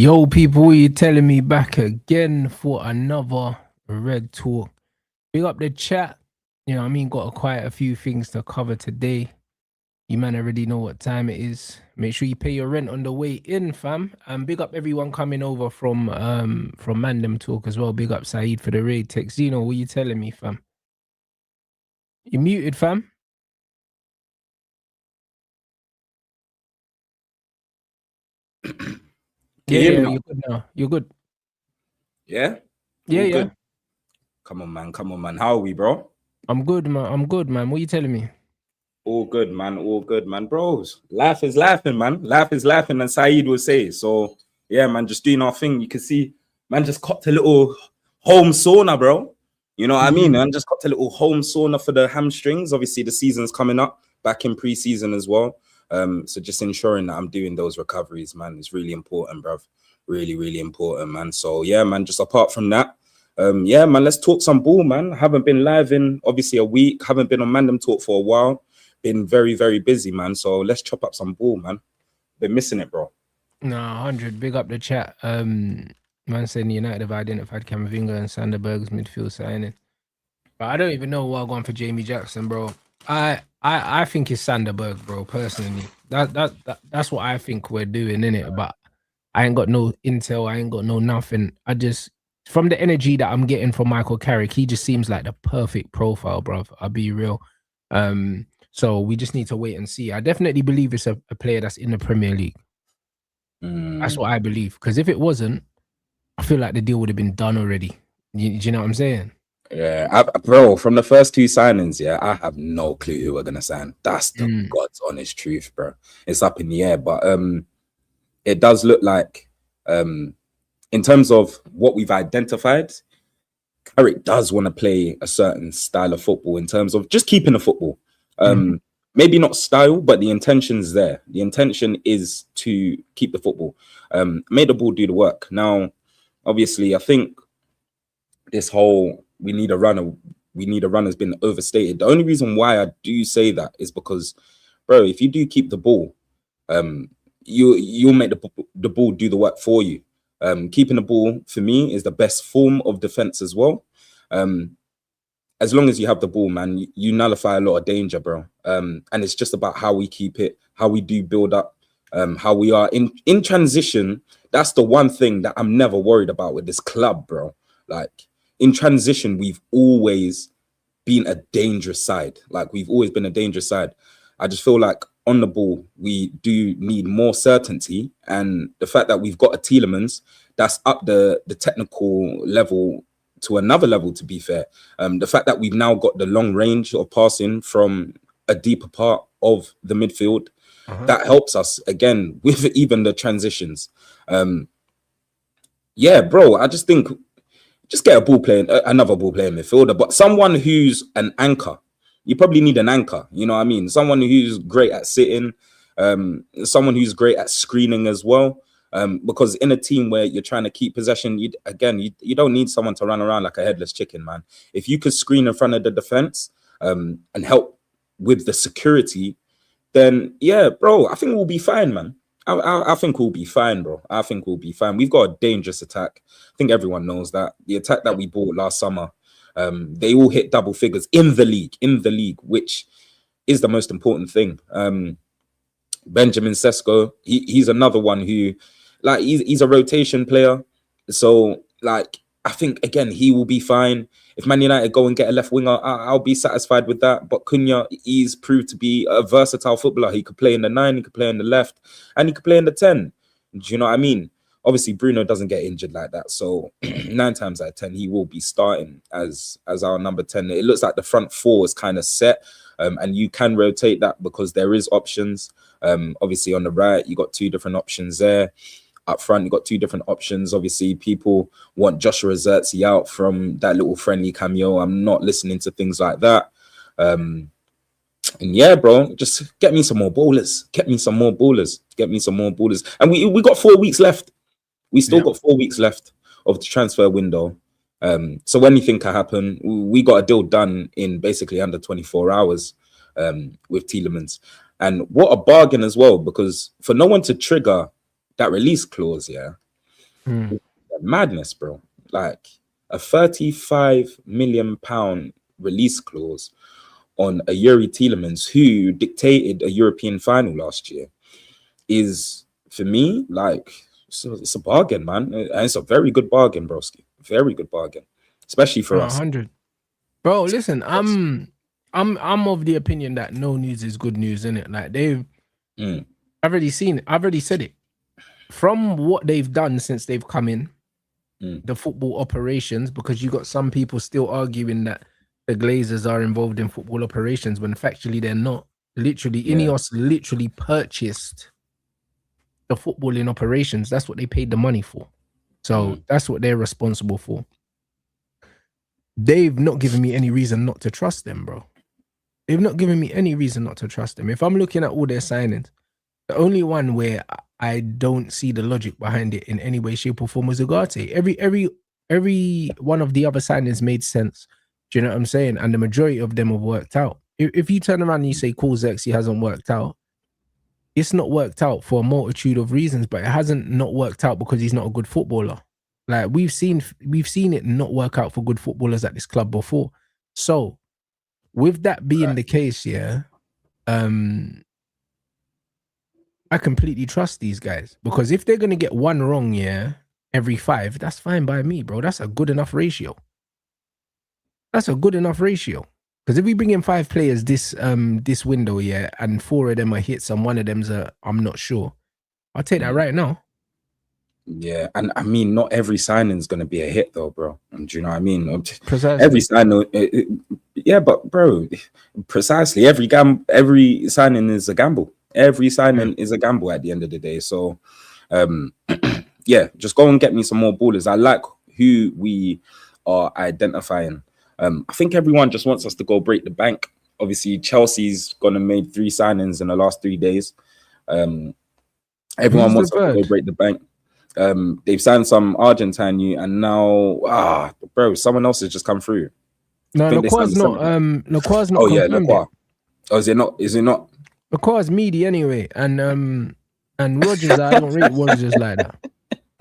Yo, people, you telling me back again for another Red Talk. Big up the chat. You know what I mean? Got quite a few things to cover today. You man already know what time it is. Make sure you pay your rent on the way in, fam. And big up everyone coming over from Mandem Talk as well. Big up Saeed for the raid. TEKZINHO, what you telling me, fam? You muted, fam? Yeah, you're good now. You're good. Yeah? Yeah, All yeah. good. Come on, man. How are we, bro? I'm good, man. What you telling me? All good, man. Bros, life is laughing, man. Life is laughing, and Saeed will say. So, yeah, man, just doing our thing. You can see, man, just copped a little home sauna, bro. You know what I mean? Man, just copped a little home sauna for the hamstrings. Obviously, the season's coming up, back in pre-season as well. So just ensuring that I'm doing those recoveries, man, is really important, bro. Really important, man. So, yeah, man, just apart from that, yeah, man, let's talk some ball, man. Haven't been live in, obviously, a week. Haven't been on Mandem Talk for a while. Been very busy, man. So let's chop up some ball, man. Been missing it, bro. Nah, 100. Big up the chat. Man saying United have identified Camavinga and Sanderberg's midfield signing. But I don't even know why I'm going for Jamie Jackson, bro. I think it's Sanderberg, bro, personally. That's what I think we're doing, innit? But I ain't got no intel, I ain't got no nothing. I just from the energy that I'm getting from Michael Carrick, he just seems like the perfect profile, bro. I'll be real. So we just need to wait and see. I definitely believe it's a player that's in the Premier League. That's what I believe. Because if it wasn't, I feel like the deal would have been done already. Do you know what I'm saying? Yeah, bro, from the first two signings, yeah, I have no clue who we're gonna sign. That's the God's honest truth, bro. It's up in the air, but it does look like in terms of what we've identified, Carrick does want to play a certain style of football in terms of just keeping the football. Maybe not style, but the intention's there. The intention is to keep the football. Make the ball do the work. Now, obviously, I think this whole we need a runner has been overstated. The only reason why I do say that is because, bro, if you do keep the ball, you'll make the ball do the work for you. Keeping the ball, for me, is the best form of defense as well. As long as you have the ball, man, you nullify a lot of danger, bro. And it's just about how we keep it, how we do build up, how we are in transition. That's the one thing that I'm never worried about with this club, bro. Like, in transition, we've always been a dangerous side. Like, we've always been a dangerous side. I just feel like on the ball, we do need more certainty. And the fact that we've got a Tielemans that's up the technical level to another level, to be fair. The fact that we've now got the long range of passing from a deeper part of the midfield, that helps us, again, with even the transitions. Yeah, bro, I just think just get another ball playing midfielder, but someone who's an anchor. You probably need an anchor, you know what I mean? Someone who's great at sitting, someone who's great at screening as well. Because in a team where you're trying to keep possession, you don't need someone to run around like a headless chicken, man. If you could screen in front of the defense and help with the security, then yeah, bro, I think we'll be fine, man. I think we'll be fine, bro. I think we'll be fine. We've got a dangerous attack. I think everyone knows that. The attack that we bought last summer, they all hit double figures in the league, which is the most important thing. Benjamin Sesko, he's another one who, like, he's a rotation player. So, like, I think, again, he will be fine. If Man United go and get a left winger, I'll be satisfied with that. But Cunha, he's proved to be a versatile footballer. He could play in the 9, he could play in the left, and he could play in the 10. Do you know what I mean? Obviously, Bruno doesn't get injured like that. So 9 times out of 10, he will be starting as our number 10. It looks like the front four is kind of set. And you can rotate that because there is options. Obviously, on the right, you got 2 different options there. Up front, you got 2 different options. Obviously, people want Joshua Zirkzee out from that little friendly cameo. I'm not listening to things like that. And yeah, bro, just get me some more ballers. Get me some more ballers. And we got 4 weeks left. We still got 4 weeks left of the transfer window. So anything can happen. We got a deal done in basically under 24 hours with Tielemans. And what a bargain as well, because for no one to trigger that release clause, yeah, Mm. Madness, bro. Like a 35 million pound release clause on a Yuri Tielemans who dictated a European final last year is, for me, like, so it's a bargain, man. And it's a very good bargain, broski. Very good bargain, especially for us. 100. Bro, listen, I'm of the opinion that no news is good news, innit? Like I've already seen it. I've already said it. From what they've done since they've come in, the football operations, because you got some people still arguing that the Glazers are involved in football operations when factually they're not. Literally, Ineos literally purchased the footballing operations. That's what they paid the money for. So that's what they're responsible for. They've not given me any reason not to trust them, bro. They've not given me any reason not to trust them. If I'm looking at all their signings, the only one where I don't see the logic behind it in any way, shape, or form was Ugarte. Every one of the other signings made sense. Do you know what I'm saying? And the majority of them have worked out. If you turn around and you say Cool Zexy hasn't worked out, it's not worked out for a multitude of reasons, but it hasn't not worked out because he's not a good footballer. Like we've seen it not work out for good footballers at this club before. So with that being the case, I completely trust these guys because if they're gonna get one wrong, every 5, that's fine by me, bro. That's a good enough ratio. That's a good enough ratio. Because if we bring in 5 players this window, and 4 of them are hits and 1 of them's I'm not sure, I'll take that right now. Yeah, and I mean, not every signing is going to be a hit, though, bro. Do you know what I mean? Precisely. Every signing, yeah, but bro, precisely every signing is a gamble. Every signing is a gamble at the end of the day. So, yeah, just go and get me some more ballers. I like who we are identifying. I think everyone just wants us to go break the bank. Obviously, Chelsea's gonna make 3 signings in the last 3 days. Everyone wants us to go break the bank. They've signed some Argentine youth, and now bro, someone else has just come through. No, Lacroix's not. Lacroix's not. Oh yeah, Lacroix. Oh, is it not? Is it not? Lacroix's meaty anyway, and Rogers. I don't rate Rogers like that.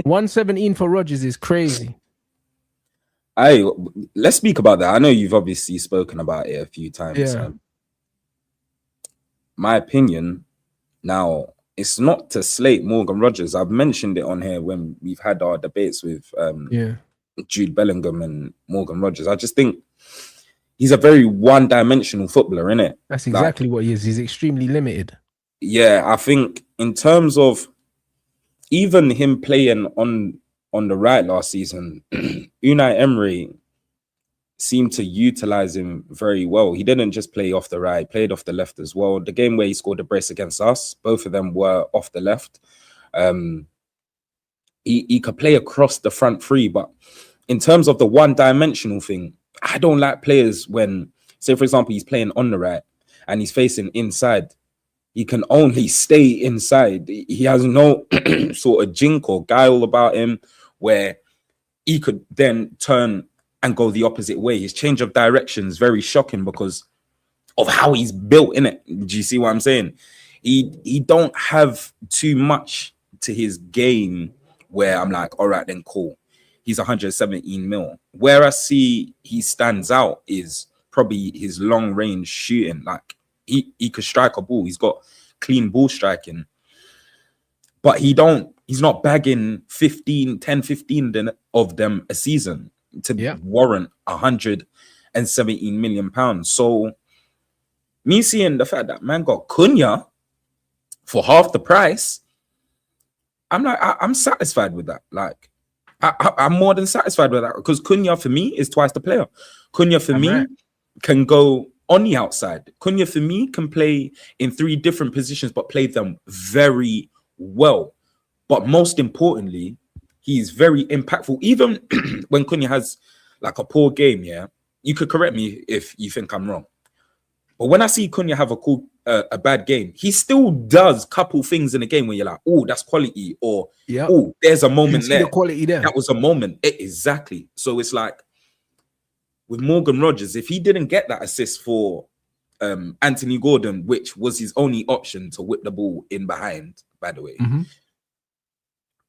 117 for Rogers is crazy. Let's speak about that. I know you've obviously spoken about it a few times. Yeah. My opinion now. It's not to slate Morgan Rogers. I've mentioned it on here when we've had our debates with Jude Bellingham and Morgan Rogers. I just think he's a very one-dimensional footballer, innit? That's exactly what he is. He's extremely limited. Yeah, I think in terms of even him playing on the right last season, Unai Emery seemed to utilize him very well. He didn't just play off the right, played off the left as well. The game where he scored the brace against us, both of them were off the left. He could play across the front 3, but in terms of the one-dimensional thing, I don't like players when, say for example, he's playing on the right and he's facing inside. He can only stay inside. He has no sort of jink or guile about him where he could then turn and go the opposite way. His change of direction is very shocking because of how he's built, in it. Do you see what I'm saying? He don't have too much to his game where I'm like, all right, then cool. He's 117 mil. Where I see he stands out is probably his long range shooting. Like he could strike a ball. He's got clean ball striking, but he's not bagging 10, 15 of them a season to warrant 117 million pounds. So me seeing the fact that man got Cunha for half the price, I'm like, I'm satisfied with that. Like I'm more than satisfied with that because Cunha for me is twice the player. Cunha for me can go on the outside. Cunha for me can play in 3 different positions, but play them very well. But most importantly, he's very impactful. Even when Cunha has like a poor game, you could correct me if you think I'm wrong. But when I see Cunha have a bad game, he still does couple things in the game where you're like, oh, that's quality, or oh, there's a moment there. The quality there. That was a moment. Exactly. So it's like with Morgan Rogers, if he didn't get that assist for Anthony Gordon, which was his only option to whip the ball in behind, by the way.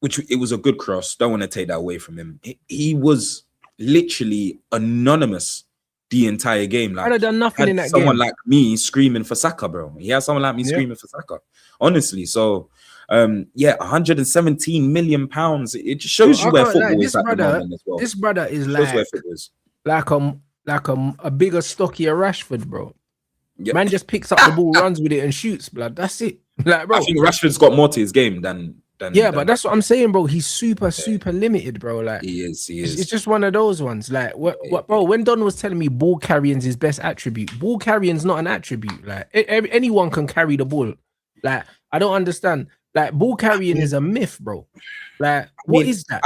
which it was a good cross. Don't want to take that away from him. He was literally anonymous the entire game. Like, I'd have done nothing in that someone game. like me screaming for Saka, bro. He had someone like me screaming for Saka. Honestly, so 117 million pounds. It just shows you where football is at the moment as well. This brother is like a bigger, stockier Rashford, bro. Yep. Man just picks up the ball, runs with it, and shoots, blood. That's it. Like, bro, I think Rashford's got more to his game than but that's what I'm saying, bro. He's super limited, bro. Like, he is. It's just one of those ones. Like, what, bro? When Don was telling me ball carrying's his best attribute, ball carrying's not an attribute. Like, anyone can carry the ball. Like, I don't understand. Like, ball carrying is a myth, bro. Like, what is that?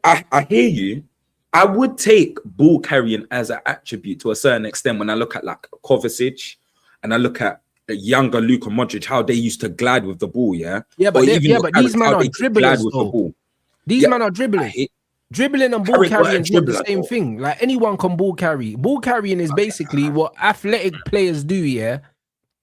I hear you. I would take ball carrying as an attribute to a certain extent when I look at like Kovacic and I look at the younger Luka Modric, how they used to glide with the ball, but these men are dribblers, though. These men are dribbling. Dribbling and ball carrying is not the same thing. Like, anyone can ball carry. Ball carrying is basically what athletic players do,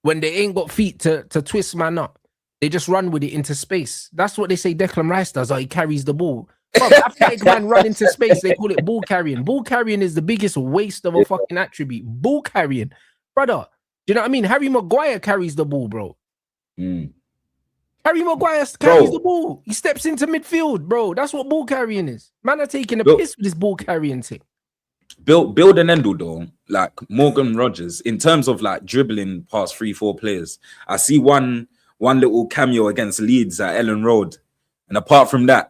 when they ain't got feet to twist man up. They just run with it into space. That's what they say Declan Rice does, he carries the ball. Athletic man run into space, they call it ball carrying. Ball carrying is the biggest waste of a fucking attribute. Ball carrying. Brother, do you know what I mean? Harry Maguire carries the ball, bro. Harry Maguire carries the ball. He steps into midfield, bro. That's what ball carrying is. Man are taking a piss with this ball carrying thing. Build an end though, like Morgan Rogers, in terms of like dribbling past 3-4 players. I see one little cameo against Leeds at Ellen Road. And apart from that,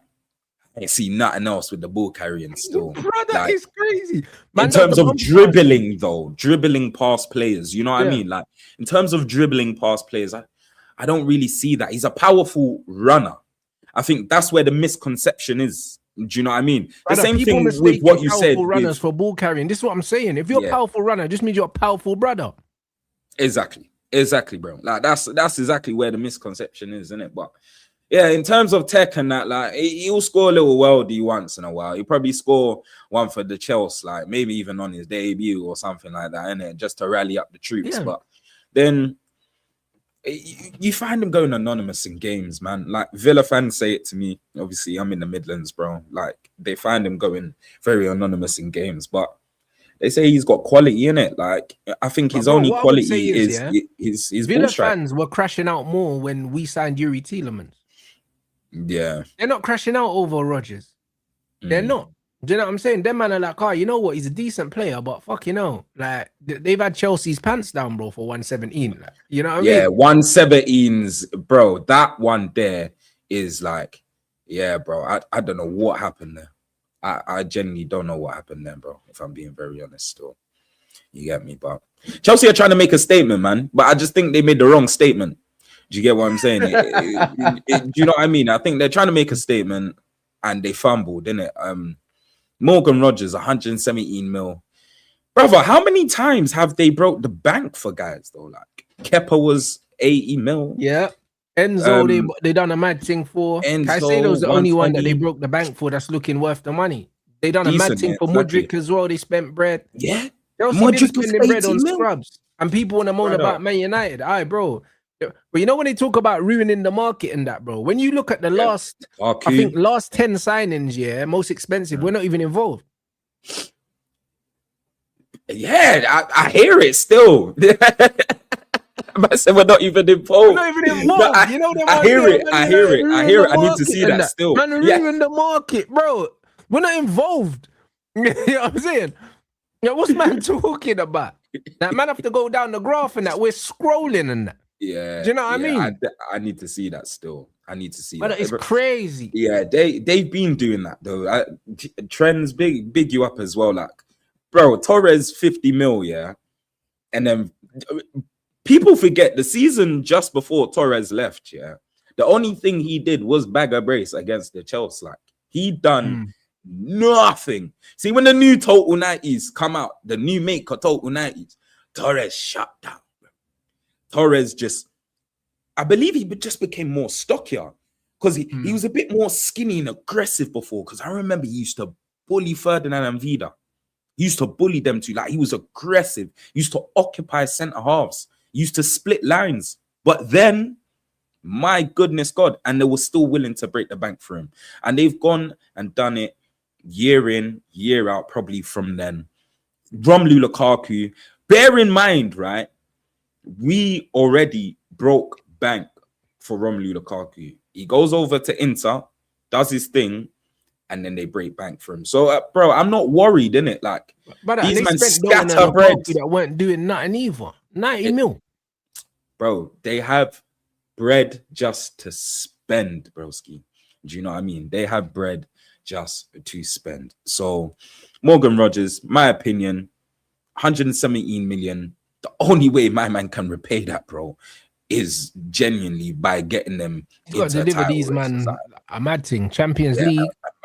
I ain't see nothing else with the ball carrying still. Bro, that is crazy. Man, in terms of dribbling though, dribbling past players, you know what I mean? Like, in terms of dribbling past players, I don't really see that. He's a powerful runner. I think that's where the misconception is. Do you know what I mean? The same thing with what you said. Runners for ball carrying. This is what I'm saying. If you're a powerful runner, it just means you're a powerful brother. Exactly, bro. Like, that's exactly where the misconception is, isn't it? But yeah, in terms of tech and that, like, he'll score a little worldie once in a while. He'll probably score one for the Chelsea, like maybe even on his debut or something like that, innit? Just to rally up the troops. But then you find him going anonymous in games, man. Like, Villa fans say it to me. Obviously, I'm in the Midlands, bro. Like, they find him going very anonymous in games, but they say he's got quality in it. Like, I think his only quality is his Villa ball strike. Fans were crashing out more when we signed Yuri Tielemans. Yeah, they're not crashing out over Rodgers. They're not. Do you know what I'm saying? Them man are like, you know what? He's a decent player, but fuck, like, they've had Chelsea's pants down, bro, for 117. Like, you know what I mean? Yeah, 117s, bro. That one there is like, bro. I don't know what happened there. I genuinely don't know what happened there, bro. If I'm being very honest, still, you get me. But Chelsea are trying to make a statement, man. But I just think they made the wrong statement. Do you get what I'm saying? Do you know what I mean? I think they're trying to make a statement and they fumbled, didn't it? Morgan Rogers, 117 mil. Brother, how many times have they broke the bank for guys, though? Like, Kepa was 80 mil. Yeah. Enzo, they done a mad thing for. Caicedo's the only one that they broke the bank for that's looking worth the money. They done a mad thing for Mudryk as well. They spent bread. Yeah. Chelsea spending bread on scrubs. And people want to moan about Man United. All right, bro. But you know when they talk about ruining the market and that, bro, when you look at the last 10 signings, most expensive, we're not even involved. Yeah, I hear it still. I said we're not even involved. We're not even involved. I hear it. I I need to see that still. Man, ruin the market, bro. We're not involved. You know what I'm saying? Yeah, what's man talking about? That man have to go down the graph and that. We're scrolling and that. Yeah. Do you know what I mean? I need to see that still. I need to see that. It's crazy. Yeah, they've been doing that though. Trends big you up as well. Like, bro, Torres 50 mil, and then people forget the season just before Torres left. The only thing he did was bag a brace against the Chelsea. Like, he done nothing. See, when the new Total 90s come out, the new maker Total 90s, Torres shut down. Torres I believe he just became more stockier because he was a bit more skinny and aggressive before. Because I remember he used to bully Ferdinand and Vida. He used to bully them too. Like, he was aggressive. He used to occupy centre halves. He used to split lines. But then My goodness God. And they were still willing to break the bank for him. And they've gone and done it year in, year out, probably from then. Romelu Lukaku, bear in mind, right? We already broke bank for Romelu Lukaku. He goes over to Inter, does his thing, and then they break bank for him. So, bro, I'm not worried, innit? Like, But these they men spent dough on a scatter bread. Lukaku that weren't doing nothing either. 90 mil. Bro, they have bread just to spend, broski. Do you know what I mean? They have bread just to spend. So, Morgan Rogers, my opinion, 117 million. The only way my man can repay that, bro, is genuinely by getting them He's got to into deliver title these races. man a mad thing. Champions League.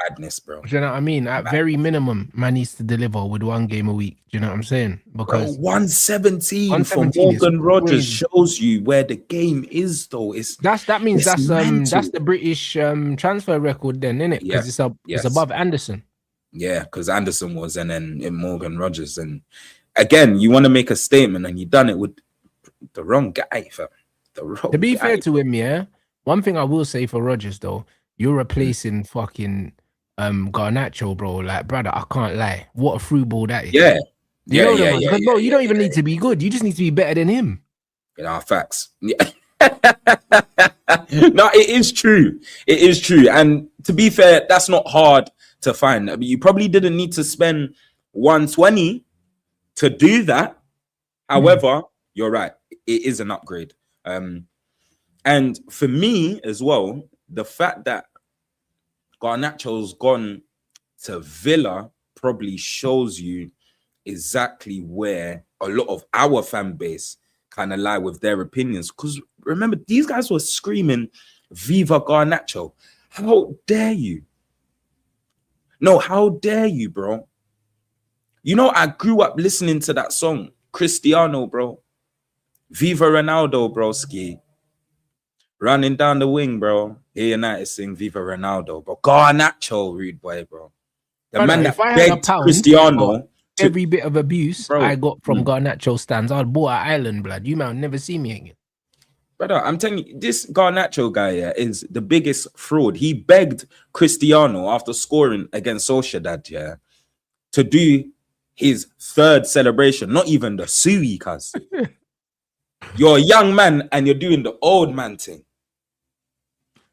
Madness, bro. Do you know what I mean? At very minimum, man needs to deliver with 1 game a week. Do you know what I'm saying? Because bro, 117 117 for is Morgan Rogers crazy. shows you where the game is, though. That means it's that's the British transfer record then, isn't it? Because it's above Anderson. Yeah, because Anderson was, and then in Morgan Rogers. And again, you want to make a statement, and you done it with the wrong guy, fam. The wrong To be guy. fair to him, yeah. One thing I will say for Rogers though, you're replacing fucking Garnacho, bro. Like, brother, I can't lie. What a through ball that is. Yeah. You don't even need to be good. You just need to be better than him. You know, facts. Yeah. No, it is true. It is true. And to be fair, that's not hard to find. I mean, you probably didn't need to spend 120 to do that. However, you're right. It is an upgrade. And for me as well, the fact that Garnacho's gone to Villa probably shows you exactly where a lot of our fan base kind of lie with their opinions. Because remember, these guys were screaming, "Viva Garnacho." How dare you? No, how dare you, bro? You know, I grew up listening to that song, Cristiano, bro. Viva Ronaldo, broski. Running down the wing, bro. Here United sing Viva Ronaldo, bro. Garnacho, rude boy, bro. The man that begged Cristiano every bit of abuse bro, I got from Garnacho stands. I'd bought an island, blood. You might never see me again. Brother, I'm telling you, this Garnacho guy is the biggest fraud. He begged Cristiano after scoring against Sociedad, to do his third celebration, not even the Sui, cuz. You're a young man and you're doing the old man thing.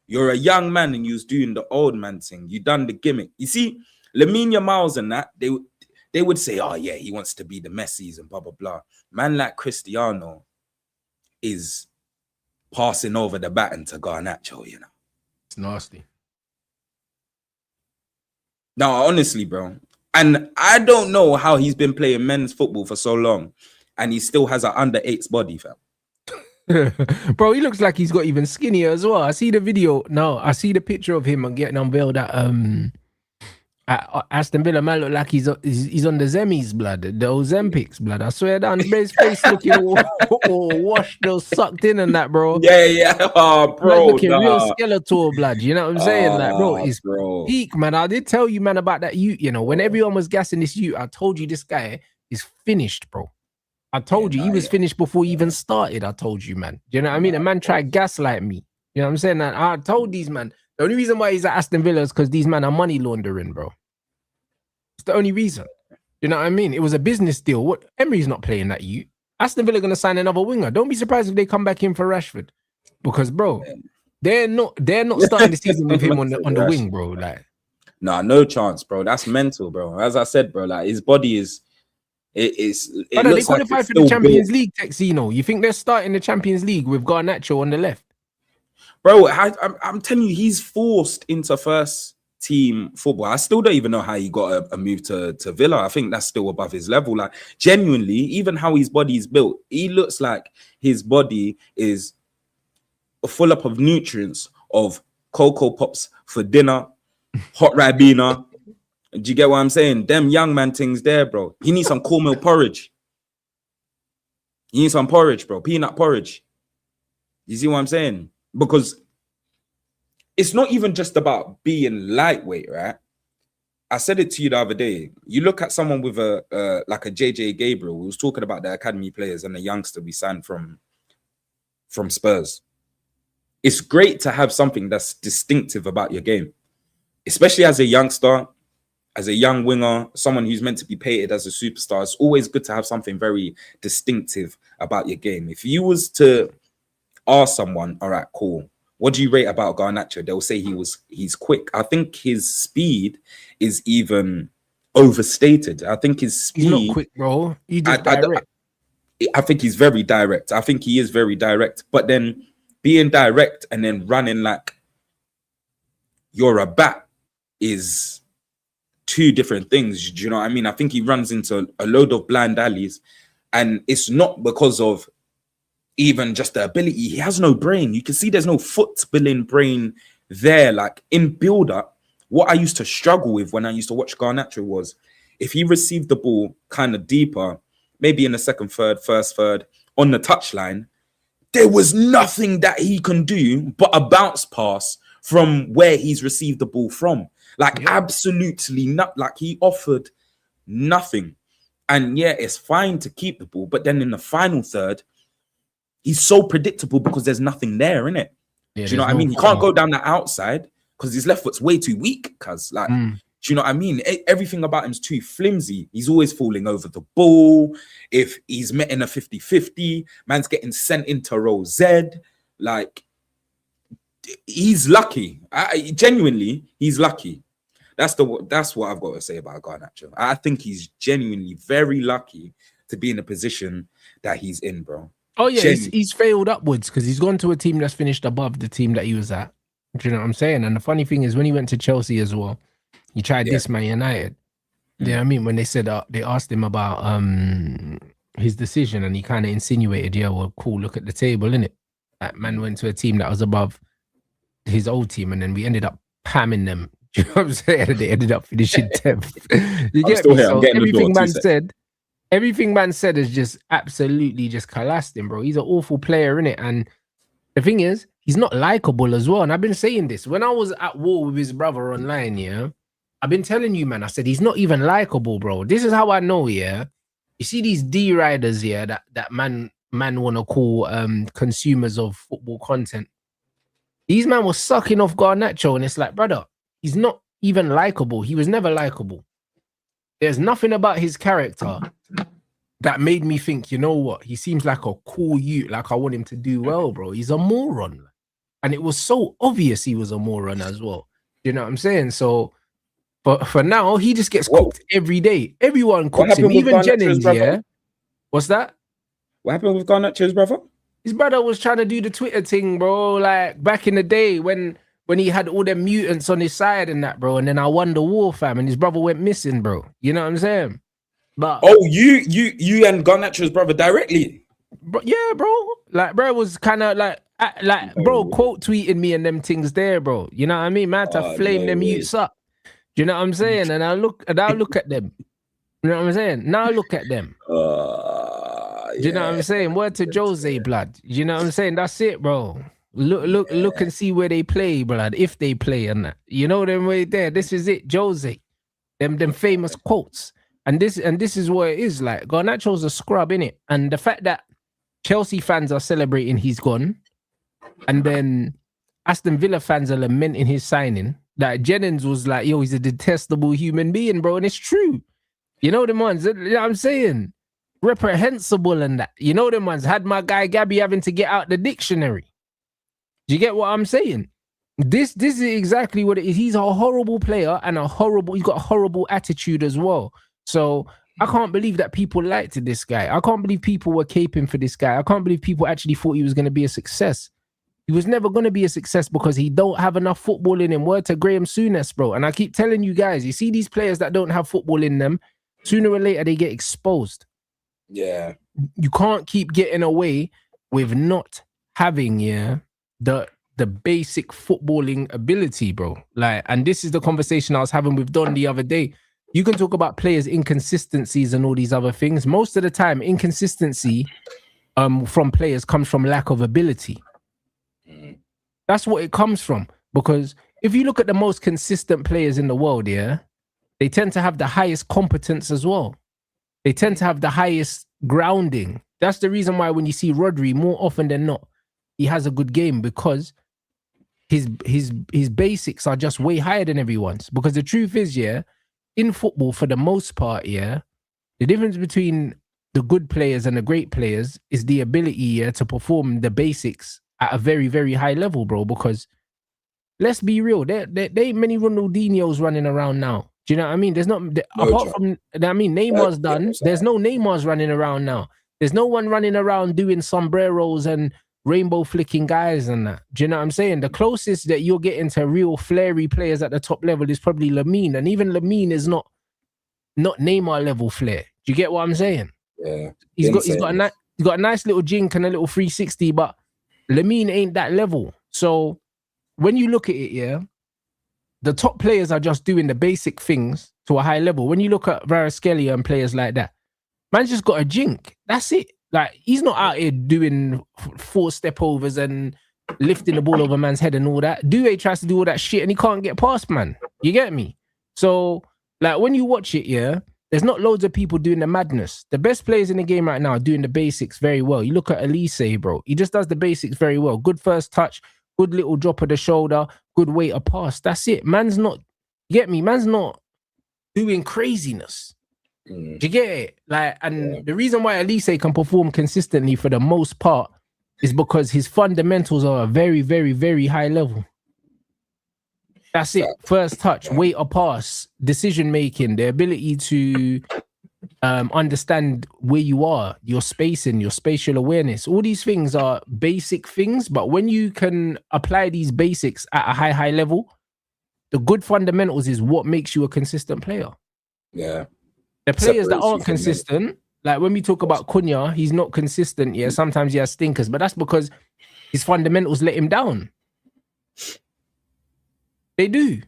You're a young man and you're doing the old man thing. You done the gimmick. You see, Lamine Yamal's and that, they would say, oh yeah, he wants to be the Messi's and blah, blah, blah. Man like Cristiano is passing over the baton to Garnacho, you know. It's nasty. No, honestly, bro. And I don't know how he's been playing men's football for so long and he still has an under-8s body, fam. Bro, he looks like he's got even skinnier as well. I see the video. No, I see the picture of him getting unveiled at Aston Villa. Man, look like he's on the Zemis, blood, the Ozempics, blood. I swear down, his face looking all washed, all sucked in and that, bro. Yeah. Oh, bro, man, looking real skeletal, blood. You know what I'm saying? Like, bro, it's bro. peak, man. I did tell you, man, about that. You know, when everyone was gassing this I told you this guy is finished, bro. I told you he was finished before he even started. I told you, man. Do you know what I mean? A man tried gaslight me. You know what I'm saying? And I told these man, the only reason why he's at Aston Villa is because these men are money laundering, bro. It's the only reason. You know what I mean? It was a business deal. What Emery's not playing that you. Aston Villa gonna sign another winger. Don't be surprised if they come back in for Rashford. Because, bro, they're not starting the season with him on the wing, bro. Like, no chance, bro. That's mental, bro. As I said, bro, like his body is. They qualified for the Champions League, TEKZINHO. You think they're starting the Champions League with Garnacho on the left? Bro, I'm telling you, he's forced into first team football. I still don't even know how he got a move to Villa. I think that's still above his level. Like, genuinely, even how his body is built, he looks like his body is full up of nutrients of Cocoa Pops for dinner, hot Ribena. Do you get what I'm saying? Them young man things there, bro. He needs some cornmeal porridge. He needs some porridge, bro. Peanut porridge. You see what I'm saying? Because it's not even just about being lightweight, right? I said it to you the other day. You look at someone with like a JJ Gabriel, who was talking about the academy players and the youngster we signed from Spurs. it's great to have something that's distinctive about your game, especially as a youngster, as a young winger, someone who's meant to be painted as a superstar. It's always good to have something very distinctive about your game. If you was to ask someone, all right, cool, what do you rate about Garnacho? They'll say he's quick. I think his speed is even overstated. I think his speed. He's not quick, bro. He just direct. I think he's very direct. I think he is very direct. But then being direct and then running like you're a bat is two different things. Do you know what I mean? I think he runs into a load of blind alleys, and it's not because of even just the ability. He has no brain. You can see there's no footballing brain there. Like in build-up, what I used to struggle with when I used to watch Garnacho was if he received the ball kind of deeper, maybe in the second third, first third, on the touchline, there was nothing that he can do but a bounce pass from where he's received the ball from. Like absolutely not. Like he offered nothing. And yeah, it's fine to keep the ball, but then in the final third, he's so predictable because there's nothing there, innit? Yeah, do you know what I mean? He can't go down the outside because his left foot's way too weak. Cause like, do you know what I mean? Everything about him's too flimsy. He's always falling over the ball. If he's met in a 50-50, man's getting sent into row Z. Like, he's lucky. Genuinely, he's lucky. That's what I've got to say about Garnacho. I think he's genuinely very lucky to be in the position that he's in, bro. Oh yeah, he's failed upwards because he's gone to a team that's finished above the team that he was at. Do you know what I'm saying? And the funny thing is, when he went to Chelsea as well, he tried this Man United. You know what I mean? When they said they asked him about his decision, and he kind of insinuated, "Yeah, well, cool. Look at the table, innit?" That man went to a team that was above his old team, and then we ended up pamming them. Do you know what I'm saying? And they ended up finishing 10th. You get me? So everything man said is just absolutely just collapsed him, bro. He's an awful player, innit? And the thing is, he's not likable as well. And I've been saying this when I was at war with his brother online. Yeah, I've been telling you, man. I said he's not even likable, bro. This is how I know. Yeah, you see these D riders, yeah, that man want to call consumers of football content. These man was sucking off Garnacho, and it's like, brother, he's not even likable. He was never likable. There's nothing about his character that made me think, you know what? He seems like a cool youth. Like I want him to do well, bro. He's a moron. And it was so obvious he was a moron as well. You know what I'm saying? So, but for now, he just gets cooked every day. Everyone cooks him. Even Jennings, yeah. What's that? What happened with Garnacho's brother? His brother was trying to do the Twitter thing, bro. Like back in the day when he had all them mutants on his side and that, bro. And then I won the war, fam, and his brother went missing, bro. You know what I'm saying? But you and Garnacho's brother directly? Bro, yeah, bro. Like, bro was kind of like, bro, quote tweeting me and them things there, bro. You know what I mean? Man, to flame them mutes up. You know what I'm saying? And I look at them. You know what I'm saying? Now look at them. You know what I'm saying? Word to Jose, blood. You know what I'm saying? That's it, bro. Look and see where they play, blood. If they play and that. You know them way there. This is it, Jose. Them famous quotes. And this is what it is like. Garnacho's a scrub, innit? And the fact that Chelsea fans are celebrating he's gone, and then Aston Villa fans are lamenting his signing, that Jennings was like, yo, he's a detestable human being, bro. And it's true. You know them ones, you know what I'm saying? Reprehensible and that. You know them ones had my guy Gabby having to get out the dictionary. Do you get what I'm saying? This is exactly what it is. He's a horrible player and he's got a horrible attitude as well. So I can't believe that people liked this guy. I can't believe people were caping for this guy. I can't believe people actually thought he was going to be a success. He was never going to be a success because he don't have enough football in him. Word to Graham Souness, bro. And I keep telling you guys, you see these players that don't have football in them, sooner or later they get exposed. Yeah. You can't keep getting away with not having, the basic footballing ability, bro. Like, and this is the conversation I was having with Don the other day. You can talk about players' inconsistencies and all these other things. Most of the time, inconsistency from players comes from lack of ability. That's what it comes from. Because if you look at the most consistent players in the world, they tend to have the highest competence as well. They tend to have the highest grounding. That's the reason why when you see Rodri, more often than not, he has a good game because his basics are just way higher than everyone's. Because the truth is, yeah, in football, for the most part, yeah, the difference between the good players and the great players is the ability, yeah, to perform the basics at a very, very high level, bro. Because let's be real, there ain't many Ronaldinho's running around now. Do you know what I mean? There's not, apart from, I mean, Neymar's done. There's no Neymar's running around now. There's no one running around doing sombreros and rainbow flicking guys and that. Do you know what I'm saying? The closest that you're getting to real flary players at the top level is probably Lamine, and even Lamine is not Neymar level flair. Do you get what I'm saying? Yeah, he's got a nice little jink and a little 360, but Lamine ain't that level. So when you look at it, yeah, the top players are just doing the basic things to a high level. When you look at Kvaratskhelia and players like that, man's just got a jink. That's it. Like, he's not out here doing 4 step overs and lifting the ball over man's head and all that. Doué tries to do all that shit and he can't get past, man. You get me? So, like, when you watch it, yeah, there's not loads of people doing the madness. The best players in the game right now are doing the basics very well. You look at Elise, bro. He just does the basics very well. Good first touch, good little drop of the shoulder, good weight of pass. That's it. Man's not, you get me? Man's not doing craziness. Do you get it? Like, and the reason why Elise can perform consistently for the most part is because his fundamentals are a very, very, very high level. That's it. First touch, weight of pass, decision making, the ability to understand where you are, your spacing, your spatial awareness. All these things are basic things, but when you can apply these basics at a high level, the good fundamentals is what makes you a consistent player. Yeah. The players that aren't consistent, like when we talk about Cunha, he's not consistent. Yeah, sometimes he has stinkers, but that's because his fundamentals let him down. They do.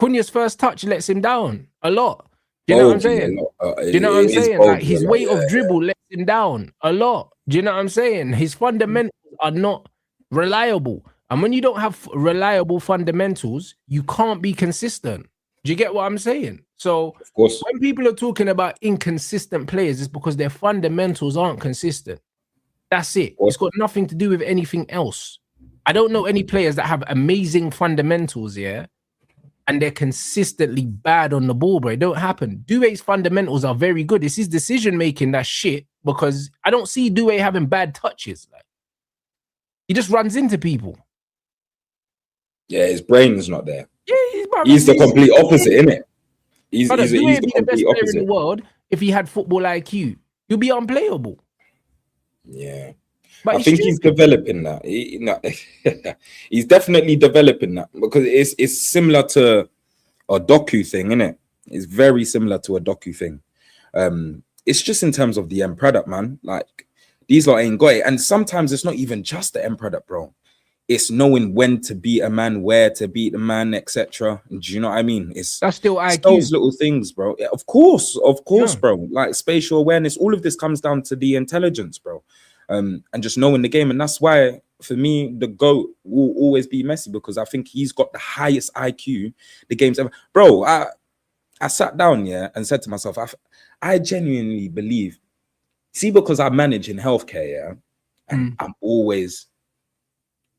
Cunha's first touch lets him down a lot. Do you know what I'm saying? Do you know what I'm saying? Like, his weight of dribble lets him down a lot. Do you know what I'm saying? His fundamentals are not reliable. And when you don't have reliable fundamentals, you can't be consistent. Do you get what I'm saying? So of course, when people are talking about inconsistent players, it's because their fundamentals aren't consistent. That's it. It's got nothing to do with anything else. I don't know any players that have amazing fundamentals, yeah, and they're consistently bad on the ball, bro. It don't happen. Doué's fundamentals are very good. It's his decision making that's shit, because I don't see Doué having bad touches. Like, he just runs into people. Yeah, his brain is not there. Yeah, he's the complete opposite, isn't it? He's the best player opposite in the world. If he had football IQ, he'll be unplayable. Yeah, but I think he's developing that. He's definitely developing that, because it's similar to a Doku thing, isn't it? It's very similar to a Doku thing. It's just in terms of the end product, man. Like, these lot ain't got it, and sometimes it's not even just the end product, bro. It's knowing when to beat a man, where to beat a man, etc. Do you know what I mean? That's still IQ. Those little things, bro. Yeah, of course, yeah, bro. Like, spatial awareness, all of this comes down to the intelligence, bro. And just knowing the game. And that's why, for me, the GOAT will always be Messi, because I think he's got the highest IQ the game's ever. Bro, I sat down, yeah, and said to myself, I genuinely believe, see, because I manage in healthcare, yeah, and I'm always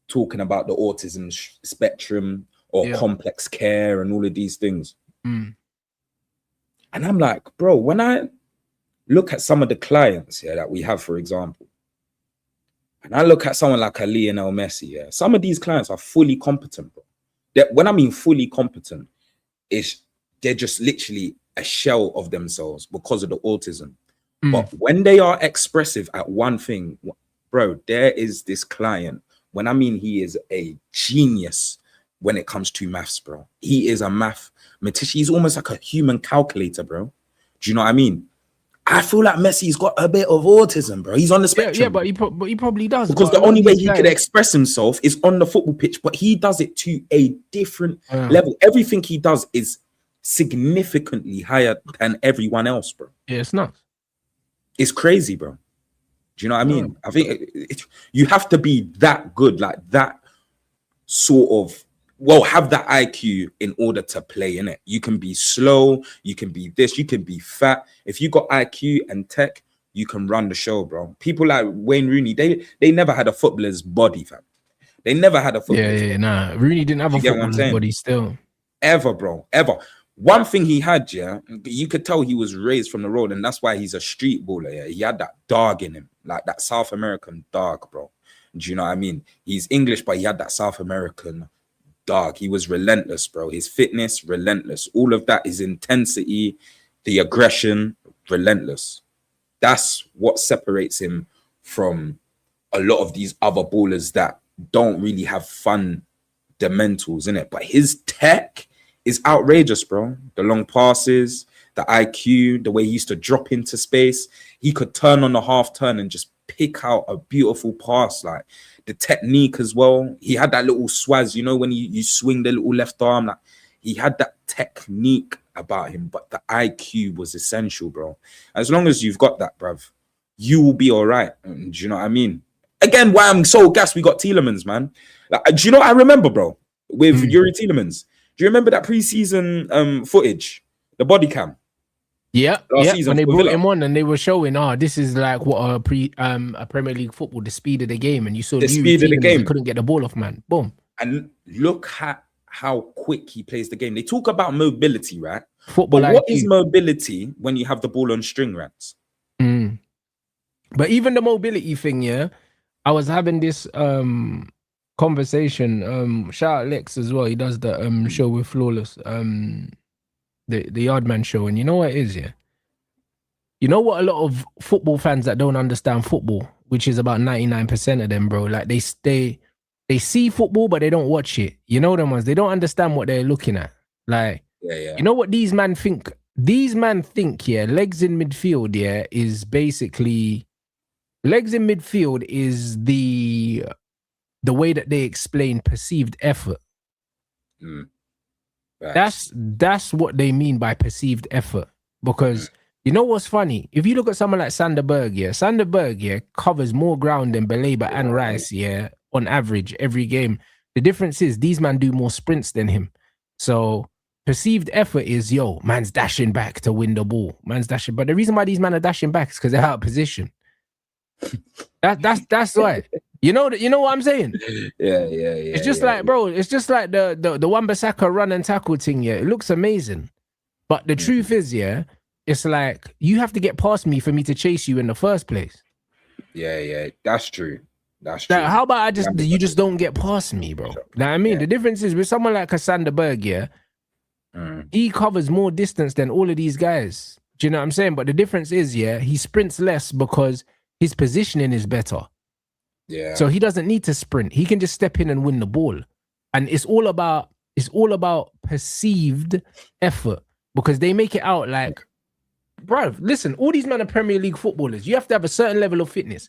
talking about the autism spectrum or complex care and all of these things. And I'm like, bro, when I look at some of the clients here that we have, for example, and I look at someone like a Lionel Messi, yeah, some of these clients are fully competent, bro. When I mean fully competent, they're just literally a shell of themselves because of the autism. But when they are expressive at one thing, bro, there is this client. When I mean he is a genius when it comes to maths, bro. He is a mathematician. He's almost like a human calculator, bro. Do you know what I mean? I feel like Messi's got a bit of autism, bro. He's on the spectrum. Yeah, but he probably does. Because the only way he could express himself is on the football pitch, but he does it to a different level. Everything he does is significantly higher than everyone else, bro. Yeah, it's nuts. It's crazy, bro. Do you know what I mean? I think you have to be that good, like that sort of, have that IQ in order to play in it. You can be slow, you can be this, you can be fat. If you got IQ and tech, you can run the show, bro. People like Wayne Rooney, they never had a footballer's body, fam. They never had a Yeah, football. yeah, nah. Rooney didn't have You a get what I'm footballer's saying? body still. Ever, bro, ever. One thing he had, yeah, you could tell he was raised from the road, and that's why he's a street baller. Yeah, he had that dog in him, like that South American dog, bro. Do you know what I mean? He's English, but he had that South American dog. He was relentless, bro. His fitness, relentless. All of that, his intensity, the aggression, relentless. That's what separates him from a lot of these other ballers that don't really have fundamentals in it. But his tech is outrageous, bro. The long passes, the IQ, the way he used to drop into space. He could turn on the half turn and just pick out a beautiful pass. Like the technique as well. He had that little swaz, you know, when you swing the little left arm. Like he had that technique about him, but the IQ was essential, bro. As long as you've got that, bruv, you will be all right. Do you know what I mean? Again, why I'm so gassed we got Tielemans, man. Like, do you know what I remember, bro? With Yuri Tielemans. Do you remember that preseason footage? The body cam? Yeah, Last yeah. season When they for brought Villa. him on and they were showing, this is like what a Premier League football, the speed of the game, and you saw The Yuri speed of the Tielemans, game. he couldn't get the ball off, man. Boom. And look at how quick he plays the game. They talk about mobility, right? Football But what IQ. is mobility when you have the ball on string, Rants? But even the mobility thing, yeah, I was having this conversation. Shout out Lex as well. He does the show with Flawless, the Yardman show, and you know what it is, yeah. You know what? A lot of football fans that don't understand football, which is about 99% of them, bro. Like they see football, but they don't watch it. You know them ones. They don't understand what they're looking at. Like, Yeah. you know what these men think? These men think, yeah, legs in midfield, yeah, is basically legs in midfield is the way that they explain perceived effort. That's what they mean by perceived effort. Because you know what's funny? If you look at someone like Sander Berg, yeah, covers more ground than Belabor and Rice, yeah, on average every game. The difference is these men do more sprints than him. So perceived effort is, yo, man's dashing back to win the ball. Man's dashing. But the reason why these men are dashing back is because they're out of position. That's why. You know what I'm saying? Yeah. It's just like, bro, it's just like the Wan-Bissaka run and tackle thing, yeah. It looks amazing. But the truth is, yeah, it's like you have to get past me for me to chase you in the first place. Yeah. That's true. That's true. Like, how about you just don't get past me, bro? Sure. Know what I mean? Yeah. The difference is with someone like Sander Berg, yeah, he covers more distance than all of these guys. Do you know what I'm saying? But the difference is, yeah, he sprints less because his positioning is better. Yeah. So he doesn't need to sprint. He can just step in and win the ball. And it's all about perceived effort, because they make it out like, bro, listen, all these men are Premier League footballers. You have to have a certain level of fitness.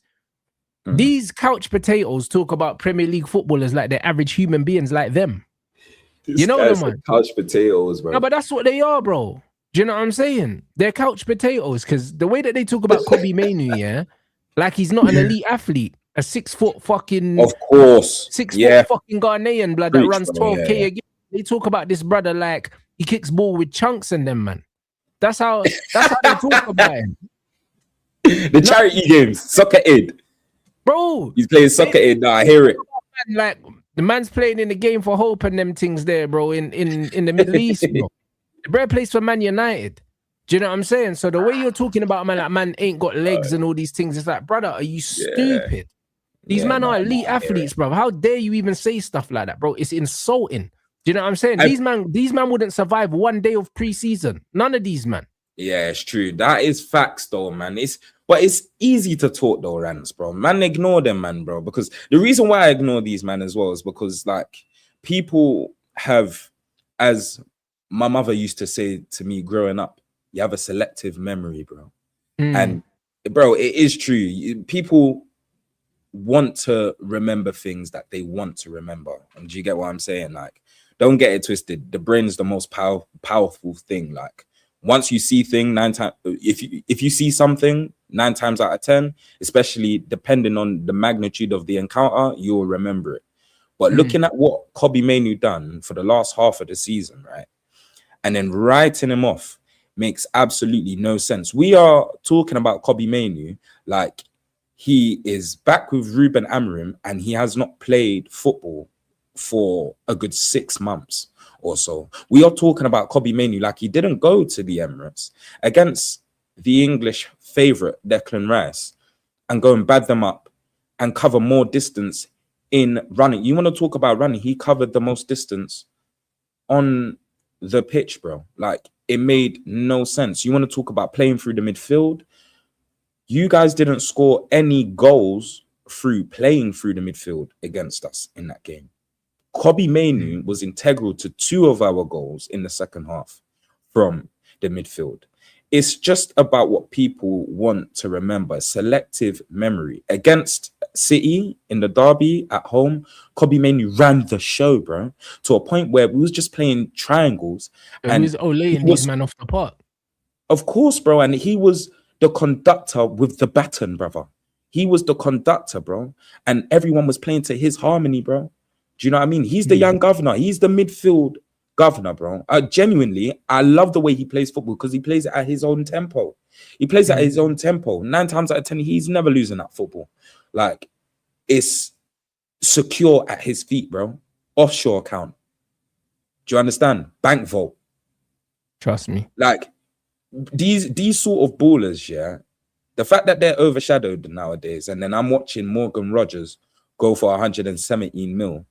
These couch potatoes talk about Premier League footballers like they're average human beings like them. You know them, man. Couch potatoes, bro. No, but that's what they are, bro. Do you know what I'm saying? They're couch potatoes, because the way that they talk about Kobe Mainu, yeah, like he's not an elite athlete, a 6 foot fucking, of course, 6 foot fucking Ghanaian blood that runs 12K a game. They talk about this brother like he kicks ball with chunks and them, man. That's how they talk about him. The charity games, soccer aid. Bro, he's playing soccer aid now. I hear it. Like the man's playing in the game for hope and them things there, bro. In the Middle East, bro. The bro plays for Man United. Do you know what I'm saying? So the way you're talking about man, like man ain't got legs and all these things, it's like, brother, are you stupid? These men are elite athletes, bro. How dare you even say stuff like that, bro? It's insulting. Do you know what I'm saying? These men wouldn't survive one day of preseason. None of these men. Yeah, it's true. That is facts, though, man. But it's easy to talk, though, Rants, bro. Man, ignore them, man, bro. Because the reason why I ignore these men as well is because, like, people have, as my mother used to say to me growing up, you have a selective memory, bro. And, bro, it is true. People want to remember things that they want to remember. And do you get what I'm saying? Like, don't get it twisted. The brain is the most powerful thing. Like, once you see thing 9 times, if you see something 9 times out of 10, especially depending on the magnitude of the encounter, you'll remember it. But looking at what Kobe Mainu done for the last half of the season, right, and then writing him off makes absolutely no sense. We are talking about Kobe Mainu like he is back with Ruben Amorim, and he has not played football for a good 6 months or so. We are talking about Kobbie Mainoo like he didn't go to the Emirates against the English favourite Declan Rice and go and bad them up and cover more distance in running. You want to talk about running? He covered the most distance on the pitch, bro. Like, it made no sense. You want to talk about playing through the midfield? You guys didn't score any goals through playing through the midfield against us in that game. Kobbie Mainoo was integral to 2 of our goals in the second half from the midfield. It's just about what people want to remember. Selective memory. Against City in the derby at home, Kobbie Mainoo ran the show, bro, to a point where we was just playing triangles. And he was laying these men off the park. Of course, bro. And he was the conductor with the baton, brother. He was the conductor, bro. And everyone was playing to his harmony, bro. Do you know what I mean? He's the young governor. He's the midfield governor, bro. Genuinely, I love the way he plays football because he plays it at his own tempo. He plays at his own tempo. 9 times out of 10, he's never losing that football. Like, it's secure at his feet, bro. Offshore account. Do you understand? Bank vault. Trust me. Like, these sort of ballers, yeah, the fact that they're overshadowed nowadays, and then I'm watching Morgan Rogers go for 117 mil.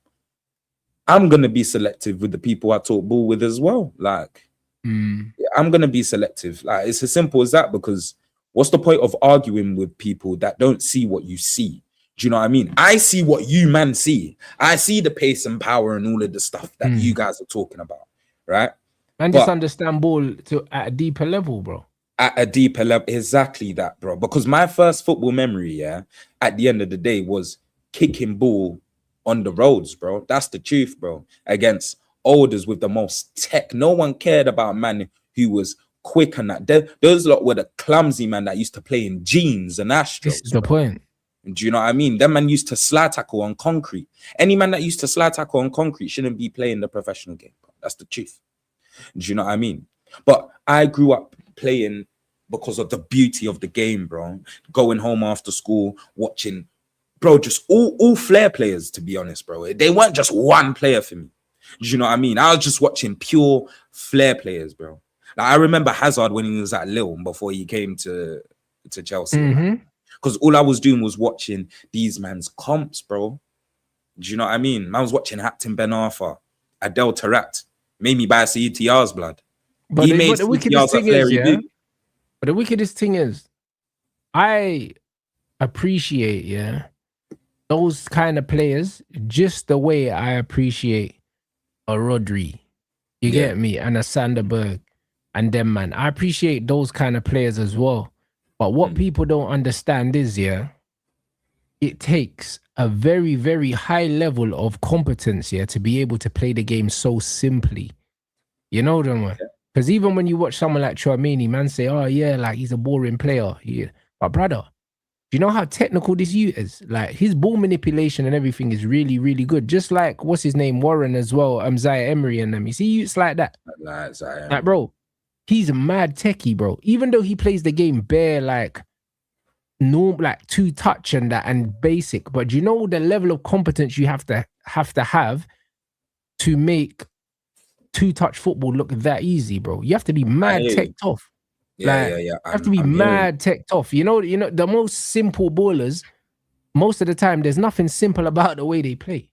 I'm gonna be selective with the people I talk ball with as well. Like, I'm gonna be selective. Like, it's as simple as that. Because what's the point of arguing with people that don't see what you see? Do you know what I mean? I see what you man see. I see the pace and power and all of the stuff that you guys are talking about, right? And just understand ball at a deeper level, bro. At a deeper level, exactly that, bro. Because my first football memory, yeah, at the end of the day, was kicking ball on the roads, bro. That's the truth, bro. Against olders with the most tech. No one cared about a man who was quick and that. Those lot were the clumsy man that used to play in jeans and Astros. This is the point. Do you know what I mean? Them man used to slide tackle on concrete. Any man that used to slide tackle on concrete shouldn't be playing the professional game, bro. That's the truth. Do you know what I mean? But I grew up playing because of the beauty of the game, bro. Going home after school, watching, bro, just all flair players, to be honest, bro. They weren't just one player for me. Do you know what I mean? I was just watching pure flair players, bro. Like, I remember Hazard when he was at Lille before he came to Chelsea. Because all I was doing was watching these man's comps, bro. Do you know what I mean? I was watching Hampton Ben Arthur, Adel Taarabt. Made me buy CTR's blood. But the wickedest thing is, yeah. But the wickedest thing is, I appreciate, yeah, those kind of players just the way I appreciate a Rodri. You get me? And a Sanderberg and them, man. I appreciate those kind of players as well. But what people don't understand is, yeah, it takes a very, very high level of competence, yeah, to be able to play the game so simply. You know what I mean? Because even when you watch someone like Tchouaméni, man say, oh yeah, like he's a boring player. Yeah. But brother, do you know how technical this youth is? Like, his ball manipulation and everything is really, really good. Just like, what's his name, Warren as well, Zaire Emery and them. You see youths like that? Like, bro, he's a mad techie, bro. Even though he plays the game bare, like, normal, like 2-touch and that and basic. But do you know the level of competence you have to have to make 2-touch football look that easy, bro? You have to be mad tech tough. You have to be mad tech tough. You know, the most simple ballers, most of the time, there's nothing simple about the way they play.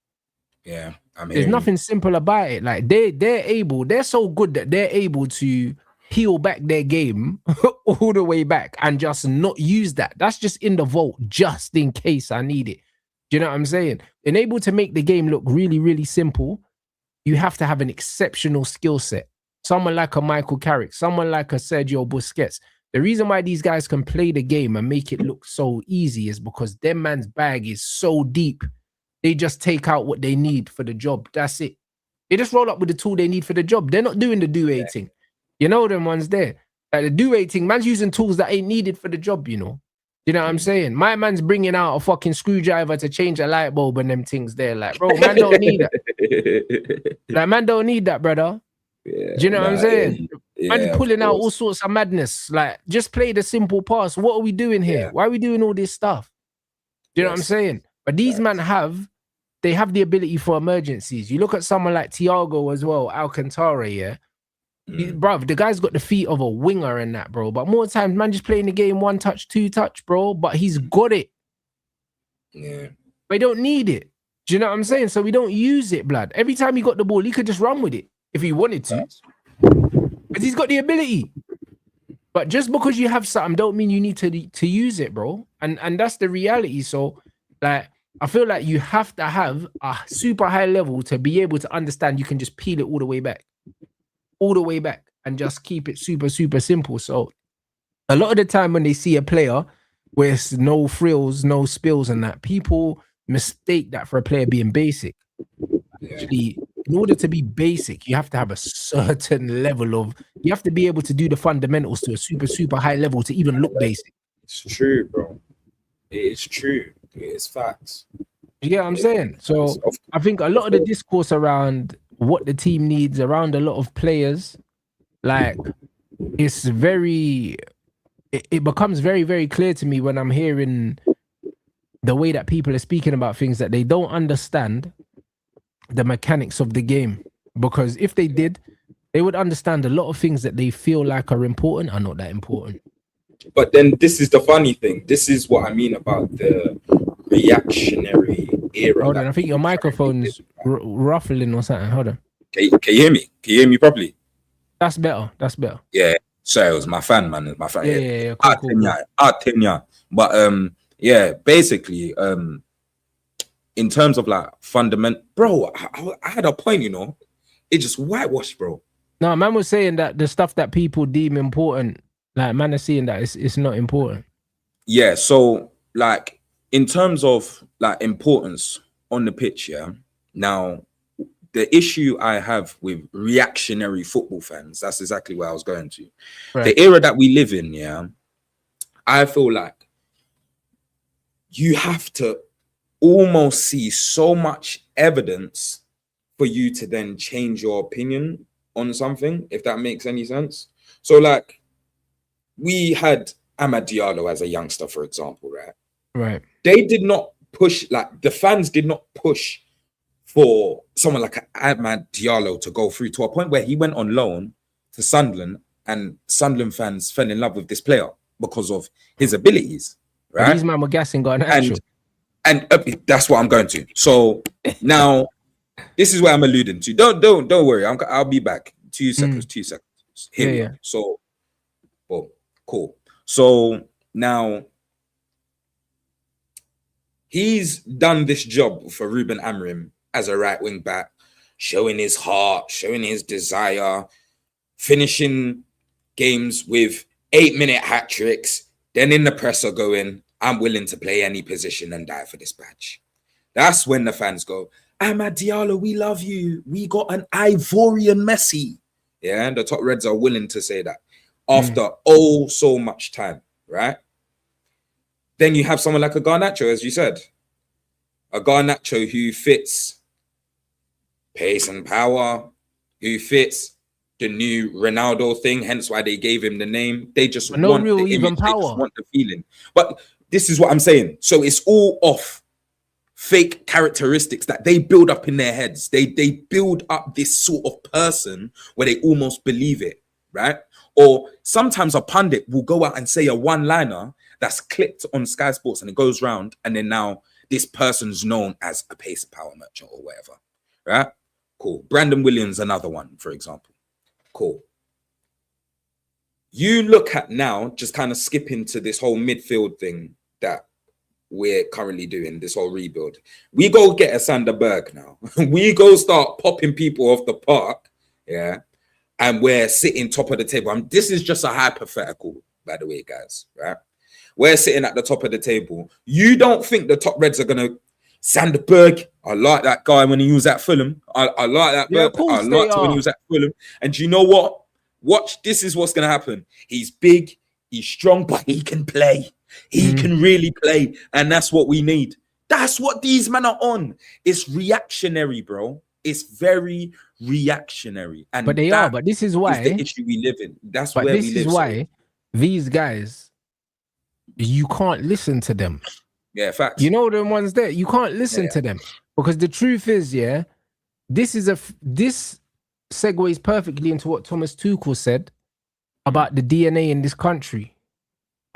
Yeah, there's nothing simple about it. Like, they're so good that they're able to peel back their game all the way back and just not use that. That's just in the vault, just in case I need it. Do you know what I'm saying? And able to make the game look really, really simple, you have to have an exceptional skill set. Someone like a Michael Carrick, someone like a Sergio Busquets. The reason why these guys can play the game and make it look so easy is because their man's bag is so deep. They just take out what they need for the job. That's it. They just roll up with the tool they need for the job. They're not doing the do-a thing. You know them ones there. Like the do-a thing, man's using tools that ain't needed for the job, you know. You know what I'm saying? My man's bringing out a fucking screwdriver to change a light bulb and them things there. Like, bro, man don't need that. Like, man don't need that, brother. Do you know what I'm saying? Man pulling out all sorts of madness. Like, just play the simple pass. What are we doing here? Why are we doing all this stuff? Do you know what I'm saying? But these men they have the ability for emergencies. You look at someone like Thiago as well, Alcantara, yeah. Bro, the guy's got the feet of a winger and that, bro. But more times, man, just playing the game 1 touch, 2 touch, bro. But he's got it. Yeah. We don't need it. Do you know what I'm saying? So we don't use it, blood. Every time he got the ball, he could just run with it if he wanted to. Because he's got the ability. But just because you have something don't mean you need to use it, bro. And that's the reality. So, like, I feel like you have to have a super high level to be able to understand you can just peel it all the way back. All the way back. And just keep it super, super simple. So, a lot of the time when they see a player with no frills, no spills and that, people mistake that for a player being basic. Actually, in order to be basic, you have to have a certain level of, you have to be able to do the fundamentals to a super, super high level to even look basic. It's true, bro. It's true. It's facts. You get what I'm saying? So I think a lot of the discourse around what the team needs, around a lot of players, like, it's very, it becomes very, very clear to me when I'm hearing the way that people are speaking about things that they don't understand the mechanics of the game. Because if they did, they would understand a lot of things that they feel like are important are not that important. But then this is the funny thing. This is what I mean about the reactionary era. Hold on, I think your microphone's ruffling or something. Hold on. Can you hear me? Can you hear me properly? That's better. That's better. Yeah. Sorry, it was my fan, man. My fan. Yeah. Cool. But yeah, basically, in terms of like fundamental, bro, I had a point, you know, it just whitewashed, bro. No, man was saying that the stuff that people deem important, like, man is seeing that it's not important. Yeah, so like in terms of like importance on the pitch, yeah. Now, the issue I have with reactionary football fans, that's exactly where I was going to. Right. The era that we live in, yeah, I feel like you have to almost see so much evidence for you to then change your opinion on something, if that makes any sense. So like, we had Amad Diallo as a youngster, for example, right? Right. They did not push, like the fans did not push for someone like Amad Diallo to go through to a point where he went on loan to Sunderland and Sunderland fans fell in love with this player because of his abilities, right? But these men were gassing Garnacho. And that's what I'm going to. So now, this is where I'm alluding to. Don't worry. I'll be back. 2 seconds. 2 seconds. Here we go. So, boom, cool. So now, he's done this job for Ruben Amorim as a right wing back, showing his heart, showing his desire, finishing games with 8-minute hat tricks. Then in the presser going, I'm willing to play any position and die for this badge. That's when the fans go, Amad Diallo, we love you. We got an Ivorian Messi. Yeah, and the top Reds are willing to say that after so much time, right? Then you have someone like a Garnacho, as you said. A Garnacho who fits pace and power, who fits the new Ronaldo thing, hence why they gave him the name. They just want the image, even power. They just want the feeling. But this is what I'm saying. So it's all off fake characteristics that they build up in their heads. They build up this sort of person where they almost believe it, right? Or sometimes a pundit will go out and say a one-liner that's clipped on Sky Sports and it goes round, and then now this person's known as a pace power merchant or whatever, right? Cool. Brandon Williams, another one, for example. Cool. You look at now, just kind of skipping to this whole midfield thing that we're currently doing, this whole rebuild. We go get a Sander Berg now. We go start popping people off the park, yeah, and we're sitting top of the table. This is just a hypothetical, by the way, guys, right? We're sitting at the top of the table. You don't think the top Reds are going to Sander Berg? I like that guy when he was at Fulham. I like that. Yeah, I liked when he was at Fulham. And you know what? Watch, this is what's going to happen. He's big, he's strong, but he can play. He can really play. And that's what we need. That's what these men are on. It's reactionary, bro. It's very reactionary. And but they are. But this is why the issue we live in. That's where we live. This is why these guys, you can't listen to them. Yeah, facts. You know them ones there. You can't listen Yeah. to them because the truth is, this segues perfectly into what Thomas Tuchel said about the DNA in this country.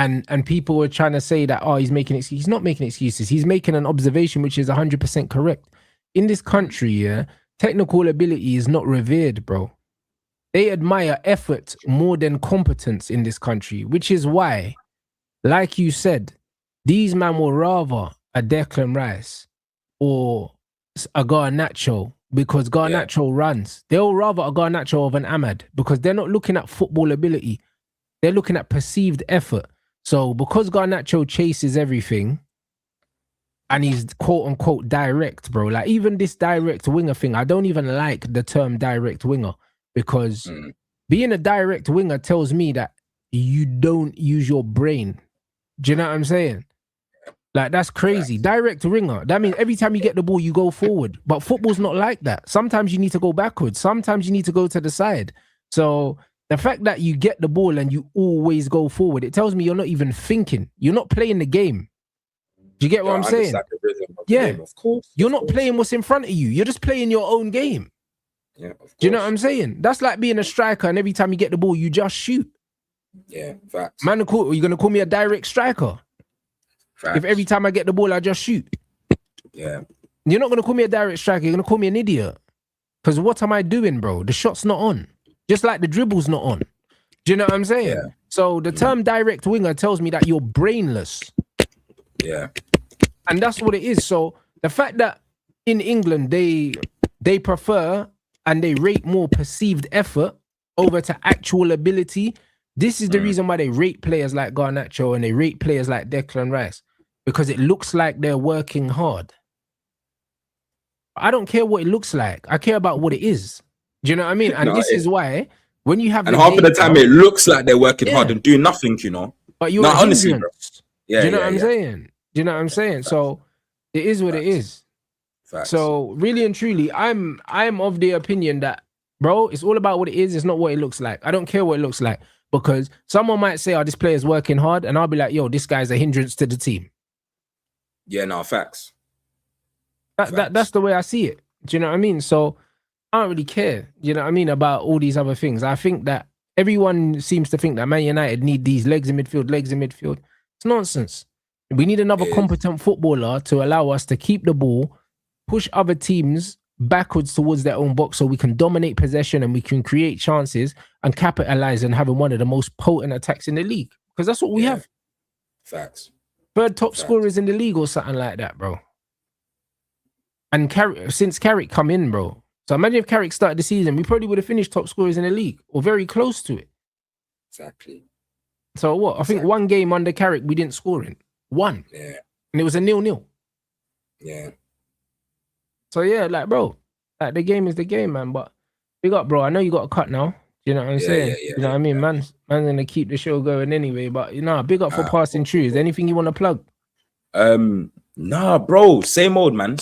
And people were trying to say that, he's making excuses. He's not making excuses. He's making an observation which is 100% correct. In this country, technical ability is not revered, bro. They admire effort more than competence in this country, which is why, like you said, these men will rather a Declan Rice or a Garnacho because Garnacho runs. They'll rather a Garnacho of an Ahmad because they're not looking at football ability. They're looking at perceived effort. So because Garnacho chases everything and he's quote unquote direct, bro, like even this direct winger thing, I don't even like the term direct winger because being a direct winger tells me that you don't use your brain. Do you know what I'm saying? Like, that's crazy. Direct winger. That means every time you get the ball, you go forward. But football's not like that. Sometimes you need to go backwards. Sometimes you need to go to the side. So the fact that you get the ball and you always go forward, it tells me you're not even thinking. You're not playing the game. Do you get what I'm saying? Yeah. Game, of course. You're not playing what's in front of you. You're just playing your own game. Yeah, of course. Do you know what I'm saying? That's like being a striker and every time you get the ball, you just shoot. Yeah, facts. Man, are you going to call me a direct striker? Facts. If every time I get the ball, I just shoot. Yeah. You're not going to call me a direct striker. You're going to call me an idiot. Because what am I doing, bro? The shot's not on. Just like the dribble's not on. Do you know what I'm saying? Yeah. So the term direct winger tells me that you're brainless. Yeah. And that's what it is. So the fact that in England, they prefer and they rate more perceived effort over to actual ability. This is the reason why they rate players like Garnacho and they rate players like Declan Rice, because it looks like they're working hard. I don't care what it looks like. I care about what it is. Do you know what I mean? And this is why when you have and half of the time it looks like they're working hard and doing nothing, you know. But you're honestly, bro. Yeah, do you know what I'm saying? Do you know what I'm saying? Facts. So it is what it is. Facts. So really and truly, I'm of the opinion that, bro, it's all about what it is. It's not what it looks like. I don't care what it looks like. Because someone might say, this player's working hard. And I'll be like, yo, this guy's a hindrance to the team. Yeah, no, facts. That's the way I see it. Do you know what I mean? So I don't really care, you know what I mean, about all these other things. I think that everyone seems to think that Man United need these legs in midfield. It's nonsense. We need another competent footballer to allow us to keep the ball, push other teams backwards towards their own box so we can dominate possession and we can create chances and capitalize on having one of the most potent attacks in the league. Because that's what we have. Facts. Third top scorers in the league or something like that, bro. And since Carrick come in, bro. So imagine if Carrick started the season, we probably would have finished top scorers in the league or very close to it. Exactly. So what? I think one game under Carrick we didn't score in. One. Yeah. And it was a 0-0. Yeah. So yeah, like, bro, like the game is the game, man. But big up, bro. I know you got a cut now. You know what I'm saying? You know what I mean? Man's gonna keep the show going anyway. But big up for passing through. Is there anything you want to plug? Nah, bro. Same old, man.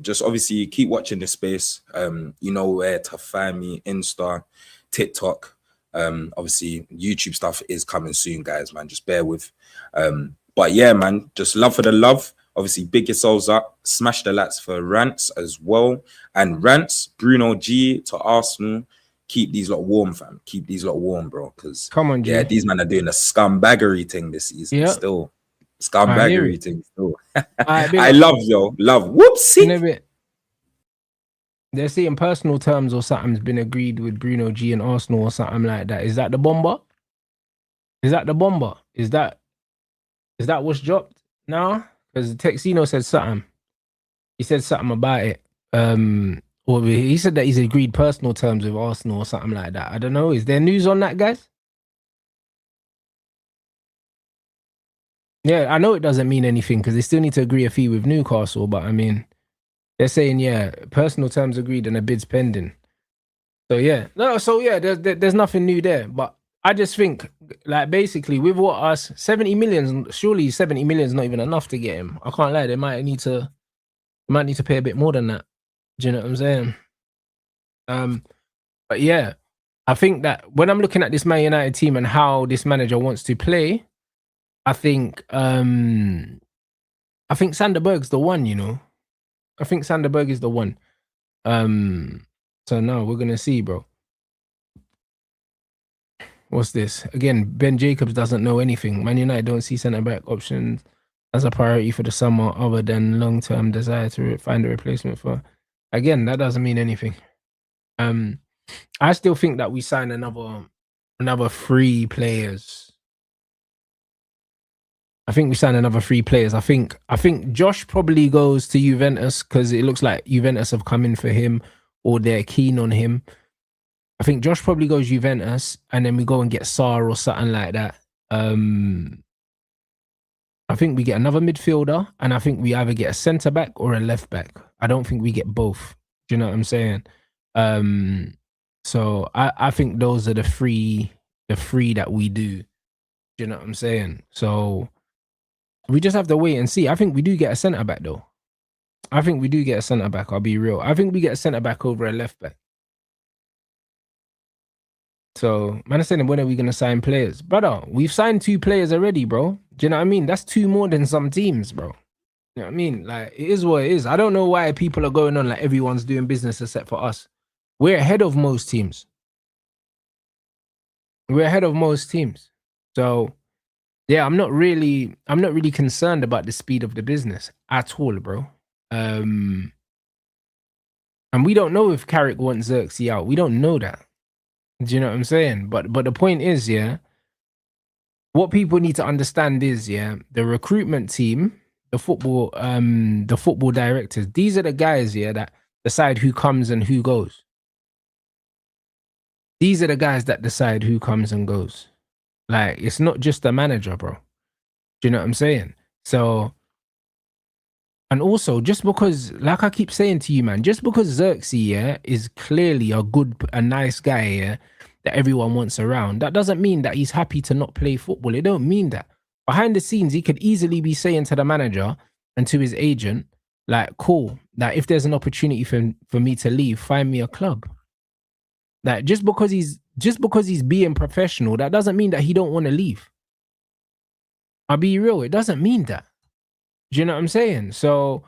Just obviously keep watching this space. You know where to find me: Insta, TikTok. Obviously YouTube stuff is coming soon, guys, man. Just bear with. But yeah, man, just love for the love. Obviously, big yourselves up. Smash the lights for Rants as well. And Rants, Bruno G to Arsenal. Keep these lot warm, fam. Keep these lot warm, bro. Because come on, G. Yeah, these men are doing a scumbaggery thing this season. Still. Scumbaggery thing still. I love yo. Love. Whoopsie. They're saying personal terms or something's been agreed with Bruno G and Arsenal or something like that. Is that the bomber? Is that what's dropped now? Because TEKZINHO said something. He said something about it. Or he said that he's agreed personal terms with Arsenal or something like that. I don't know. Is there news on that, guys? Yeah, I know it doesn't mean anything because they still need to agree a fee with Newcastle. But I mean, they're saying, personal terms agreed and a bid's pending. So there's nothing new there. But I just think, like, basically, with what us 70 million, surely 70 million is not even enough to get him. I can't lie, they might need to pay a bit more than that. Do you know what I'm saying? But yeah, I think that when I'm looking at this Man United team and how this manager wants to play, I think I think Sanderberg's the one, you know. I think Sanderberg is the one. So no, we're gonna see, bro. What's this? Again, Ben Jacobs doesn't know anything. Man United don't see centre back options as a priority for the summer other than long term desire to find a replacement for. Again, that doesn't mean anything. I still think that we sign another 3 players. I think we sign another 3 players. I think Josh probably goes to Juventus because it looks like Juventus have come in for him or they're keen on him. I think Josh probably goes Juventus and then we go and get Sarr or something like that. I think we get another midfielder and I think we either get a centre back or a left back. I don't think we get both. Do you know what I'm saying? So I think those are the three that we do. Do you know what I'm saying? So we just have to wait and see. I think we do get a centre back though. I think we do get a centre back. I'll be real. I think we get a centre back over a left back. So, man, I'm saying, when are we going to sign players? Brother, we've signed 2 players already, bro. Do you know what I mean? That's 2 more than some teams, bro. You know what I mean? Like, it is what it is. I don't know why people are going on like everyone's doing business except for us. We're ahead of most teams. We're ahead of most teams. So, yeah, I'm not really concerned about the speed of the business at all, bro. And we don't know if Carrick wants Xerxes out. We don't know that. Do you know what I'm saying? But the point is, yeah, what people need to understand is, yeah, the recruitment team, the football directors, these are the guys, yeah, that decide who comes and who goes. These are the guys that decide who comes and goes. Like, it's not just the manager, bro. Do you know what I'm saying? So, and also, just because, like I keep saying to you, man, just because Xerxes, yeah, is clearly a nice guy, yeah, that everyone wants around, that doesn't mean that he's happy to not play football. It don't mean that. Behind the scenes, he could easily be saying to the manager and to his agent, like, cool, that if there's an opportunity for me to leave, find me a club. Like, just because he's being professional, that doesn't mean that he don't want to leave. I'll be real, it doesn't mean that. Do you know what I'm saying? So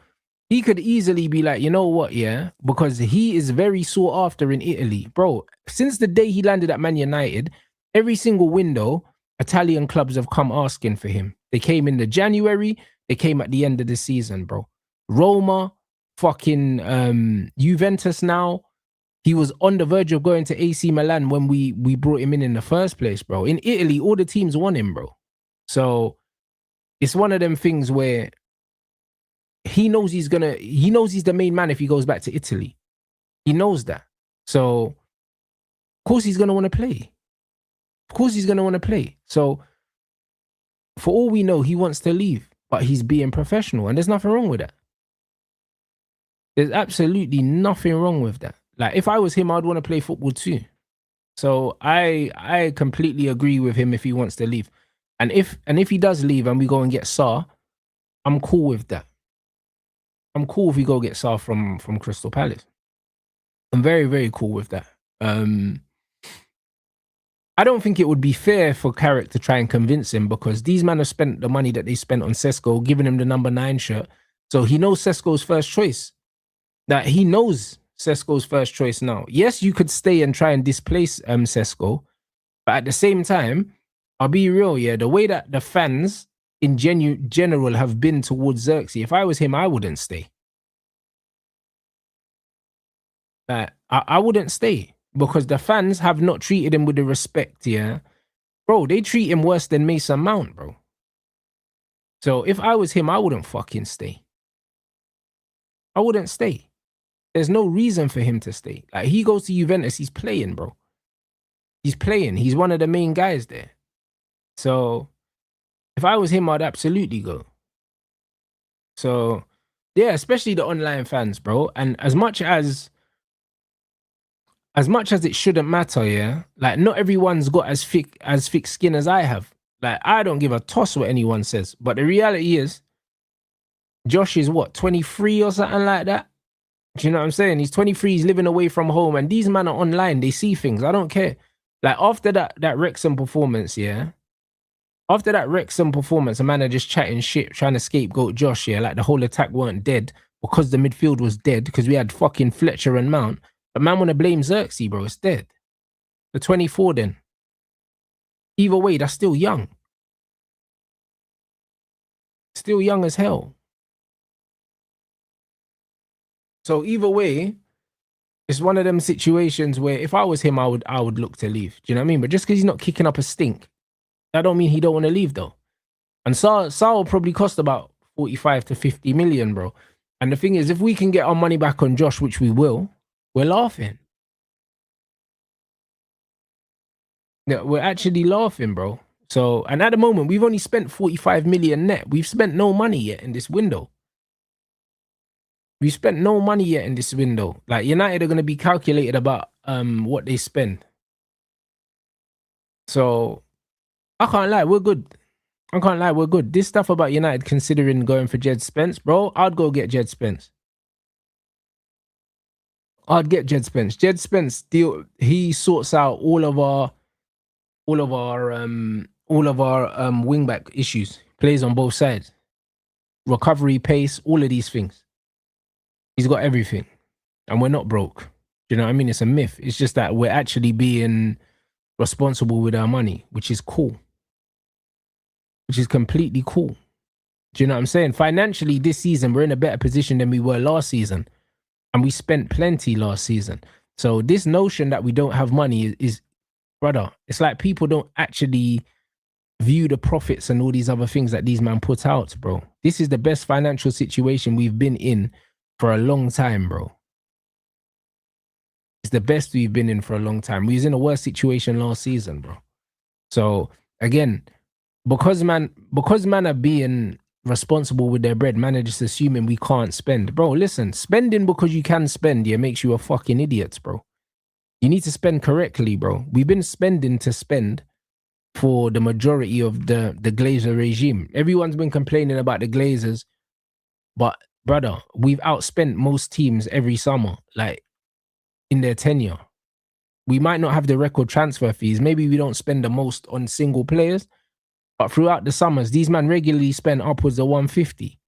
he could easily be like, you know what, yeah, because he is very sought after in Italy. Bro, since the day he landed at Man United, every single window, Italian clubs have come asking for him. They came in the January, they came at the end of the season, bro. Roma, fucking Juventus now. He was on the verge of going to AC Milan when we brought him in the first place, bro. In Italy, all the teams want him, bro. So it's one of them things where he knows he's the main man if he goes back to Italy. He knows that. So, of course he's going to want to play. Of course he's going to want to play. So, for all we know, he wants to leave, but he's being professional, and there's nothing wrong with that. There's absolutely nothing wrong with that. Like, if I was him, I'd want to play football too. So, I completely agree with him if he wants to leave. And if he does leave and we go and get Sarr, I'm cool with that. I'm cool if we go get Sarr from Crystal Palace. I'm very, very cool with that. I don't think it would be fair for Carrick to try and convince him, because these men have spent the money that they spent on Sesko, giving him the number 9 shirt. So he knows Sesko's first choice. That he knows Sesko's first choice now. Yes, you could stay and try and displace Sesko, but at the same time, I'll be real, yeah, the way that the fans in general have been towards Xerxes, if I was him, I wouldn't stay. I wouldn't stay, because the fans have not treated him with the respect, yeah. Bro, they treat him worse than Mason Mount, bro. So if I was him, I wouldn't fucking stay. I wouldn't stay. There's no reason for him to stay. Like, he goes to Juventus, he's playing, bro. He's playing. He's one of the main guys there. So if I was him, I'd absolutely go. So yeah, especially the online fans, bro. And as much as it shouldn't matter, yeah, like, not everyone's got as thick skin as I have. Like, I don't give a toss what anyone says. But the reality is, Josh is what, 23 or something like that? Do you know what I'm saying? He's 23, he's living away from home, and these men are online, they see things. I don't care. Like, after that Wrexham performance, yeah, After that Wrexham performance, a man are just chatting shit, trying to scapegoat Josh, yeah, like the whole attack weren't dead because the midfield was dead because we had fucking Fletcher and Mount. But man want to blame Xerxes, bro. It's dead. The 24 then. Either way, that's still young. Still young as hell. So either way, it's one of them situations where if I was him, I would look to leave. Do you know what I mean? But just because he's not kicking up a stink, that don't mean he don't want to leave though. And Saar will probably cost about 45 to 50 million, bro. And the thing is, if we can get our money back on Josh, which we will, we're laughing. Yeah, we're actually laughing, bro. So, and at the moment, we've only spent 45 million net. We've spent no money yet in this window. We spent no money yet in this window. Like United are going to be calculated about what they spend. So I can't lie, we're good. I can't lie, we're good. This stuff about United considering going for Jed Spence, bro, I'd go get Jed Spence. I'd get Jed Spence. Jed Spence deal. He sorts out all of our wing back issues. Plays on both sides. Recovery, pace, all of these things. He's got everything. And we're not broke. Do you know what I mean? It's a myth. It's just that we're actually being responsible with our money, which is cool. Which is completely cool. Do you know what I'm saying? Financially, this season, we're in a better position than we were last season. And we spent plenty last season. So this notion that we don't have money is brother, it's like people don't actually view the profits and all these other things that these men put out, bro. This is the best financial situation we've been in for a long time, bro. It's the best we've been in for a long time. We was in a worse situation last season, bro. So again, because man are being responsible with their bread, man are just assuming we can't spend. Bro, listen, spending because you can spend, yeah, makes you a fucking idiot, bro. You need to spend correctly, bro. We've been spending to spend for the majority of the Glazer regime. Everyone's been complaining about the Glazers, but brother, we've outspent most teams every summer, like in their tenure. We might not have the record transfer fees. Maybe we don't spend the most on single players, but throughout the summers, these men regularly spend upwards of 150.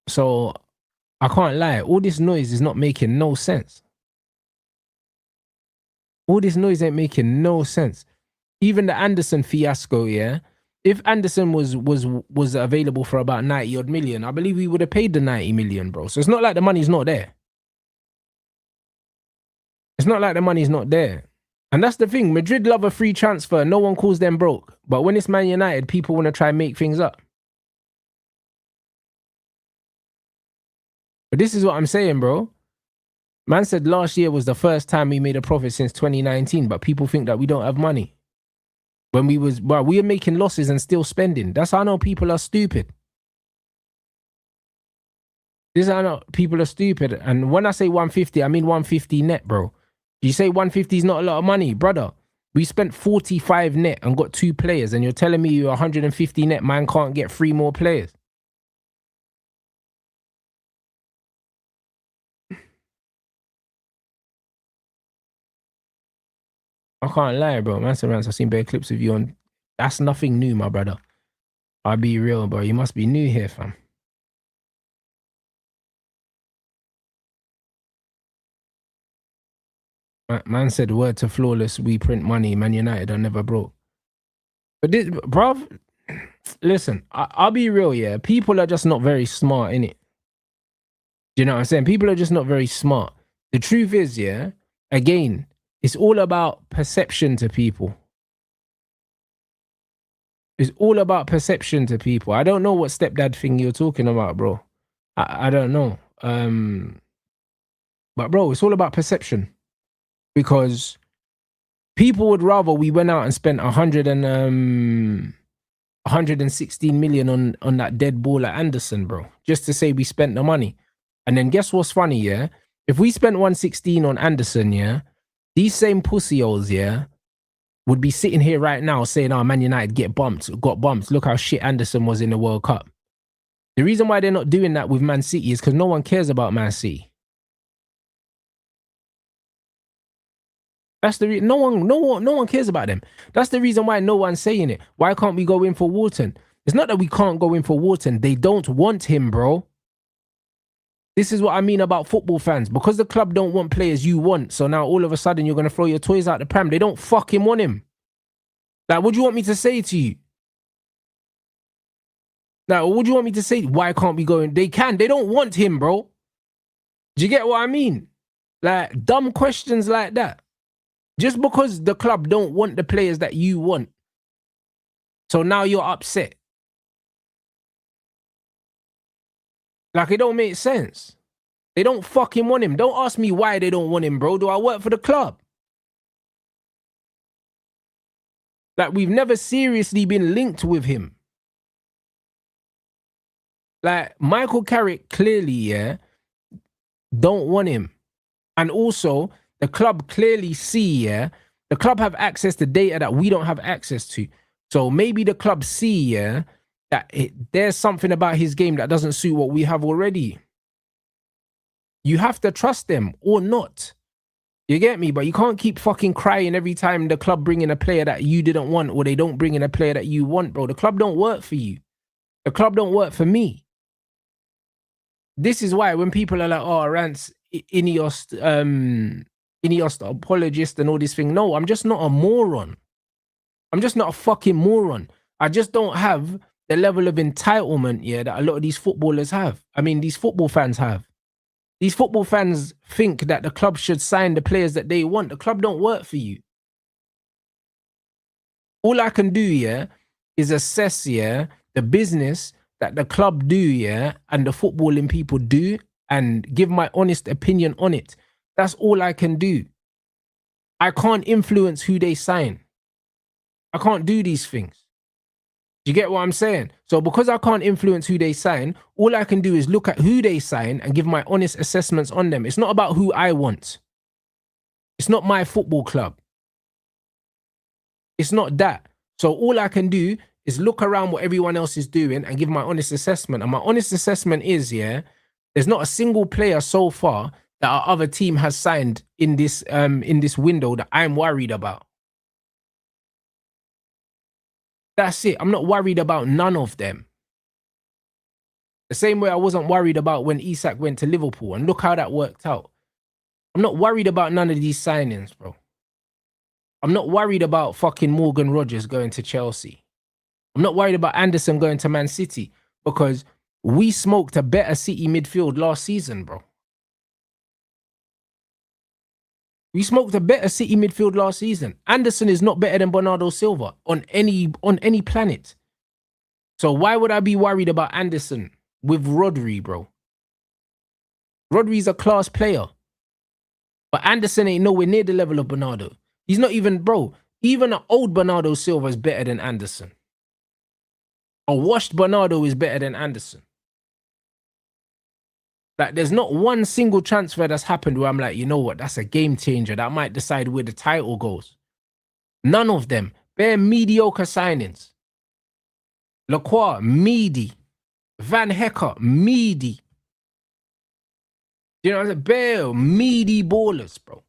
So I can't lie. All this noise is not making no sense. All this noise ain't making no sense. Even the Anderson fiasco, yeah. If Anderson was available for about 90 odd million, I believe we would have paid the 90 million, bro. So it's not like the money's not there. It's not like the money's not there. And that's the thing. Madrid love a free transfer. No one calls them broke. But when it's Man United, people want to try and make things up. But this is what I'm saying, bro. Man said last year was the first time we made a profit since 2019, but people think that we don't have money. When we were making losses and still spending. That's how I know people are stupid. This is how I know people are stupid. And when I say 150, I mean 150 net, bro. You say 150 is not a lot of money, brother. We spent 45 net and got 2 players, and you're telling me you're 150 net, man can't get 3 more players. I can't lie, bro. Man, Rants, I've seen better clips of you on. That's nothing new, my brother. I'll be real, bro. You must be new here, fam. Man said, word to Flawless, we print money. Man United are never broke. But this, bruv, listen, I'll be real, yeah. People are just not very smart, innit? Do you know what I'm saying? People are just not very smart. The truth is, yeah, again, it's all about perception to people. It's all about perception to people. I don't know what stepdad thing you're talking about, bro. I don't know. But bro, it's all about perception. Because people would rather we went out and spent 116 million on that dead ball at Anderson, bro. Just to say we spent the money. And then guess what's funny, yeah? If we spent 116 on Anderson, yeah, these same pussy holes, yeah, would be sitting here right now saying, oh, Man United got bumped. Look how shit Anderson was in the World Cup. The reason why they're not doing that with Man City is because no one cares about Man City. That's the no one cares about them. That's the reason why no one's saying it. Why can't we go in for Wharton? It's not that we can't go in for Wharton. They don't want him, bro. This is what I mean about football fans. Because the club don't want players you want, so now all of a sudden you're going to throw your toys out the pram. They don't fucking want him. Like, what do you want me to say to you? Now, what do you want me to say? Why can't we go in? They can. They don't want him, bro. Do you get what I mean? Like, dumb questions like that. Just because the club don't want the players that you want. So now you're upset. Like, it don't make sense. They don't fucking want him. Don't ask me why they don't want him, bro. Do I work for the club? Like, we've never seriously been linked with him. Like, Michael Carrick clearly, yeah, don't want him. And also, the club clearly see, yeah, the club have access to data that we don't have access to. So maybe the club see, yeah, that there's something about his game that doesn't suit what we have already. You have to trust them or not. You get me? But you can't keep fucking crying every time the club bring in a player that you didn't want or they don't bring in a player that you want, bro. The club don't work for you. The club don't work for me. This is why when people are like, oh, Rants, Ineos, the apologist and all this thing. No, I'm just not a moron. I'm just not a fucking moron. I just don't have the level of entitlement, yeah, that a lot of these footballers have. I mean, these football fans have. These football fans think that the club should sign the players that they want. The club don't work for you. All I can do, yeah, is assess, yeah, the business that the club do, yeah, and the footballing people do, and give my honest opinion on it. That's all I can do. I can't influence who they sign. I can't do these things. Do you get what I'm saying? So because I can't influence who they sign, all I can do is look at who they sign and give my honest assessments on them. It's not about who I want. It's not my football club. It's not that. So all I can do is look around what everyone else is doing and give my honest assessment. And my honest assessment is, yeah, there's not a single player so far that our other team has signed in this window that I'm worried about. That's it. I'm not worried about none of them. The same way I wasn't worried about when Isak went to Liverpool, and look how that worked out. I'm not worried about none of these signings, bro. I'm not worried about fucking Morgan Rogers going to Chelsea. I'm not worried about Anderson going to Man City, because we smoked a better City midfield last season, bro. We smoked a better City midfield last season. Anderson is not better than Bernardo Silva on any planet. So why would I be worried about Anderson with Rodri, bro? Rodri's a class player. But Anderson ain't nowhere near the level of Bernardo. He's not even, bro, even an old Bernardo Silva is better than Anderson. A washed Bernardo is better than Anderson. Like, there's not one single transfer that's happened where I'm like, you know what, that's a game changer. That might decide where the title goes. None of them. Bare mediocre signings. Lacroix, meaty. Van Hecker, meaty. You know what I'm saying? Bare meaty ballers, bro.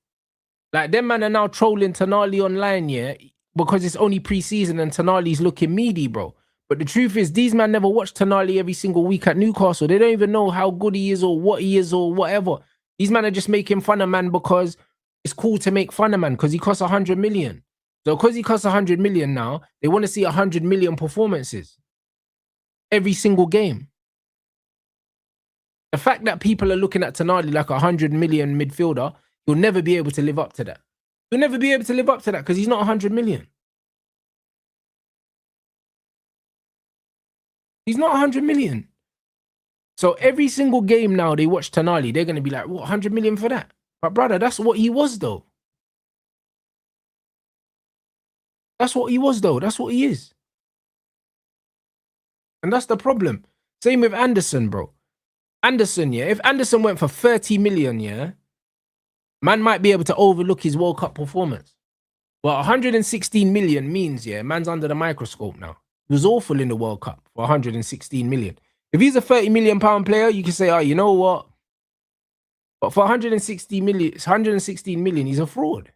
Like, them man are now trolling Tonali online, yeah, because it's only pre-season and Tonali's looking meaty, bro. But the truth is, these men never watch Tonali every single week at Newcastle. They don't even know how good he is or what he is or whatever. These men are just making fun of man because it's cool to make fun of man because he costs 100 million. So because he costs 100 million now, they want to see 100 million performances every single game. The fact that people are looking at Tonali like 100 million midfielder, he'll never be able to live up to that. He'll never be able to live up to that because he's not 100 million. He's not 100 million. So every single game now they watch Tonali, they're going to be like, what, 100 million for that? But brother, that's what he was though. That's what he was though. That's what he is. And that's the problem. Same with Anderson, bro. Anderson, yeah, if Anderson went for 30 million, yeah, man might be able to overlook his World Cup performance. Well, 116 million means, yeah, man's under the microscope now. He was awful in the World Cup for 116 million. If he's a 30 million pound player, you can say, oh, you know what? But for 116 million, he's a fraud.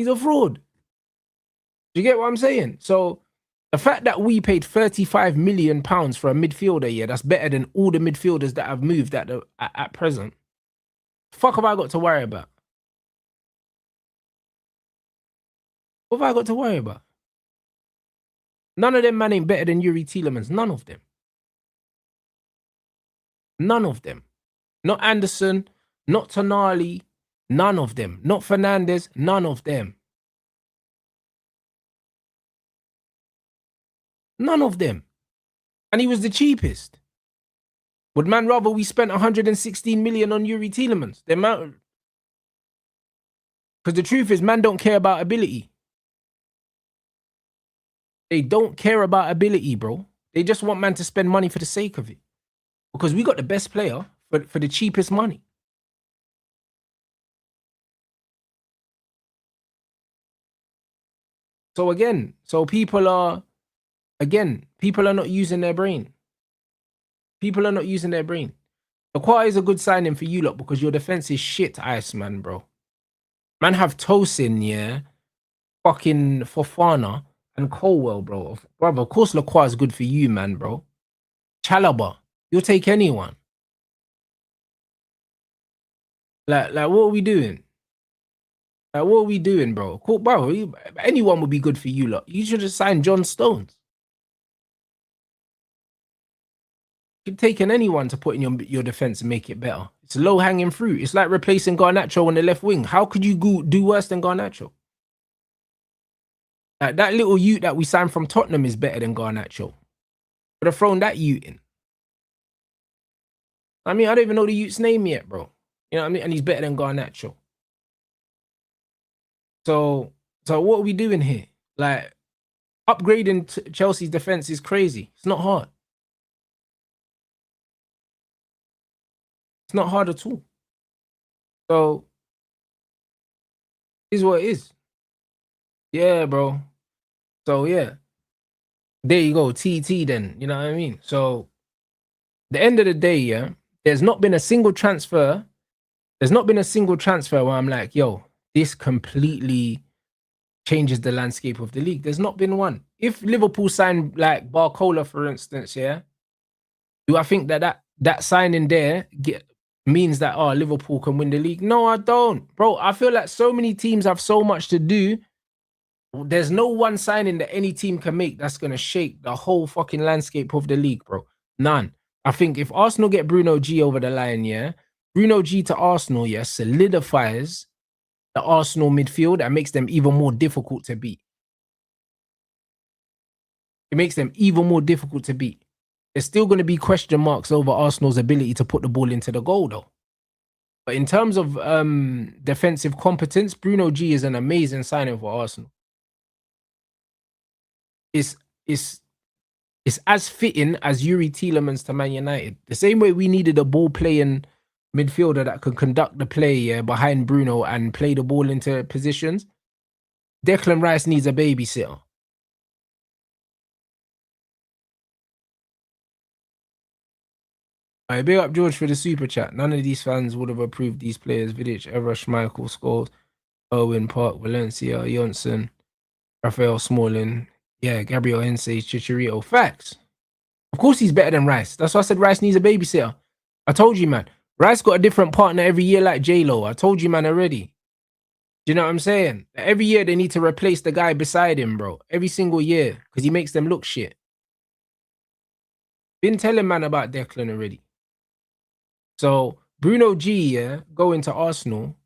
He's a fraud. Do you get what I'm saying? So the fact that we paid £35 million for a midfielder, yeah, that's better than all the midfielders that have moved at present. Fuck have I got to worry about? What have I got to worry about? None of them man ain't better than Yuri Tielemans. None of them. None of them. Not Anderson, not Tonali, none of them. Not Fernandez, none of them. None of them. And he was the cheapest. Would man rather we spent 116 million on Yuri Tielemans? The amount. Because the truth is, man don't care about ability. They don't care about ability, bro. They just want man to spend money for the sake of it. Because we got the best player for the cheapest money. So again, people are not using their brain. People are not using their brain. Lacroix is a good signing for you lot because your defense is shit ice, man, bro. Man have Tosin, yeah, fucking Fofana and Colwell, bro. Brother, of course Lacroix is good for you, man, bro. Chalaba, you'll take anyone. Like, what are we doing? Like, what are we doing, bro? Cool, bro. Anyone would be good for you lot. You should have signed John Stones. You've taken anyone to put in your defense and make it better. It's low hanging fruit. It's like replacing Garnacho on the left wing. How could you do worse than Garnacho? Like, that little Ute that we signed from Tottenham is better than Garnacho. Could have thrown that Ute in. I mean, I don't even know the Ute's name yet, bro. You know what I mean? And he's better than Garnacho. So what are we doing here? Like, upgrading Chelsea's defense is crazy. It's not hard. It's not hard at all. So, is what it is. Yeah, bro. So, yeah. There you go. TT then. You know what I mean? So, the end of the day, yeah, there's not been a single transfer. There's not been a single transfer where I'm like, yo, this completely changes the landscape of the league. There's not been one. If Liverpool signed like Barcola, for instance, yeah, do I think that signing there means that Liverpool can win the league? No, I don't, bro. I feel like so many teams have so much to do. There's no one signing that any team can make that's gonna shake the whole fucking landscape of the league, bro. None. I think if Arsenal get Bruno G over the line, yeah, Bruno G to Arsenal, yeah, solidifies the Arsenal midfield and makes them even more difficult to beat. It makes them even more difficult to beat. There's still going to be question marks over Arsenal's ability to put the ball into the goal, though. But in terms of defensive competence, Bruno G is an amazing signing for Arsenal. It's as fitting as Yuri Tielemans to Man United. The same way we needed a ball-playing midfielder that could conduct the play behind Bruno and play the ball into positions. Declan Rice needs a babysitter. All right, big up George for the super chat. None of these fans would have approved these players. Vidic, Evra, Schmeichel, Scholes, Owen, Park, Valencia, Johnson, Raphael Smalling, yeah, Gabriel Hensey, Chicharito. Facts. Of course he's better than Rice. That's why I said Rice needs a babysitter. I told you, man. Rice got a different partner every year like J-Lo. I told you, man, already. Do you know what I'm saying? Every year they need to replace the guy beside him, bro. Every single year. Because he makes them look shit. Been telling man about Declan already. So Bruno G, yeah, going to Arsenal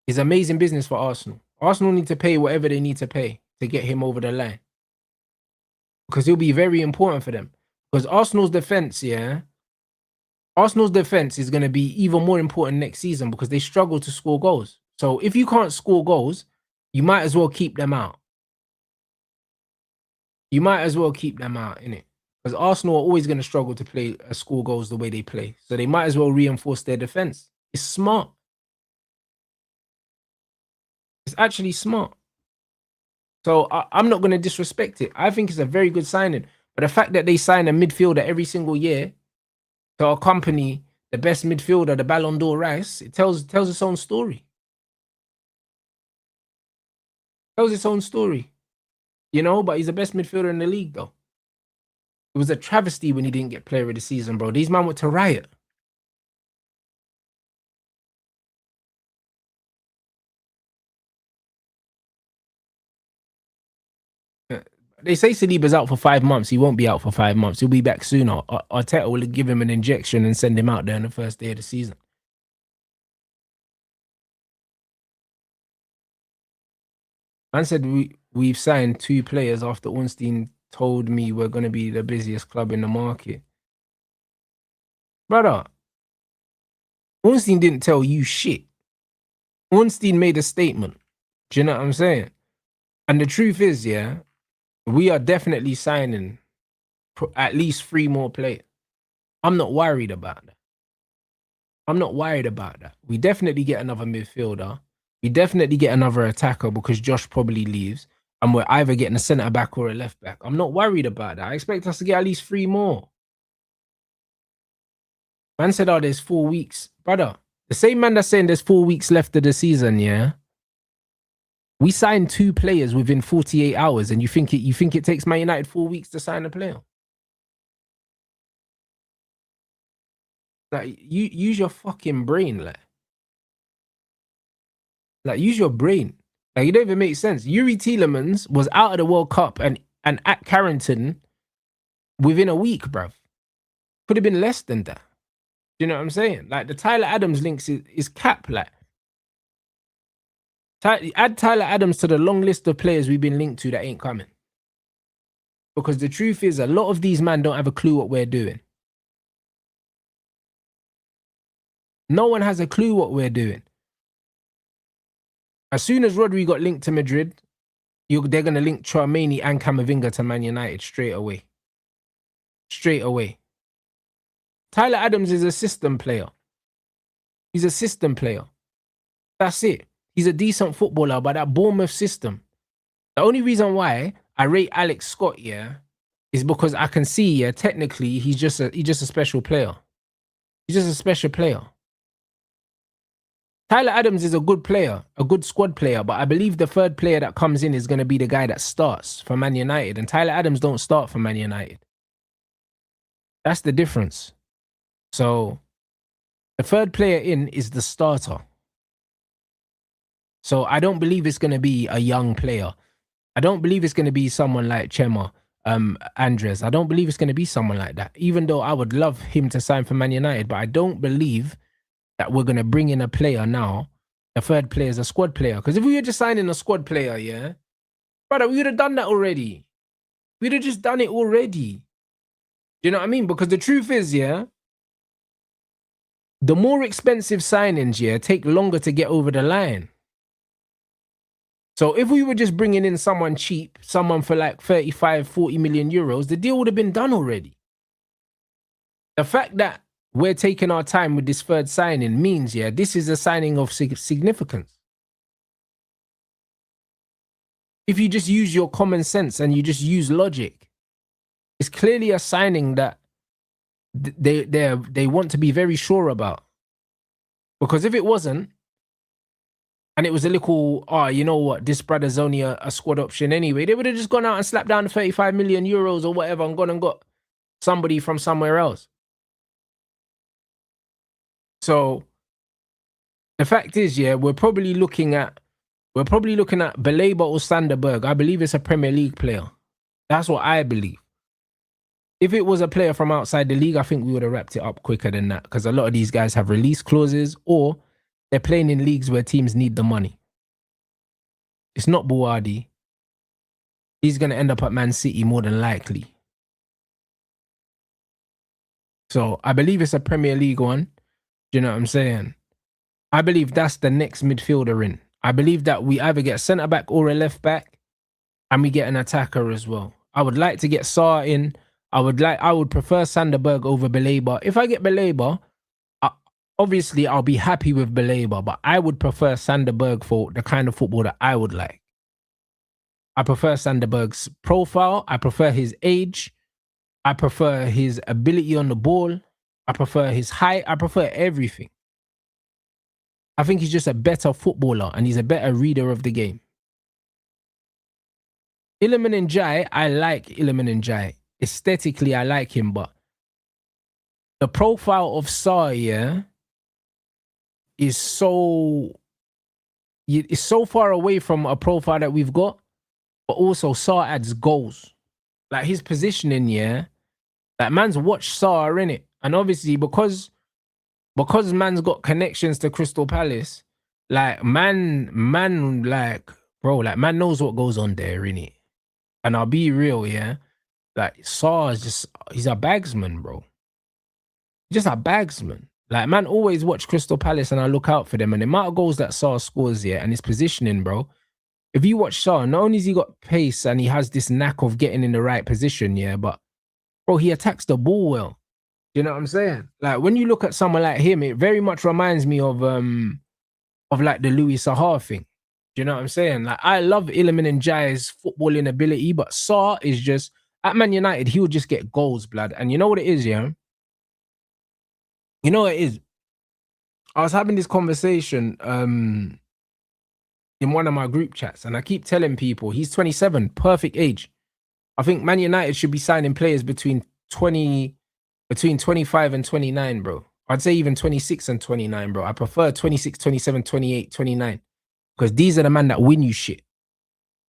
is amazing business for Arsenal. Arsenal need to pay whatever they need to pay to get him over the line. Because he'll be very important for them. Because Arsenal's defense, yeah, Arsenal's defense is going to be even more important next season because they struggle to score goals. So if you can't score goals, you might as well keep them out. You might as well keep them out, innit? Because Arsenal are always going to struggle to score goals the way they play. So they might as well reinforce their defense. It's smart. It's actually smart. So I'm not going to disrespect it. I think it's a very good signing. But the fact that they sign a midfielder every single year to accompany the best midfielder, the Ballon d'Or Rice, it tells its own story. Tells its own story. You know, but he's the best midfielder in the league, though. It was a travesty when he didn't get player of the season, bro. These men went to riot. They say Saliba's out for 5 months. He won't be out for 5 months. He'll be back sooner. Arteta will give him an injection and send him out there on the first day of the season. Man said we've signed 2 players after Ornstein told me we're going to be the busiest club in the market. Brother, Ornstein didn't tell you shit. Ornstein made a statement. Do you know what I'm saying? And the truth is, yeah, we are definitely signing at least 3 more players. I'm not worried about that. I'm not worried about that. We definitely get another midfielder. We definitely get another attacker because Josh probably leaves. And we're either getting a centre back or a left back. I'm not worried about that. I expect us to get at least 3 more. Man said, oh, there's 4 weeks. Brother, the same man that's saying there's 4 weeks left of the season, yeah? We signed 2 players within 48 hours, and you think it takes Man United 4 weeks to sign a player? Like, you use your fucking brain, like use your brain. Like, it don't even make sense. Yuri Tielemans was out of the World Cup and at Carrington within a week, bruv. Could have been less than that. Do you know what I'm saying? Like, the Tyler Adams links is cap, like. Add Tyler Adams to the long list of players we've been linked to that ain't coming. Because the truth is, a lot of these men don't have a clue what we're doing. No one has a clue what we're doing. As soon as Rodri got linked to Madrid, they're going to link Tchouaméni and Camavinga to Man United straight away. Straight away. Tyler Adams is a system player. He's a system player. That's it. He's a decent footballer, but that Bournemouth system. The only reason why I rate Alex Scott, yeah, is because I can see, yeah, technically he's just a special player. He's just a special player. Tyler Adams is a good player, a good squad player, but I believe the third player that comes in is going to be the guy that starts for Man United, and Tyler Adams don't start for Man United. That's the difference. So the third player in is the starter. So I don't believe it's going to be a young player. I don't believe it's going to be someone like Chema, Andres. I don't believe it's going to be someone like that, even though I would love him to sign for Man United, but I don't believe that we're going to bring in a player now. The third player is a squad player. Because if we were just signing a squad player, yeah, brother, we would have done that already. We'd have just done it already. Do you know what I mean? Because the truth is, yeah, the more expensive signings, yeah, take longer to get over the line. So if we were just bringing in someone cheap, someone for like 35, 40 million euros, the deal would have been done already. The fact that we're taking our time with this third signing means, yeah, this is a signing of significance. If you just use your common sense and you just use logic, it's clearly a signing that they want to be very sure about. Because if it wasn't, and it was a little, oh, you know what, this brother's only a squad option anyway, they would have just gone out and slapped down the 35 million euros or whatever and gone and got somebody from somewhere else. So the fact is, yeah, we're probably looking at Baleba or Sanderberg. I believe it's a Premier League player. That's what I believe. If it was a player from outside the league, I think we would have wrapped it up quicker than that, because a lot of these guys have release clauses or they're playing in leagues where teams need the money. It's not Buwadi. He's going to end up at Man City more than likely. So I believe it's a Premier League one. Do you know what I'm saying? I believe that's the next midfielder in. I believe that we either get a centre back or a left back, and we get an attacker as well. I would like to get Sarr in. I would prefer Sanderberg over Baleba. If I get Baleba, obviously I'll be happy with Baleba, but I would prefer Sanderberg for the kind of football that I would like. I prefer Sanderberg's profile. I prefer his age. I prefer his ability on the ball. I prefer his height. I prefer everything. I think he's just a better footballer and he's a better reader of the game. Iliman Ndiaye, I like Iliman Ndiaye. Aesthetically, I like him, but the profile of Sarr, yeah, is so far away from a profile that we've got, but also Sarr adds goals. Like his positioning, yeah, like man's watched Sarr in it, and obviously because man's got connections to Crystal Palace, like man, like bro, like man knows what goes on there, innit? And I'll be real, yeah, like Sarr is just he's a bagsman, bro. Just a bagsman. Like man, always watch Crystal Palace, and I look out for them. And the amount of goals that Sarr scores, yeah, and his positioning, bro. If you watch Sarr, not only has he got pace and he has this knack of getting in the right position, yeah, but bro, he attacks the ball well. You know what I'm saying? Like when you look at someone like him, it very much reminds me of like the Louis Sahar thing. Do you know what I'm saying? Like I love Iliman Ndiaye's footballing ability, but Sarr is just at Man United, he would just get goals, blood. And you know what it is, yeah? You know what it is? I was having this conversation in one of my group chats, and I keep telling people he's 27, perfect age. I think Man United should be signing players between 25 and 29, bro. I'd say even 26 and 29, bro. I prefer 26, 27, 28, 29. Because these are the men that win you shit.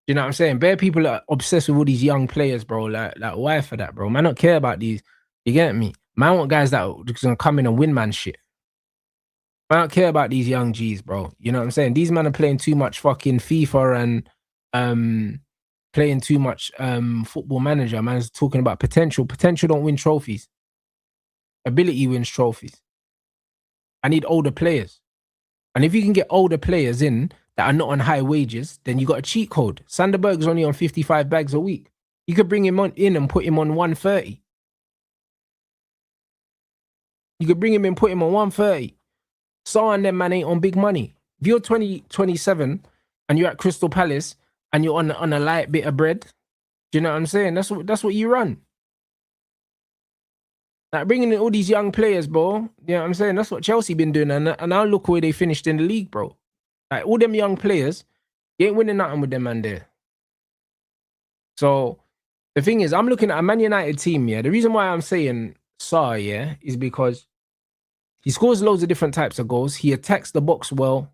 You know what I'm saying? Bare people are obsessed with all these young players, bro. Like why for that, bro? Man, I don't care about these. You get me? Man, I want guys that are just gonna come in and win man shit. I don't care about these young G's, bro. You know what I'm saying? These men are playing too much fucking FIFA and playing too much football manager. Man's talking about potential. Potential don't win trophies. Ability wins trophies. I need older players. And if you can get older players in that are not on high wages, then you got a cheat code. Sanderberg's only on 55 bags a week. You could bring him in and put him on 130. You could bring him in, put him on 130. Sarr and them man ain't on big money. If you're 27 and you're at Crystal Palace and you're on a light bit of bread, do you know what I'm saying? That's what you run. Like bringing in all these young players, bro. You know what I'm saying? That's what Chelsea been doing, and now look where they finished in the league, bro. Like all them young players, you ain't winning nothing with them man there. So the thing is, I'm looking at a Man United team, yeah. The reason why I'm saying Sarr, yeah, is because he scores loads of different types of goals. He attacks the box well.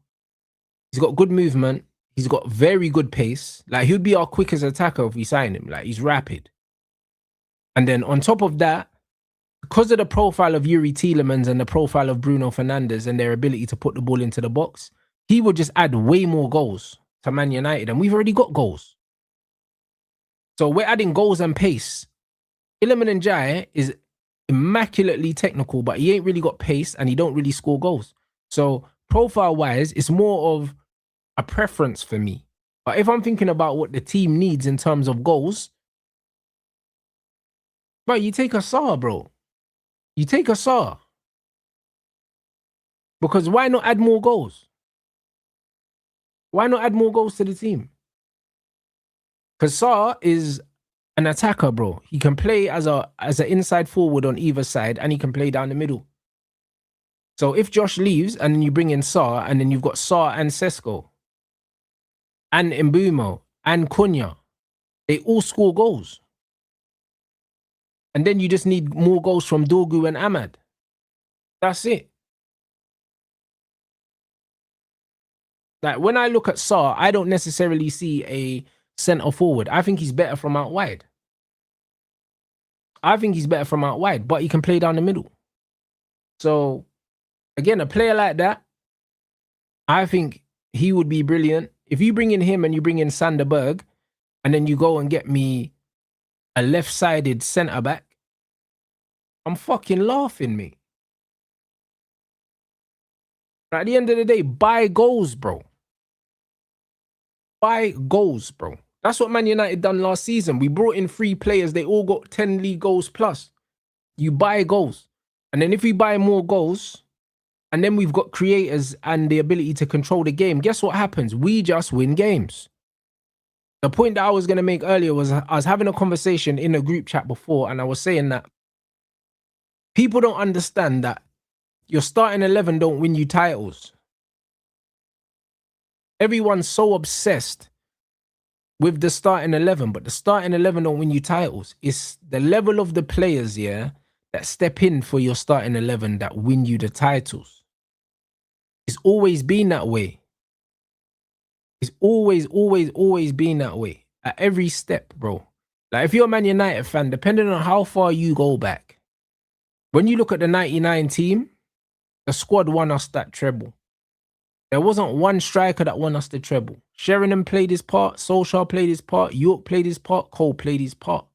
He's got good movement. He's got very good pace. Like he'd be our quickest attacker if we sign him. Like he's rapid. And then on top of that, because of the profile of Yuri Tielemans and the profile of Bruno Fernandes and their ability to put the ball into the box, he would just add way more goals to Man United. And we've already got goals. So we're adding goals and pace. Iliman Ndiaye is immaculately technical, but he ain't really got pace and he don't really score goals. So profile-wise, it's more of a preference for me. But if I'm thinking about what the team needs in terms of goals, bro, you take a Sarr, bro. You take a Sarr. Because why not add more goals? Why not add more goals to the team? Because Sarr is an attacker, bro. He can play as an inside forward on either side, and he can play down the middle. So if Josh leaves and then you bring in Sarr, and then you've got Sarr and Sesko and Mbumo and Cunha, they all score goals. And then you just need more goals from Dorgu and Ahmad. That's it. Like when I look at Sarr, I don't necessarily see a centre forward. I think he's better from out wide. But he can play down the middle. So again, a player like that, I think he would be brilliant. If you bring in him and you bring in Sanderberg, and then you go and get me a left-sided centre back, I'm fucking laughing, mate. But at the end of the day, buy goals, bro. Buy goals, bro. That's what Man United done last season. We brought in 3 players. They all got 10 league goals plus. You buy goals. And then if we buy more goals, and then we've got creators and the ability to control the game, guess what happens? We just win games. The point that I was going to make earlier was I was having a conversation in a group chat before, and I was saying that people don't understand that your starting 11 don't win you titles. Everyone's so obsessed with the starting 11, but the starting 11 don't win you titles. It's the level of the players, yeah, that step in for your starting 11 that win you the titles. It's always been that way. It's always been that way at every step, bro. Like if you're a Man United fan, depending on how far you go back, when you look at the 99 team, the squad won us that treble. There wasn't one striker that won us the treble. Sheringham played his part, Solskjaer played his part, York played his part, Cole played his part.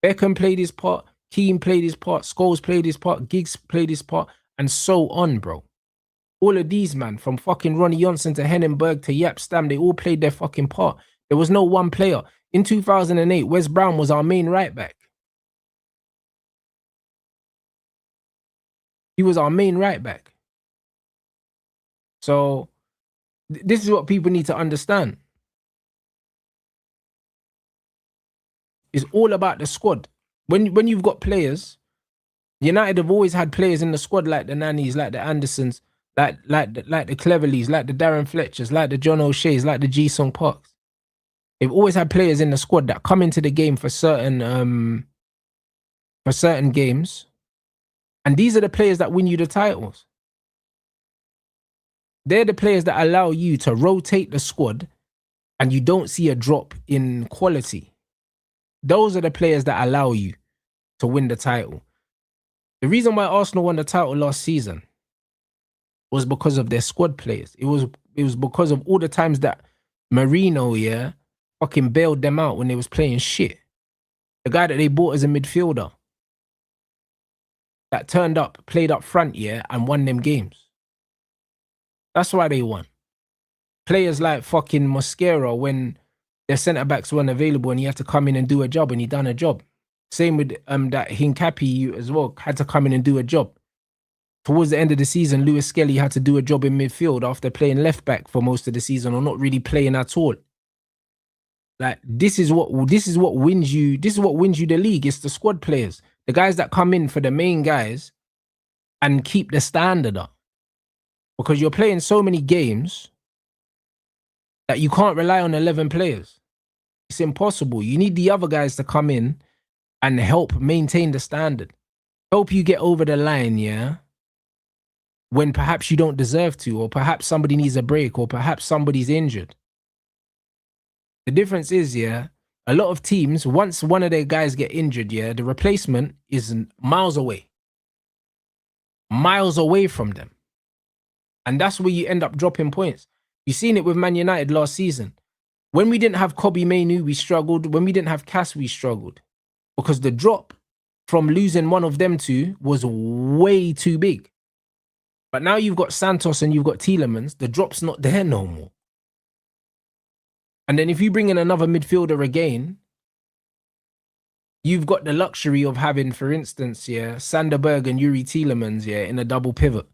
Beckham played his part, Keane played his part, Scholes played his part, Giggs played his part, and so on, bro. All of these, man, from fucking Ronnie Johnson to Hennenberg to Yap Stam, they all played their fucking part. There was no one player. In 2008, Wes Brown was our main right back. He was our main right back. So this is what people need to understand. It's all about the squad. When you've got players, United have always had players in the squad like the Nannies, like the Andersons, like the Cleverleys, like the Darren Fletchers, like the John O'Shea's, like the Ji-Sung Parks. They've always had players in the squad that come into the game for certain games. And these are the players that win you the titles. They're the players that allow you to rotate the squad and you don't see a drop in quality. Those are the players that allow you to win the title. The reason why Arsenal won the title last season was because of their squad players. It was because of all the times that Marino, yeah, fucking bailed them out when they was playing shit. The guy that they bought as a midfielder that turned up, played up front, yeah, and won them games. That's why they won. Players like fucking Mosquera, when their centre-backs weren't available and he had to come in and do a job, and he done a job. Same with that Hincapi as well, had to come in and do a job. Towards the end of the season, Lewis Skelly had to do a job in midfield after playing left-back for most of the season or not really playing at all. Like, this is what wins you the league. It's the squad players. The guys that come in for the main guys and keep the standard up. Because you're playing so many games that you can't rely on 11 players. It's impossible. You need the other guys to come in and help maintain the standard. Help you get over the line, yeah? When perhaps you don't deserve to, or perhaps somebody needs a break, or perhaps somebody's injured. The difference is, yeah, a lot of teams, once one of their guys get injured, yeah, the replacement is miles away. Miles away from them. And that's where you end up dropping points. You've seen it with Man United last season. When we didn't have Kobbie Mainoo, we struggled. When we didn't have Cass, we struggled. Because the drop from losing one of them two was way too big. But now you've got Santos and you've got Tielemans, the drop's not there no more. And then if you bring in another midfielder again, you've got the luxury of having, for instance, yeah, Sander Berg and Yuri Tielemans, yeah, in a double pivot.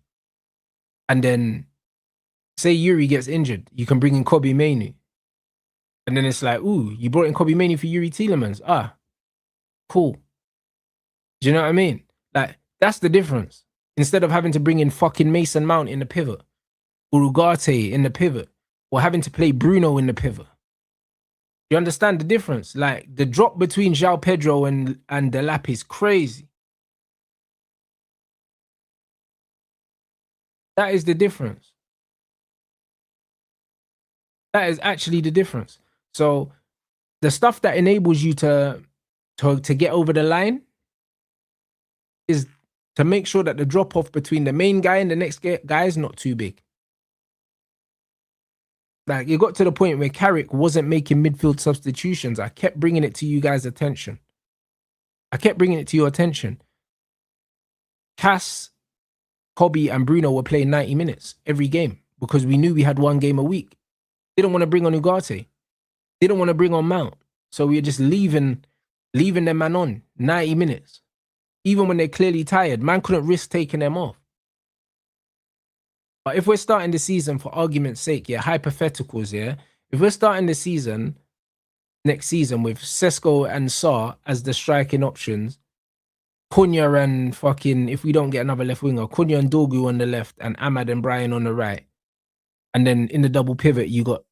And then say Yuri gets injured, you can bring in Kobbie Mainoo. And then it's like, ooh, you brought in Kobbie Mainoo for Yuri Tielemans. Ah, cool. Do you know what I mean? Like, that's the difference. Instead of having to bring in fucking Mason Mount in the pivot, or Ugarte in the pivot, or having to play Bruno in the pivot. You understand the difference? Like, the drop between João Pedro and Delap is crazy. That is the difference. That is actually the difference. So the stuff that enables you to get over the line is to make sure that the drop off between the main guy and the next guy is not too big. Like, it got to the point where Carrick wasn't making midfield substitutions. I kept bringing it to you guys' attention. I kept bringing it to your attention. Cass, Kobbie and Bruno were playing 90 minutes every game because we knew we had one game a week. Didn't want to bring on Ugarte. Didn't want to bring on Mount. So we were just leaving them man on 90 minutes. Even when they're clearly tired, man couldn't risk taking them off. But if we're starting the season, for argument's sake, yeah, hypotheticals, yeah, if we're starting the season next season with Sesko and Sarr as the striking options, Cunha and fucking, if we don't get another left winger, Cunha and Dorgu on the left and Ahmad and Brian on the right. And then in the double pivot, you got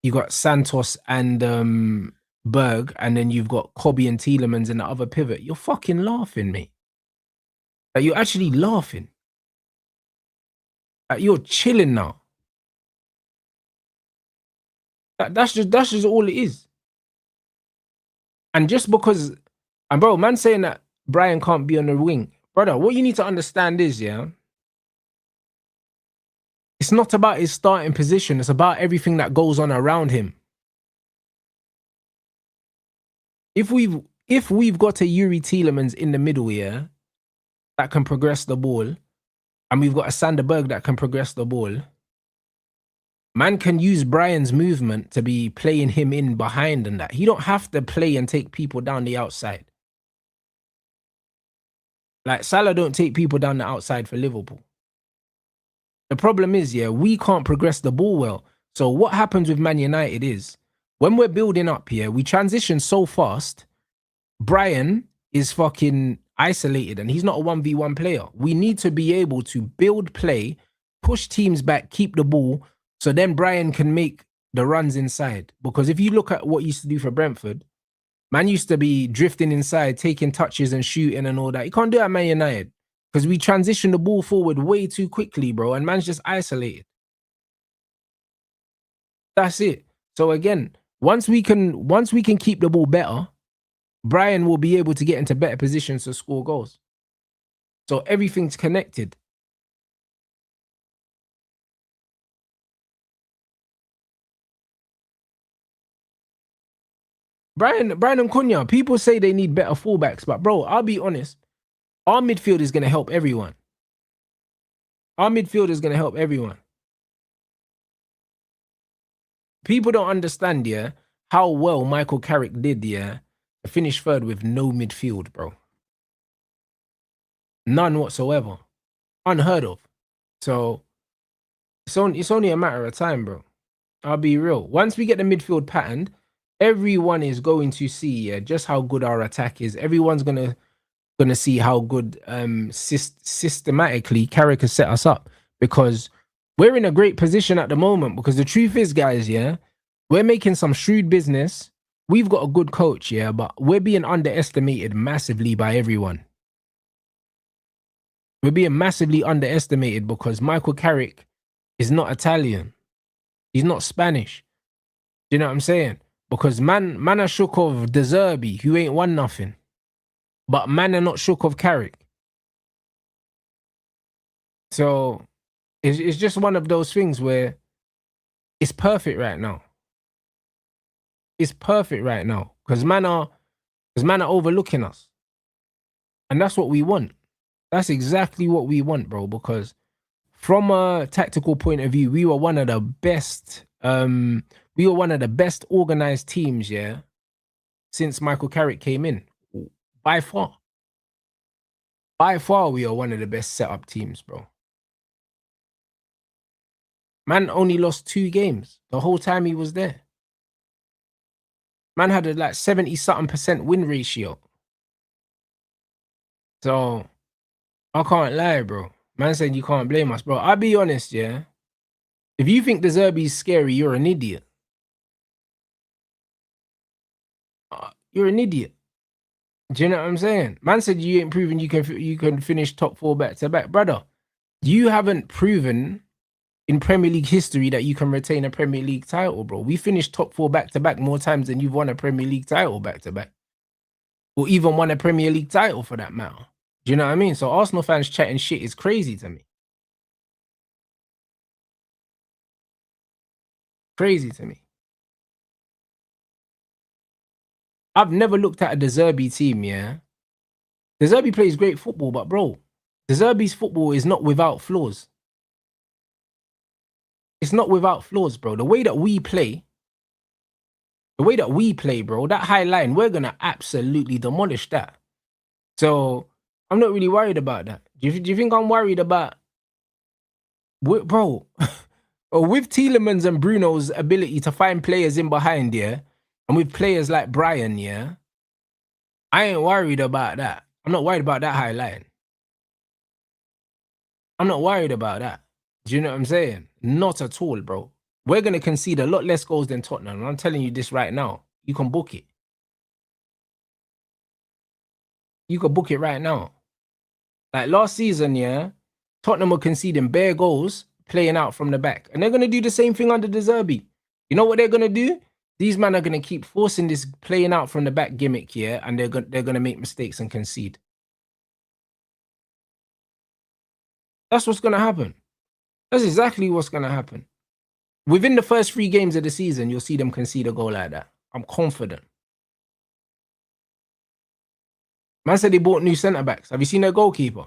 You got Santos and Berg, and then you've got Kobe and Tielemans in the other pivot. You're fucking laughing, mate. Like, you're actually laughing. Like, you're chilling now. That's just all it is. And just because, and bro, man saying that Brian can't be on the wing, brother, what you need to understand is, yeah, it's not about his starting position. It's about everything that goes on around him. If we've got a Yuri Tielemans in the middle here that can progress the ball, and we've got a Sander Berg that can progress the ball, man can use Brian's movement to be playing him in behind and that. He don't have to play and take people down the outside. Like, Salah don't take people down the outside for Liverpool. The problem is, yeah, we can't progress the ball well. So what happens with Man United is, when we're building up here, we transition so fast, Brian is fucking isolated and he's not a 1v1 player. We need to be able to build play, push teams back, keep the ball, so then Brian can make the runs inside. Because if you look at what he used to do for Brentford, man used to be drifting inside, taking touches and shooting and all that. You can't do that at Man United because we transition the ball forward way too quickly, bro, and man's just isolated. That's it. So again, once we can keep the ball better, Brian will be able to get into better positions to score goals. So everything's connected. Brian and Cunha, people say they need better fullbacks, but bro, I'll be honest. Our midfield is going to help everyone. Our midfield is going to help everyone. People don't understand, yeah, how well Michael Carrick did, yeah, to finish third with no midfield, bro. None whatsoever. Unheard of. So it's only a matter of time, bro. I'll be real. Once we get the midfield patterned, everyone is going to see, yeah, just how good our attack is. Everyone's gonna see how good systematically Carrick has set us up, because we're in a great position at the moment. Because the truth is, guys, yeah, we're making some shrewd business. We've got a good coach, yeah, but we're being underestimated massively by everyone. We're being massively underestimated because Michael Carrick is not Italian. He's not Spanish. Do you know what I'm saying? Because man are shook of De Zerbi, who ain't won nothing. But man are not shook of Carrick. So it's just one of those things where it's perfect right now. It's perfect right now. Because man are overlooking us. And that's what we want. That's exactly what we want, bro. Because from a tactical point of view, we were one of the best organized teams, yeah, since Michael Carrick came in. By far. By far, we are one of the best set up teams, bro. Man only lost 2 games the whole time he was there. Man had a like 70-something% win ratio. So I can't lie, bro. Man saying you can't blame us, bro. I'll be honest, yeah. If you think De Zerbi's scary, you're an idiot. You're an idiot. Do you know what I'm saying? Man said you ain't proven you can finish top 4 back to back, brother. You haven't proven in Premier League history that you can retain a Premier League title, bro. We finished top 4 back to back more times than you've won a Premier League title back to back, or even won a Premier League title for that matter. Do you know what I mean? So Arsenal fans chatting shit is crazy to me. Crazy to me. I've never looked at a De Zerbi team, yeah. De Zerbi plays great football, but bro, De Zerbi's football is not without flaws. It's not without flaws, bro. The way that we play, bro, that high line, we're going to absolutely demolish that. So I'm not really worried about that. Do you think I'm worried about, bro, with Tielemans and Bruno's ability to find players in behind, yeah, and with players like Brian, yeah, I ain't worried about that. I'm not worried about that high line. I'm not worried about that. Do you know what I'm saying? Not at all, bro. we're going to concede a lot less goals than Tottenham. And I'm telling you this right now. You can book it. You can book it right now. Like last season, yeah, Tottenham were conceding bare goals, playing out from the back. And they're going to do the same thing under De Zerbi. You know what they're going to do? These men are going to keep forcing this playing out from the back gimmick, yeah, and they're going to make mistakes and concede. That's what's going to happen. That's exactly what's going to happen. Within the first 3 games of the season, you'll see them concede a goal like that. I'm confident. Man said they bought new centre-backs. Have you seen their goalkeeper?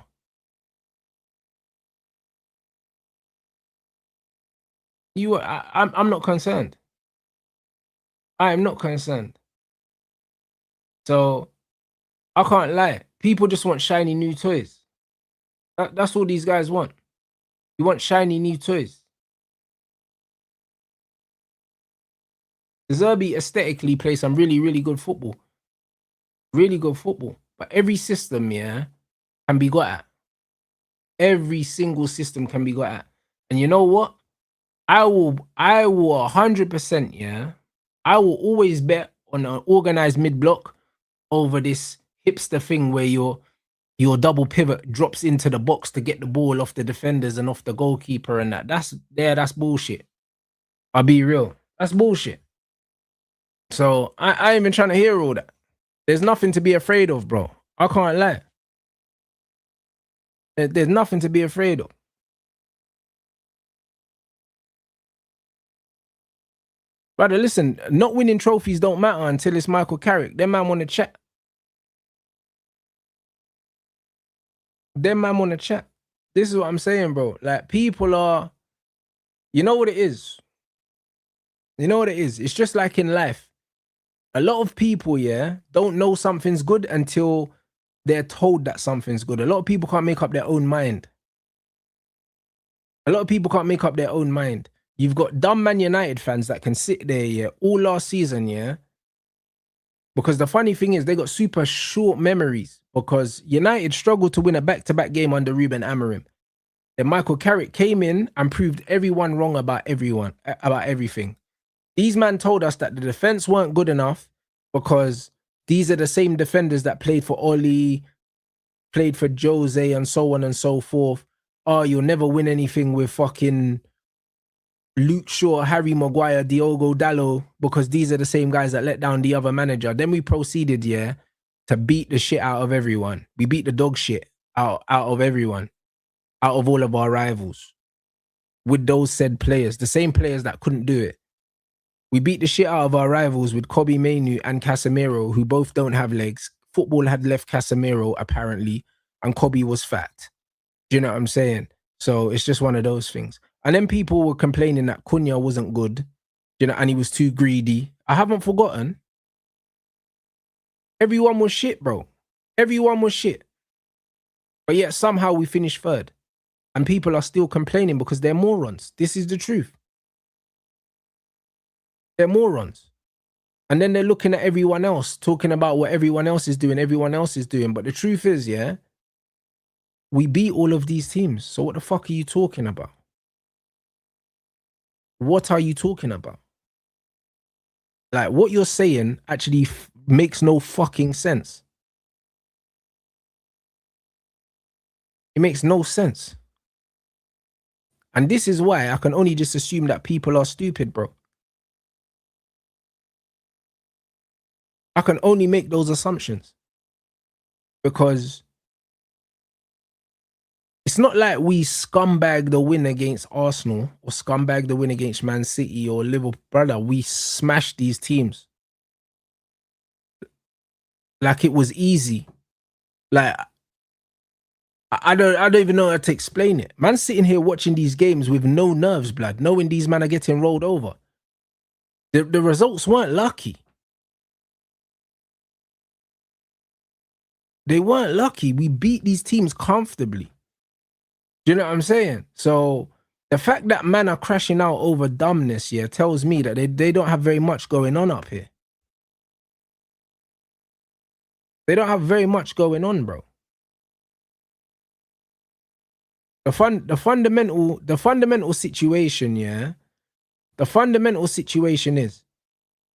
I'm not concerned. I am not concerned. So, I can't lie. People just want shiny new toys. That's all these guys want. You want shiny new toys. De Zerbi aesthetically plays some really, really good football. Really good football. But every system, yeah, can be got at. Every single system can be got at. And you know what? I will 100%, yeah. I will always bet on an organized mid-block over this hipster thing where your double pivot drops into the box to get the ball off the defenders and off the goalkeeper and that. That's bullshit. I'll be real. That's bullshit. So I ain't even trying to hear all that. There's nothing to be afraid of, bro. I can't lie. There's nothing to be afraid of. Brother, listen, not winning trophies don't matter until it's Michael Carrick. Them man want to chat. Them man want to chat. This is what I'm saying, bro. Like, people are... You know what it is? You know what it is? It's just like in life. A lot of people, yeah, don't know something's good until they're told that something's good. A lot of people can't make up their own mind. A lot of people can't make up their own mind. You've got dumb Man United fans that can sit there, yeah, all last season, yeah. Because the funny thing is, they got super short memories because United struggled to win a back-to-back game under Ruben Amorim. Then Michael Carrick came in and proved everyone wrong about everything. These men told us that the defense weren't good enough because these are the same defenders that played for Oli, played for Jose, and so on and so forth. Oh, you'll never win anything with fucking Luke Shaw, Harry Maguire, Diogo Dalot, because these are the same guys that let down the other manager. Then we proceeded, yeah, to beat the shit out of everyone. We beat the dog shit out of everyone, out of all of our rivals, with those said players, the same players that couldn't do it. We beat the shit out of our rivals with Kobbie Mainoo and Casemiro, who both don't have legs. Football had left Casemiro, apparently, and Kobbie was fat. Do you know what I'm saying? So it's just one of those things. And then people were complaining that Cunha wasn't good, you know, and he was too greedy. I haven't forgotten. Everyone was shit, bro. Everyone was shit. But yet somehow we finished third. And people are still complaining because they're morons. This is the truth. They're morons. And then they're looking at everyone else, talking about what everyone else is doing, But the truth is, yeah, we beat all of these teams. So what the fuck are you talking about? What are you talking about? Like, what you're saying actually makes no fucking sense. It makes no sense. And this is why I can only just assume that people are stupid, bro. I can only make those assumptions. Because it's not like we scumbag the win against Arsenal or scumbag the win against Man City or Liverpool. Brother, we smashed these teams. Like it was easy. Like, I don't even know how to explain it. Man sitting here watching these games with no nerves, blood, knowing these men are getting rolled over. The results weren't lucky. They weren't lucky. We beat these teams comfortably. Do you know what I'm saying? So the fact that men are crashing out over dumbness, yeah, tells me that they don't have very much going on up here. They don't have very much going on, bro. The fundamental situation, yeah, The fundamental situation is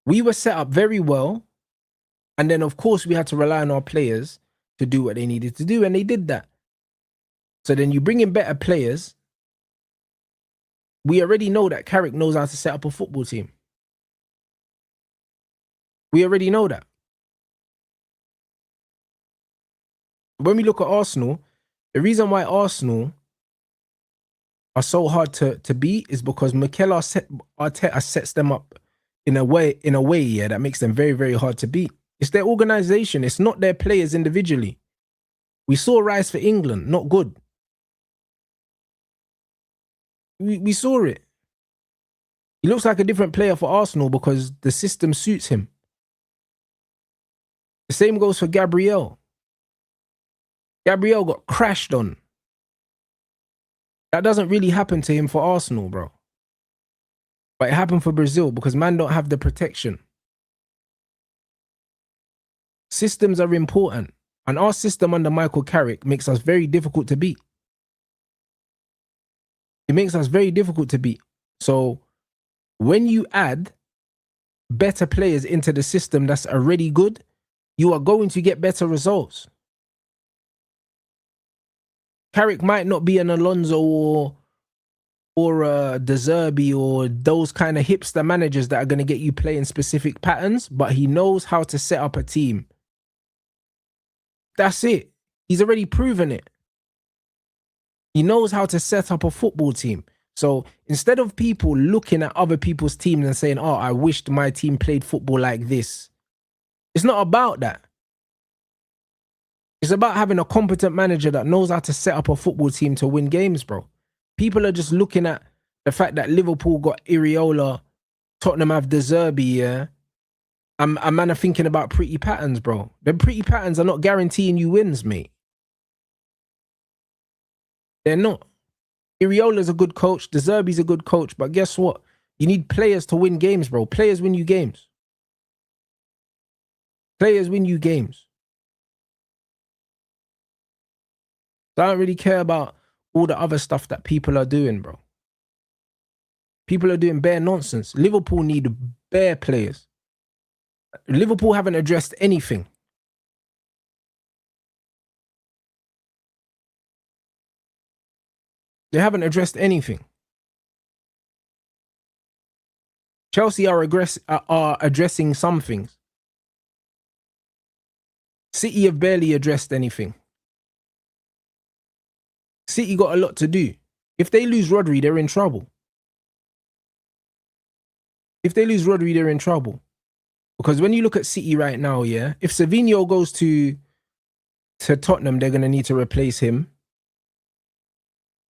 we were set up very well. And then, of course, we had to rely on our players to do what they needed to do. And they did that. So then you bring in better players. We already know that Carrick knows how to set up a football team. We already know that. When we look at Arsenal, the reason why Arsenal are so hard to beat is because Mikel Arteta sets them up in a way, yeah, that makes them very, very hard to beat. It's their organization. It's not their players individually. We saw Rice for England, not good. We saw it. He looks like a different player for Arsenal because the system suits him. The same goes for Gabriel. Gabriel got crashed on. That doesn't really happen to him for Arsenal, bro. But it happened for Brazil because man don't have the protection. Systems are important. And our system under Michael Carrick makes us very difficult to beat. It makes us very difficult to beat. So when you add better players into the system that's already good, you are going to get better results. Carrick might not be an Alonso or a De Zerbi or those kind of hipster managers that are going to get you playing specific patterns, but he knows how to set up a team. That's it. He's already proven it. He knows how to set up a football team. So instead of people looking at other people's teams and saying, oh, I wished my team played football like this, it's not about that. It's about having a competent manager that knows how to set up a football team to win games, bro. People are just looking at the fact that Liverpool got Iriola, Tottenham have De Zerbi, yeah. And man are thinking about pretty patterns, bro. The pretty patterns are not guaranteeing you wins, mate. They're not. Iriola's a good coach. De Zerbi's a good coach. But guess what? You need players to win games, bro. Players win you games. Players win you games. So I don't really care about all the other stuff that people are doing, bro. People are doing bare nonsense. Liverpool need bare players. Liverpool haven't addressed anything. They haven't addressed anything. Chelsea are addressing some things. City have barely addressed anything. City got a lot to do. If they lose Rodri, they're in trouble. If they lose Rodri, they're in trouble. Because when you look at City right now, yeah, if Savinho goes to Tottenham, they're going to need to replace him.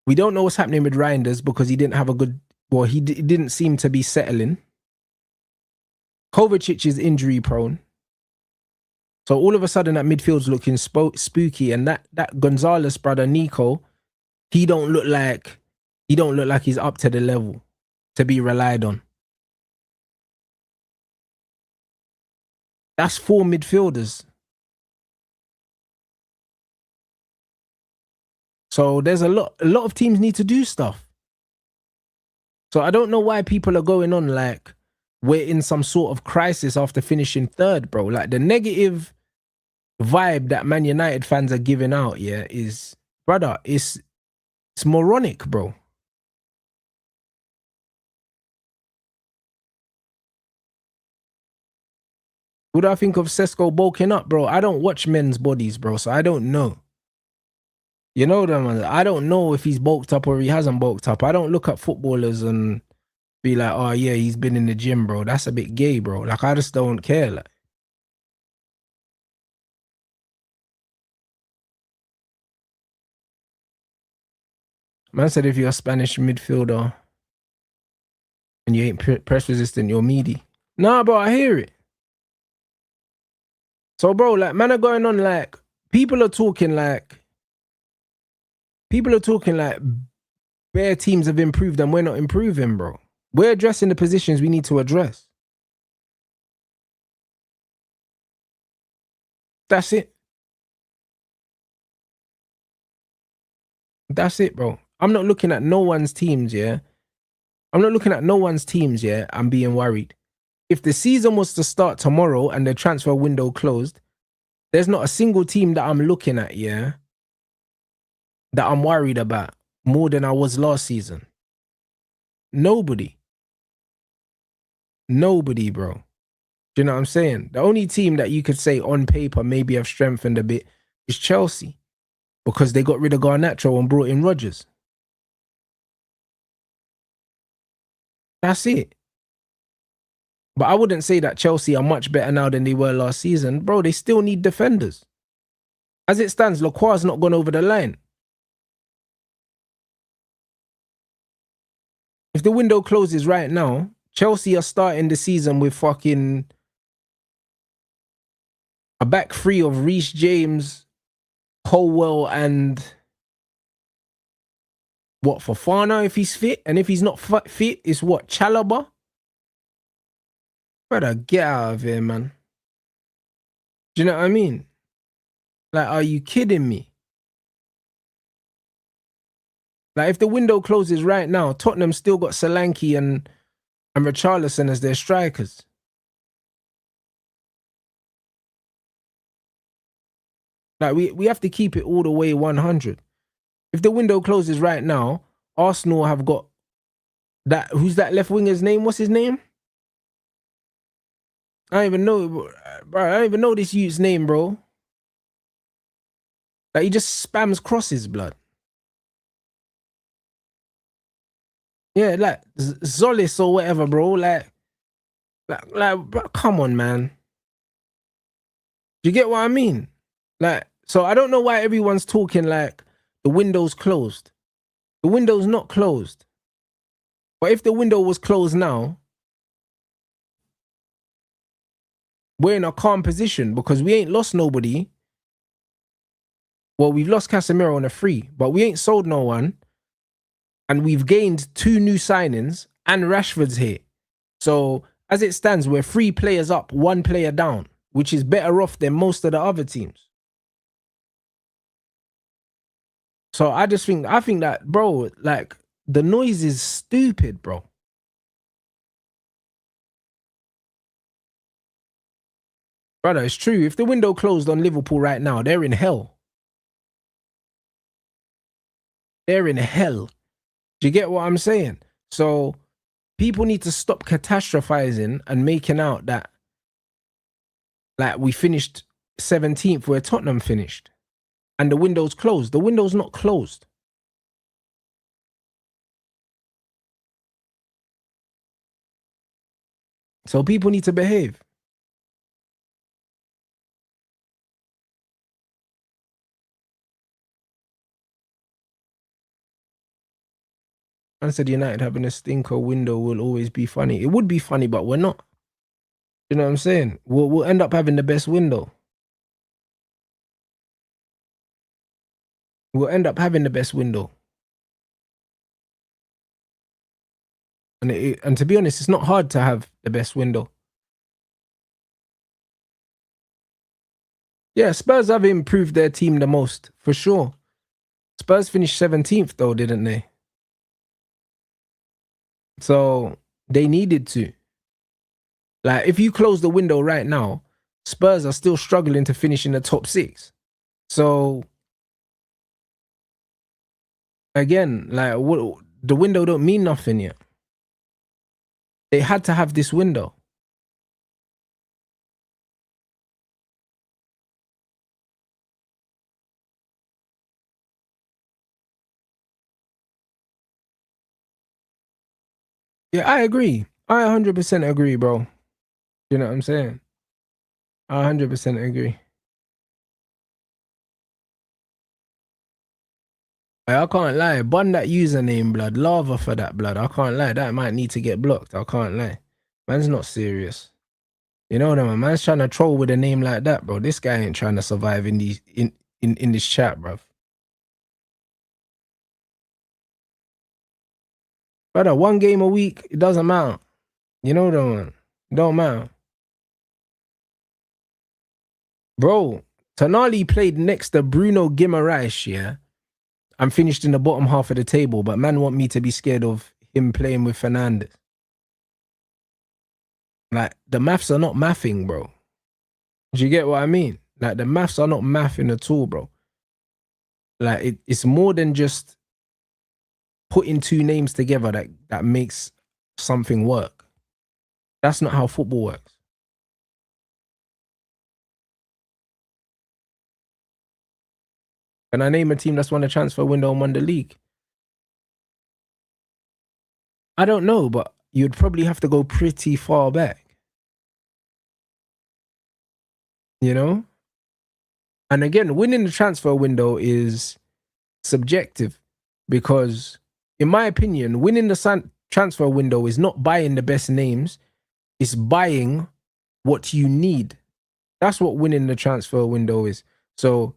We don't know what's happening with Reinders because he didn't have a good... Well, he didn't seem to be settling. Kovacic is injury prone. So all of a sudden that midfield's looking spooky, and that Gonzalez brother, Nico, he don't look like he's up to the level to be relied on. That's 4 midfielders. So there's a lot of teams need to do stuff. So I don't know why people are going on like we're in some sort of crisis after finishing 3rd, bro. Like the negative vibe that Man United fans are giving out, yeah, is, brother, it's moronic, bro. What do I think of Sesko bulking up, bro? I don't watch men's bodies, bro, so I don't know. You know them, I don't know if he's bulked up or he hasn't bulked up. I don't look at footballers and be like, oh yeah, he's been in the gym, bro. That's a bit gay, bro. Like, I just don't care. Like, man said if you're a Spanish midfielder and you ain't press resistant, you're meaty. Nah, bro, I hear it. So, bro, like, man are going on like, people are talking like bare teams have improved and we're not improving, bro. We're addressing the positions we need to address. That's it. That's it, bro. I'm not looking at no one's teams, yeah, I'm not looking at no one's teams, yeah. I'm being worried. If the season was to start tomorrow and the transfer window closed, there's not a single team that I'm looking at, yeah, that I'm worried about more than I was last season. Nobody. Nobody, bro. Do you know what I'm saying? The only team that you could say on paper maybe have strengthened a bit is Chelsea, because they got rid of Garnacho and brought in Rodgers. That's it. But I wouldn't say that Chelsea are much better now than they were last season. Bro, they still need defenders. As it stands, Lacroix's not gone over the line. If the window closes right now, Chelsea are starting the season with fucking a back three of Reece James, Colwell, and what, Fofana if he's fit? And if he's not fit, it's what, Chalobah? Brother, get out of here, man. Do you know what I mean? Like, are you kidding me? Like, if the window closes right now, Tottenham still got Solanke and Richarlison as their strikers. Like, we have to keep it all the way 100. If the window closes right now, Arsenal have got that. Who's that left winger's name? What's his name? I don't even know, bro. I don't even know this youth's name, bro. Like, he just spams crosses, blood. Yeah, like Zolis or whatever, bro. Like, bro, come on, man. Do you get what I mean? Like, so I don't know why everyone's talking like the window's closed. The window's not closed. But if the window was closed now, we're in a calm position because we ain't lost nobody. Well, we've lost Casemiro on a free, but we ain't sold no one. And we've gained 2 new signings and Rashford's here. So as it stands, we're 3 players up, 1 player down, which is better off than most of the other teams. So I think that, bro, like, the noise is stupid, bro. Brother, it's true. If the window closed on Liverpool right now, they're in hell. They're in hell. Do you get what I'm saying? So people need to stop catastrophizing and making out that, like, we finished 17th where Tottenham finished and the window's closed. The window's not closed. So people need to behave. I said United having a stinker window will always be funny. It would be funny, but we're not. You know what I'm saying? We'll end up having the best window. We'll end up having the best window. And to be honest, it's not hard to have the best window. Yeah, Spurs have improved their team the most, for sure. Spurs finished 17th though, didn't they? So they needed to. Like, if you close the window right now, Spurs are still struggling to finish in the top 6. So again, like, the window don't mean nothing yet. They had to have this window. Yeah, I agree. I 100% agree, bro. You know what I'm saying? I 100% agree. I can't lie. Bun that username, blood. Lava for that, blood. I can't lie. That might need to get blocked. I can't lie. Man's not serious. You know what I mean? Man's trying to troll with a name like that, bro. This guy ain't trying to survive in these in this chat, bro. Brother, 1 game a week, it doesn't matter. You know what I mean? It don't matter. Bro, Tonali played next to Bruno Guimaraes, yeah, and finished in the bottom half of the table, but man want me to be scared of him playing with Fernandes. Like, the maths are not mathing, bro. Do you get what I mean? Like, the maths are not mathing at all, bro. Like, it's more than just putting two names together that makes something work. That's not how football works. Can I name a team that's won the transfer window and won the league? I don't know, but you'd probably have to go pretty far back. You know? And again, winning the transfer window is subjective because, in my opinion, winning the transfer window is not buying the best names, it's buying what you need. That's what winning the transfer window is. So,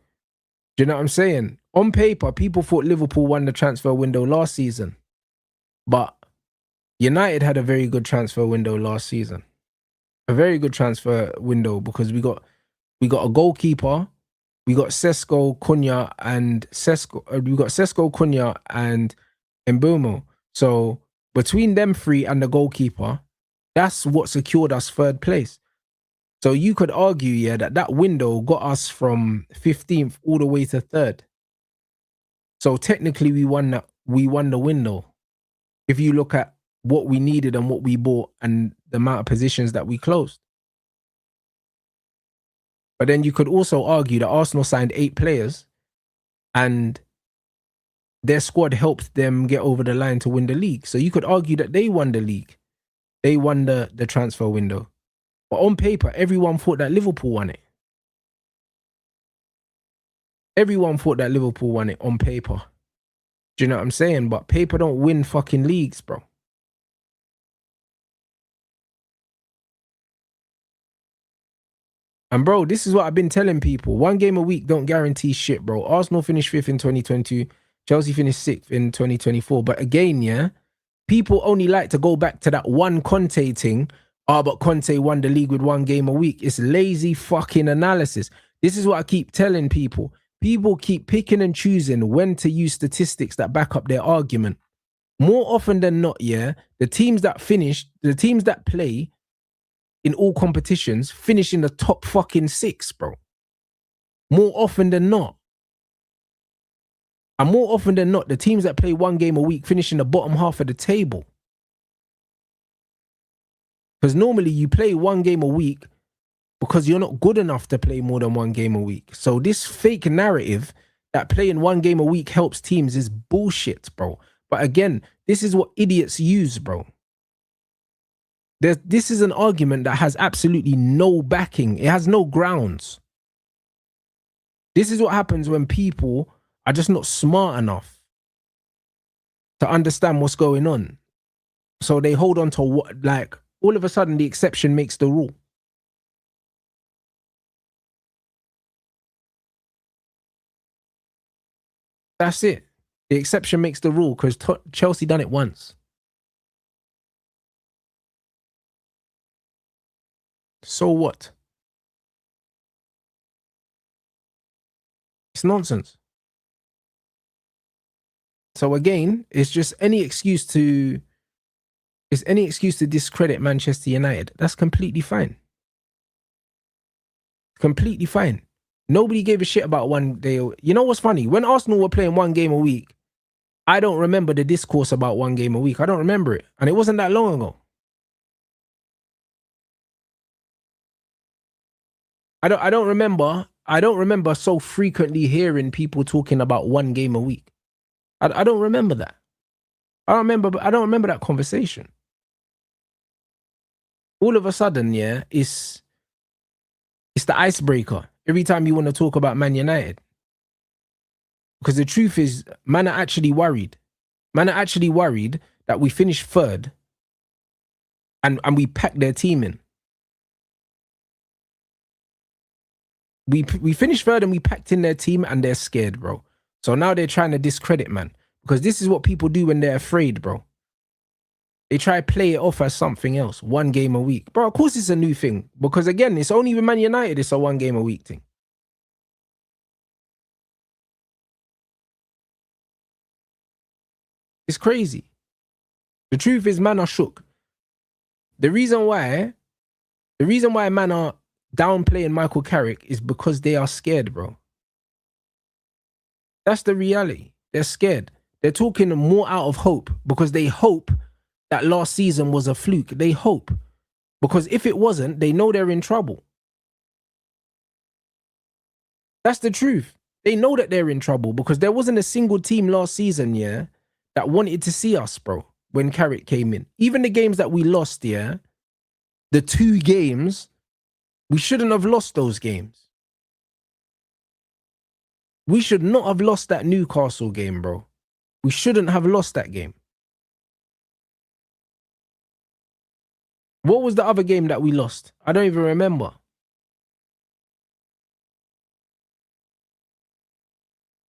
do you know what I'm saying? On paper, people thought Liverpool won the transfer window last season, but United had a very good transfer window last season. A very good transfer window because we got a goalkeeper, we got Sesko, Cunha, and Cunha and Mbeumo. So between them three and the goalkeeper, that's what secured us third place. So you could argue, yeah, that window got us from 15th all the way to third. So technically, we won the window. If you look at what we needed and what we bought and the amount of positions that we closed. But then you could also argue that Arsenal signed 8 players and their squad helped them get over the line to win the league. So you could argue that they won the league. They won the transfer window. But on paper, everyone thought that Liverpool won it. Everyone thought that Liverpool won it on paper. Do you know what I'm saying? But paper don't win fucking leagues, bro. And bro, this is what I've been telling people. 1 game a week don't guarantee shit, bro. Arsenal finished 5th in 2022. Chelsea finished 6th in 2024. But again, yeah, people only like to go back to that one Conte thing. But Conte won the league with 1 game a week. It's lazy fucking analysis. This is what I keep telling people. People keep picking and choosing when to use statistics that back up their argument. More often than not, yeah, the teams that play in all competitions finish in the top fucking 6, bro. More often than not. And more often than not, the teams that play 1 game a week finish in the bottom half of the table. Because normally you play 1 game a week because you're not good enough to play more than 1 game a week. So this fake narrative that playing 1 game a week helps teams is bullshit, bro. But again, this is what idiots use, bro. This is an argument that has absolutely no backing. It has no grounds. This is what happens when people are just not smart enough to understand what's going on. So they hold on to what, like, all of a sudden the exception makes the rule. That's it. The exception makes the rule because Chelsea done it once. So what? It's nonsense. So again, it's just any excuse to discredit Manchester United. That's completely fine. Completely fine. Nobody gave a shit about 1 day. You know what's funny? When Arsenal were playing 1 game a week, I don't remember the discourse about 1 game a week. I don't remember it. And it wasn't that long ago. I don't remember so frequently hearing people talking about 1 game a week. I don't remember that. I don't remember that conversation. All of a sudden, yeah, it's the icebreaker every time you want to talk about Man United. Because the truth is, man are actually worried. Man are actually worried that we finished 3rd and we packed their team in. We finished 3rd and we packed in their team and they're scared, bro. So now they're trying to discredit, man. Because this is what people do when they're afraid, bro. They try to play it off as something else. 1 game a week. Bro, of course it's a new thing. Because again, it's only with Man United it's a 1 game a week thing. It's crazy. The truth is, man are shook. The reason why man are downplaying Michael Carrick is because they are scared, bro. That's the reality. They're scared. They're talking more out of hope because they hope that last season was a fluke. They hope. Because if it wasn't, they know they're in trouble. That's the truth. They know that they're in trouble because there wasn't a single team last season, yeah, that wanted to see us, bro, when Carrick came in. Even the games that we lost, yeah, the 2 games, we shouldn't have lost those games. We should not have lost that Newcastle game, bro. We shouldn't have lost that game. What was the other game that we lost? I don't even remember.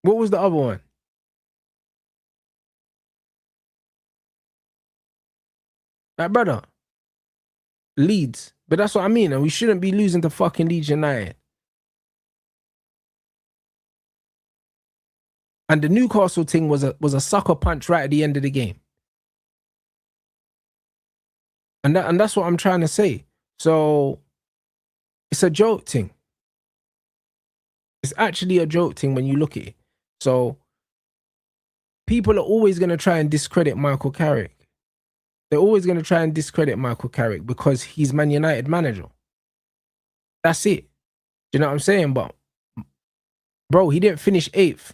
What was the other one? Like, brother, Leeds. But that's what I mean. And we shouldn't be losing to fucking Leeds United. And the Newcastle thing was a sucker punch right at the end of the game. And that's what I'm trying to say. So it's a joke thing. It's actually a joke thing when you look at it. So people are always going to try and discredit Michael Carrick. They're always going to try and discredit Michael Carrick because he's Man United manager. That's it. Do you know what I'm saying? But, bro, he didn't finish 8th.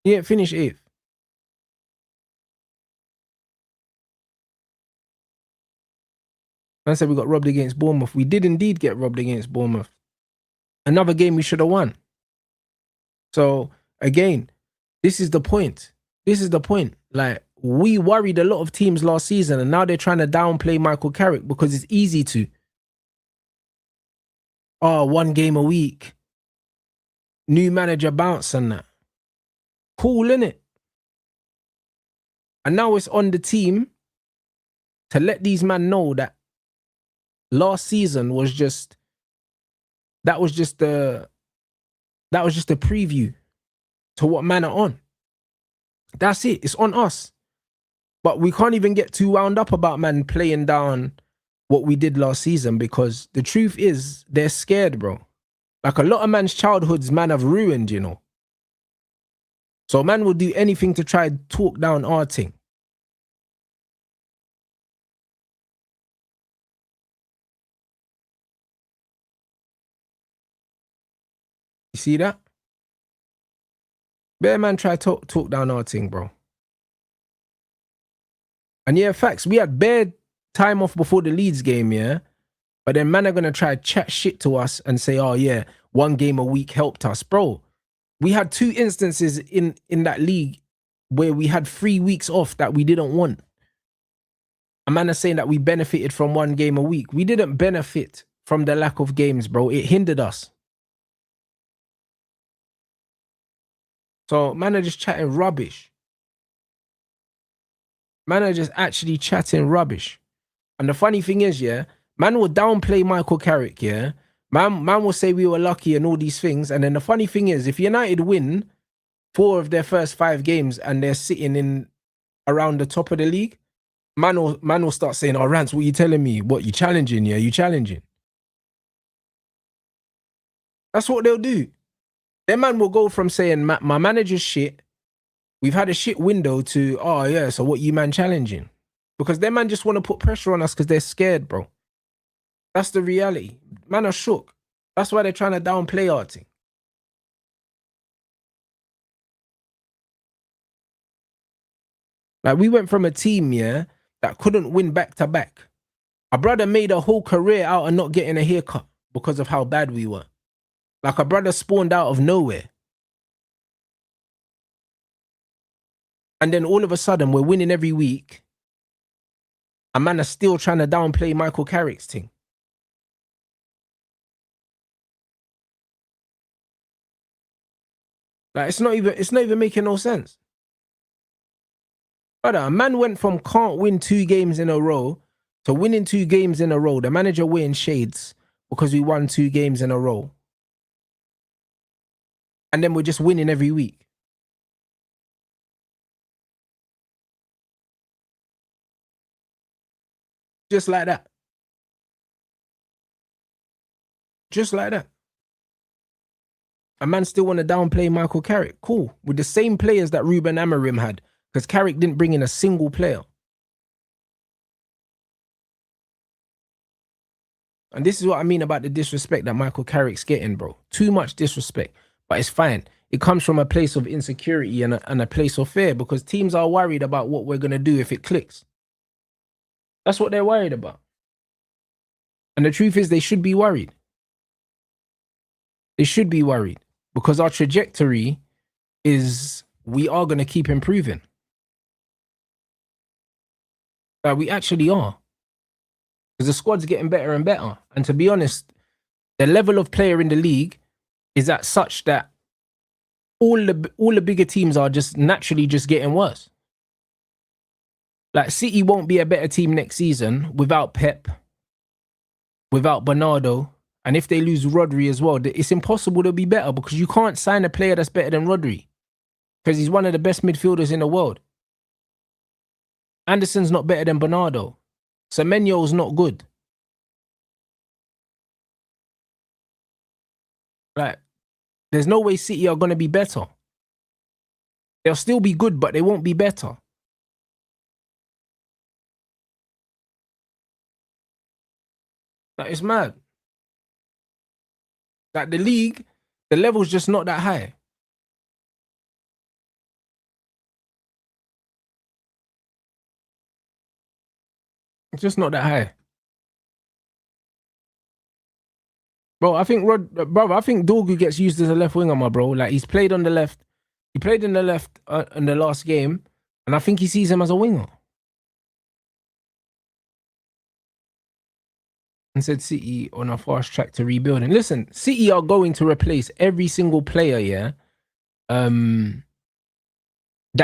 He didn't finish 8th. I said we got robbed against Bournemouth. We did indeed get robbed against Bournemouth. Another game we should have won. So, again, this is the point. This is the point. Like, we worried a lot of teams last season, and now they're trying to downplay Michael Carrick because it's easy to. Oh, 1 game a week. New manager bounce and that. Cool, innit? And now it's on the team to let these men know that last season was just a preview to what man are on. That's it. It's on us. But we can't even get too wound up about man playing down what we did last season because the truth is they're scared, bro. Like a lot of man's childhoods, man, have ruined, you know. So man will do anything to try and talk down our thing. You see that? Bear man try to talk down our thing, bro. And yeah, facts. We had bare time off before the Leeds game, yeah. But then man are gonna try to chat shit to us and say, oh yeah, 1 game a week helped us. Bro, we had 2 instances in that league where we had 3 weeks off that we didn't want. A man is saying that we benefited from 1 game a week. We didn't benefit from the lack of games, bro. It hindered us. So man are just chatting rubbish. Man are just actually chatting rubbish. And the funny thing is, yeah, man will downplay Michael Carrick, yeah. Man will say we were lucky and all these things. And then the funny thing is, if United win 4 of their first 5 games and they're sitting in around the top of the league, man will start saying, oh, Rants, what you telling me? What, you challenging? Yeah, you challenging? That's what they'll do. Their man will go from saying, my manager's shit, we've had a shit window to, oh yeah, so what you man challenging? Because their man just want to put pressure on us because they're scared, bro. That's the reality. Man are shook. That's why they're trying to downplay our thing. Like, we went from a team, yeah, that couldn't win back to back. Our brother made a whole career out of not getting a haircut because of how bad we were. Like, our brother spawned out of nowhere. And then all of a sudden, we're winning every week. A man is still trying to downplay Michael Carrick's thing. Like, it's not even making no sense. Brother, a man went from can't win 2 games in a row to winning 2 games in a row. The manager wearing shades because we won 2 games in a row. And then we're just winning every week. Just like that. Just like that. A man still want to downplay Michael Carrick. Cool. With the same players that Ruben Amorim had. Because Carrick didn't bring in a single player. And this is what I mean about the disrespect that Michael Carrick's getting, bro. Too much disrespect. But it's fine. It comes from a place of insecurity and a place of fear because teams are worried about what we're going to do if it clicks. That's what they're worried about. And the truth is they should be worried. They should be worried because our trajectory is we are going to keep improving. We actually are. Because the squad's getting better and better. And to be honest, the level of player in the league is at such that all the bigger teams are just naturally just getting worse. Like City won't be a better team next season without Pep, without Bernardo. And if they lose Rodri as well, it's impossible to be better because you can't sign a player that's better than Rodri because he's one of the best midfielders in the world. Anderson's not better than Bernardo. Semenyo's not good. Like, there's no way City are going to be better. They'll still be good, but they won't be better. Like, it's mad. Like, the league, the level's just not that high. It's just not that high. Bro, I think I think Dorgu gets used as a left winger, my bro. Like, he's played on the left. He played in the left in the last game, and I think he sees him as a winger. And said City on a fast track to rebuilding. Listen, City are going to replace every single player, yeah, that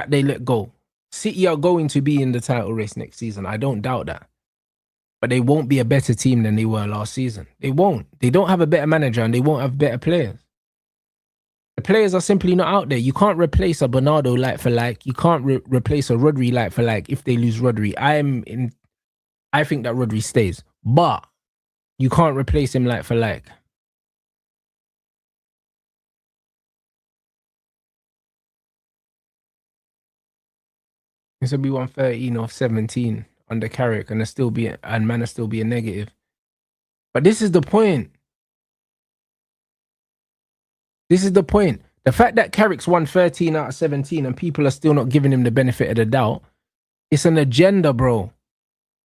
they let go. City are going to be in the title race next season. I don't doubt that. But they won't be a better team than they were last season. They won't. They don't have a better manager and they won't have better players. The players are simply not out there. You can't replace a Bernardo like for like. You can't replace a Rodri like for like if they lose Rodri. I think that Rodri stays. But you can't replace him like for like. This will be 113 off 17 under Carrick, and man still be a negative. But this is the point. This is the point. The fact that Carrick's won 13 out of 17 and people are still not giving him the benefit of the doubt, it's an agenda, bro.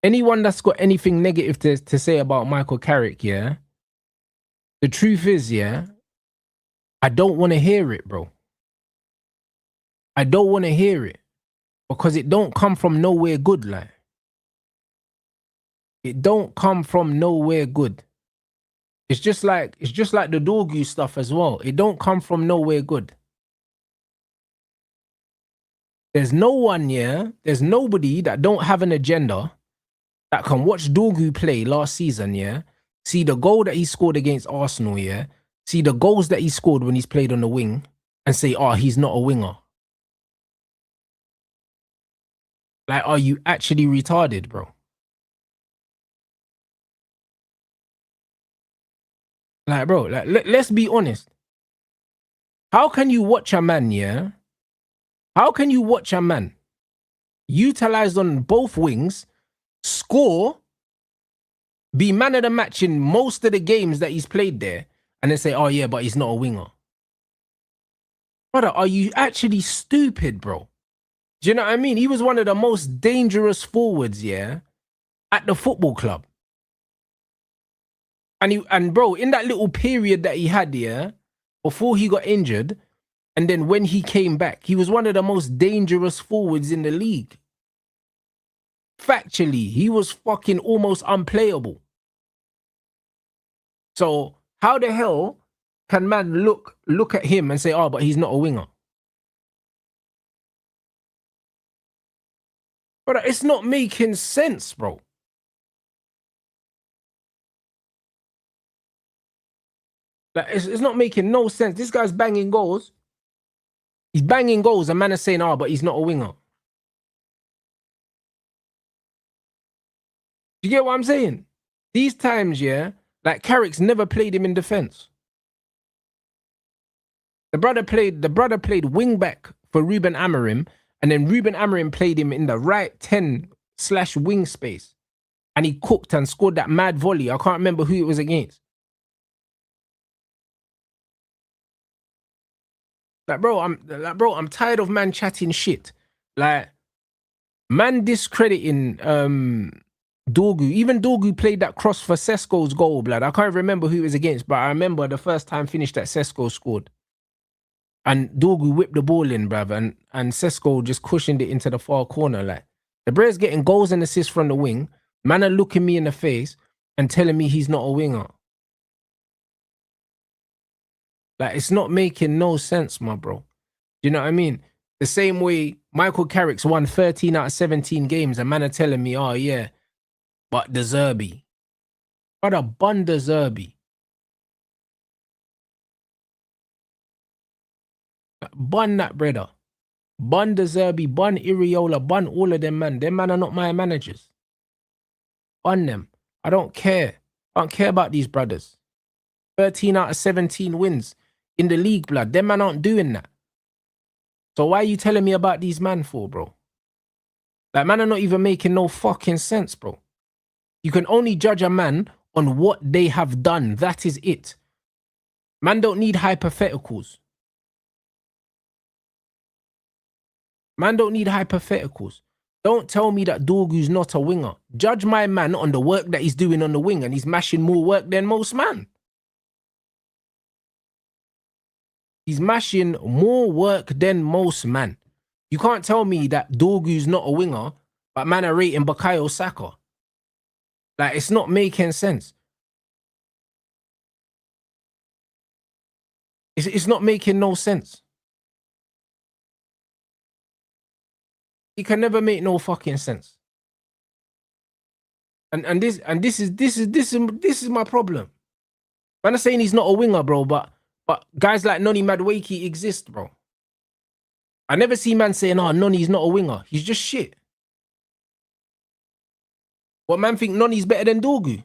Anyone that's got anything negative to say about Michael Carrick, yeah, the truth is, yeah, I don't want to hear it, bro. I don't want to hear it because it don't come from nowhere good, like. It don't come from nowhere good. It's just like the Dorgu stuff as well. It don't come from nowhere good. There's no one, yeah, there's nobody that don't have an agenda that can watch Dorgu play last season, yeah, see the goal that he scored against Arsenal, yeah, see the goals that he scored when he's played on the wing and say, oh, he's not a winger. Like, are you actually retarded, bro? Like, bro, like, let's be honest. How can you watch a man, yeah? How can you watch a man utilized on both wings, score, be man of the match in most of the games that he's played there, and then say, oh yeah, but he's not a winger? Brother, are you actually stupid, bro? Do you know what I mean? He was one of the most dangerous forwards, yeah, at the football club. And bro, in that little period that he had, yeah, before he got injured, and then when he came back, he was one of the most dangerous forwards in the league. Factually, he was fucking almost unplayable. So how the hell can man look at him and say, oh, but he's not a winger? But it's not making sense, bro. Like, it's not making no sense. This guy's banging goals. He's banging goals, and man is saying, oh, but he's not a winger. You get what I'm saying? These times, yeah, like Carrick's never played him in defense. The brother played wing back for Ruben Amorim, and then Ruben Amorim played him in the right 10/wing space. And he cooked and scored that mad volley. I can't remember who it was against. I'm tired of man chatting shit. Like, man discrediting Dorgu. Even Dorgu played that cross for Sesko's goal, blood. I can't remember who it was against, but I remember the first time finished that Sesko scored. And Dorgu whipped the ball in, bruv, and Sesko just cushioned it into the far corner. Like, the Brewers getting goals and assists from the wing. Man are looking me in the face and telling me he's not a winger. Like, it's not making no sense, my bro. You know what I mean? The same way Michael Carrick's won 13 out of 17 games, and man are telling me, oh yeah, but De Zerbi. Brother, bun De Zerbi. Bun that, brother. Bun De Zerbi, bun Iriola, bun all of them, man. Them man are not my managers. Bun them. I don't care. I don't care about these brothers. 13 out of 17 wins in the league, blood. Them man aren't doing that. So why are you telling me about these man for, bro? Like, man are not even making no fucking sense, bro. You can only judge a man on what they have done. That is it. Man don't need hypotheticals. Man don't need hypotheticals. Don't tell me that Dorgu's not a winger. Judge my man on the work that he's doing on the wing, and he's mashing more work than most man. He's mashing more work than most man. You can't tell me that Dorgu's not a winger, but man are rating Bukayo Saka. Like, it's not making sense. It's not making no sense. It can never make no fucking sense. And this is my problem. Man, I'm saying he's not a winger, bro, but guys like Noni Madueke exist, bro. I never see man saying, oh, Noni's not a winger. He's just shit. What, man think Noni's better than Dorgu?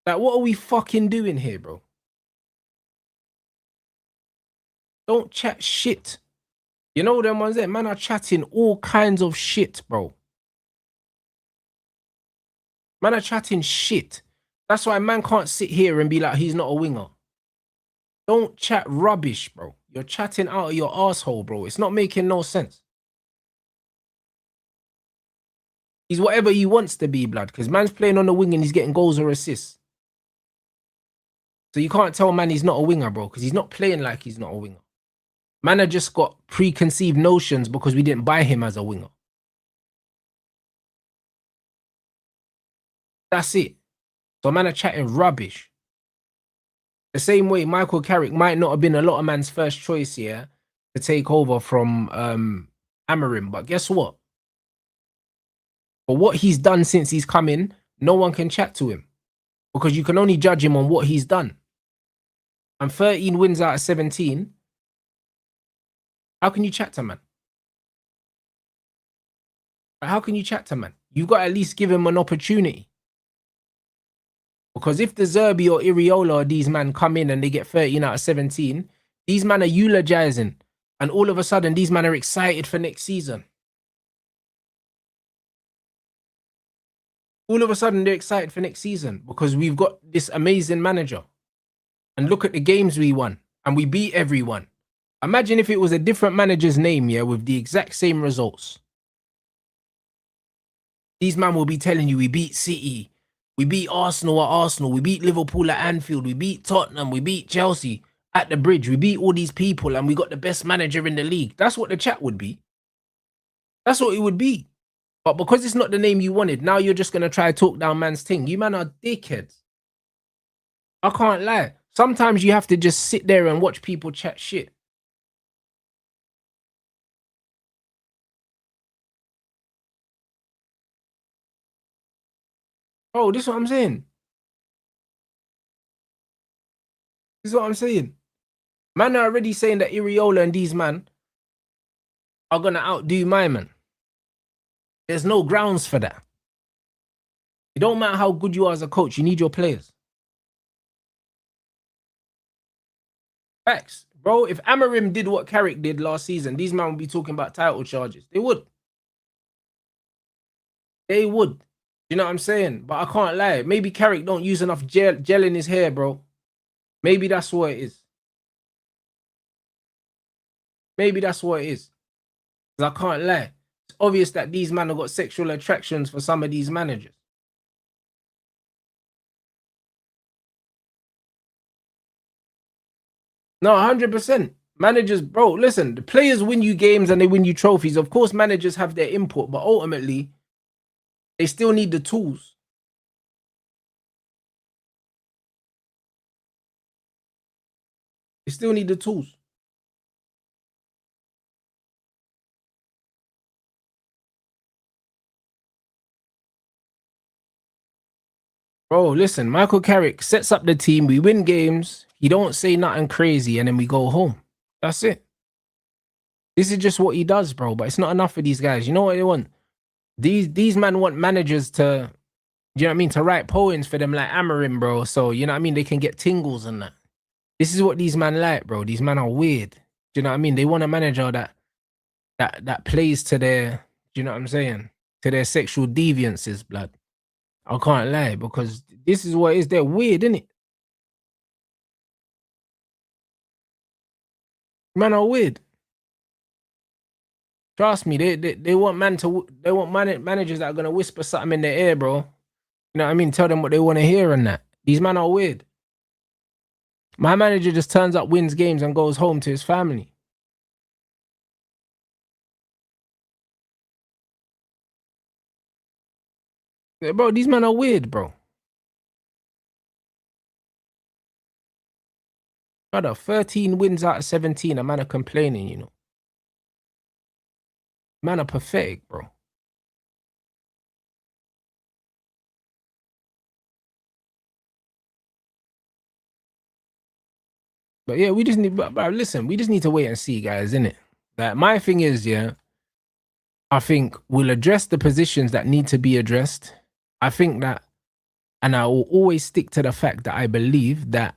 Like, what are we fucking doing here, bro? Don't chat shit. You know them ones there? Man are chatting all kinds of shit, bro. Man are chatting shit. That's why man can't sit here and be like, he's not a winger. Don't chat rubbish, bro. You're chatting out of your asshole, bro. It's not making no sense. He's whatever he wants to be, blood, because man's playing on the wing and he's getting goals or assists. So you can't tell man he's not a winger, bro, because he's not playing like he's not a winger. Man have just got preconceived notions because we didn't buy him as a winger. That's it. So man are chatting rubbish. The same way Michael Carrick might not have been a lot of man's first choice here to take over from Amorim. But guess what? For what he's done since he's come in, no one can chat to him. Because you can only judge him on what he's done. And 13 wins out of 17. How can you chat to man? How can you chat to man? You got to at least give him an opportunity. Because if the Zerbi or Iriola or these man come in and they get 13 out of 17, these man are eulogizing. And all of a sudden, these men are excited for next season. All of a sudden, they're excited for next season because we've got this amazing manager. And look at the games we won. And we beat everyone. Imagine if it was a different manager's name, yeah, with the exact same results. These men will be telling you we beat City. We beat Arsenal at Arsenal. We beat Liverpool at Anfield. We beat Tottenham. We beat Chelsea at the Bridge. We beat all these people and we got the best manager in the league. That's what the chat would be. That's what it would be. But because it's not the name you wanted, now you're just going to try to talk down man's thing. You man are dickheads. I can't lie. Sometimes you have to just sit there and watch people chat shit. Oh, this is what I'm saying. This is what I'm saying. Man are already saying that Iriola and these man are gonna outdo my man. There's no grounds for that. It don't matter how good you are as a coach, you need your players. Facts. Bro, if Amarim did what Carrick did last season, these men would be talking about title charges. They would. They would. You know what I'm saying? But I can't lie. Maybe Carrick don't use enough gel in his hair, bro. Maybe that's what it is. Maybe that's what it is. Because I can't lie. It's obvious that these men have got sexual attractions for some of these managers. No, 100%. Managers, bro, listen, the players win you games and they win you trophies. Of course, managers have their input, but ultimately, they still need the tools. They still need the tools. Bro, listen, Michael Carrick sets up the team. We win games. He don't say nothing crazy, and then we go home. That's it. This is just what he does, bro. But it's not enough for these guys. You know what they want? These men want managers to, you know what I mean, to write poems for them like Amarim, bro. So, you know what I mean? They can get tingles and that. This is what these men like, bro. These men are weird. Do you know what I mean? They want a manager that plays to their, do you know what I'm saying? To their sexual deviances, blood. I can't lie, because this is what it is. They're weird, innit? Man are weird. Trust me, they want managers that are gonna whisper something in their ear, bro. You know what I mean? Tell them what they want to hear and that. These men are weird. My manager just turns up, wins games, and goes home to his family. Yeah, bro, these men are weird, bro. Brother, 13 wins out of 17, a man are complaining, you know. Man are pathetic, bro. But yeah, we just need, but listen, we just need to wait and see, guys, innit? Like, my thing is, yeah, I think we'll address the positions that need to be addressed. I think that, and I will always stick to the fact that I believe that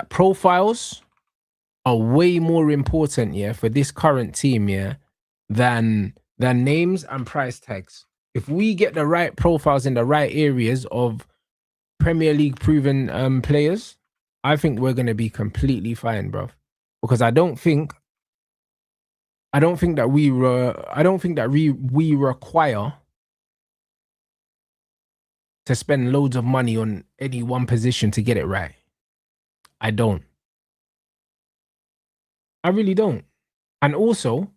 profiles are way more important, yeah, for this current team, yeah, than names and price tags. If we get the right profiles in the right areas of Premier League proven players, I think we're gonna be completely fine, bro. Because I don't think that we require to spend loads of money on any one position to get it right. I don't. I really don't. And also,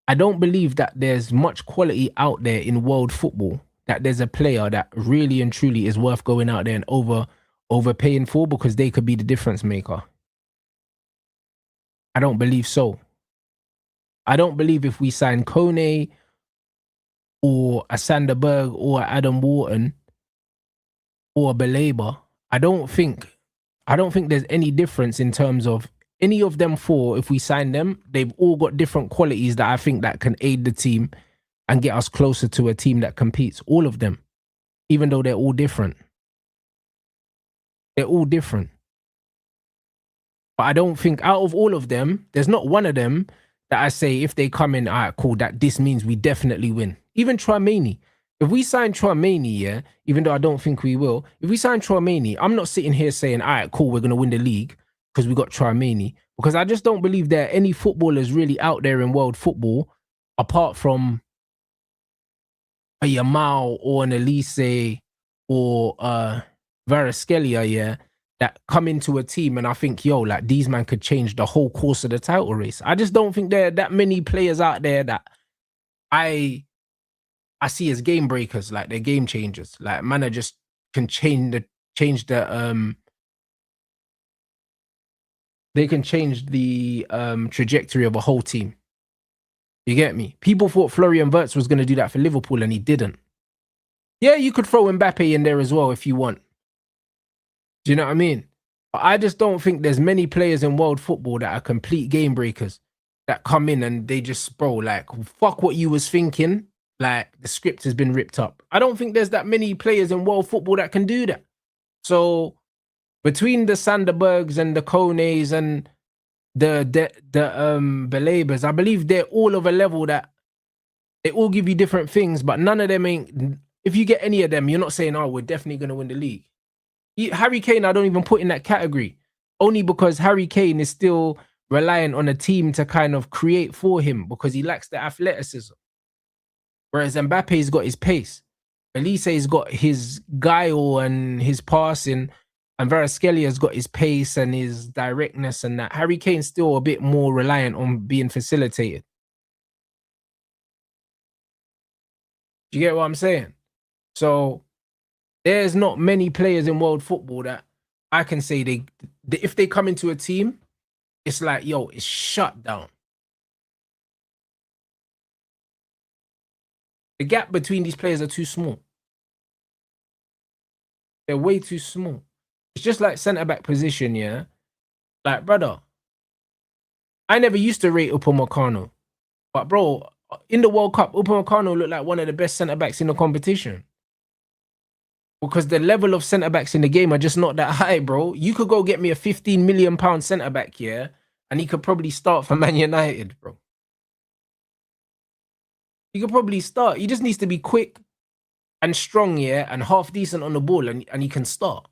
I don't believe that there's much quality out there in world football that there's a player that really and truly is worth going out there and overpaying for because they could be the difference maker. I don't believe so. I don't believe if we sign Kone or a Sanderberg or a Adam Wharton or a Belabor, I don't think there's any difference in terms of any of them four. If we sign them, they've all got different qualities that I think that can aid the team and get us closer to a team that competes. All of them, even though they're all different. They're all different. But I don't think out of all of them, there's not one of them that I say if they come in, all right, cool, that this means we definitely win. Even Tramini. If we sign Tramini, yeah, even though I don't think we will, if we sign Tramini, I'm not sitting here saying, all right, cool, we're going to win the league because we got Tramini. Because I just don't believe there are any footballers really out there in world football apart from a Yamal or an Elise or Varaskelia, yeah, that come into a team and I think, yo, like these men could change the whole course of the title race. I just don't think there are that many players out there that I see as game breakers, like they're game changers. Like man, just can change the they can change the trajectory of a whole team. You get me? People thought Florian Wirtz was going to do that for Liverpool and he didn't. Yeah, you could throw Mbappe in there as well if you want. Do you know what I mean? But I just don't think there's many players in world football that are complete game breakers. that come in and they just, bro, like, fuck what you was thinking. Like, the script has been ripped up. I don't think there's that many players in world football that can do that. So between the Sanderbergs and the Kones and the Belabers, I believe they're all of a level that they all give you different things, but none of them ain't. If you get any of them, you're not saying, oh, we're definitely going to win the league. Harry Kane, I don't even put in that category, only because Harry Kane is still reliant on a team to kind of create for him because he lacks the athleticism. Whereas Mbappe's got his pace. Elise's got his guile and his passing, and Varaskellia's got his pace and his directness and that. Harry Kane's still a bit more reliant on being facilitated. Do you get what I'm saying? So there's not many players in world football that I can say if they come into a team, it's like, yo, it's shut down. The gap between these players are too small. They're way too small. It's just like centre-back position, yeah? Like, brother, I never used to rate Upamecano. But, bro, in the World Cup, Upamecano looked like one of the best centre-backs in the competition. Because the level of centre-backs in the game are just not that high, bro. You could go get me a £15 million centre-back here, and he could probably start for Man United, bro. He could probably start. He just needs to be quick and strong, yeah, and half decent on the ball, and he can start.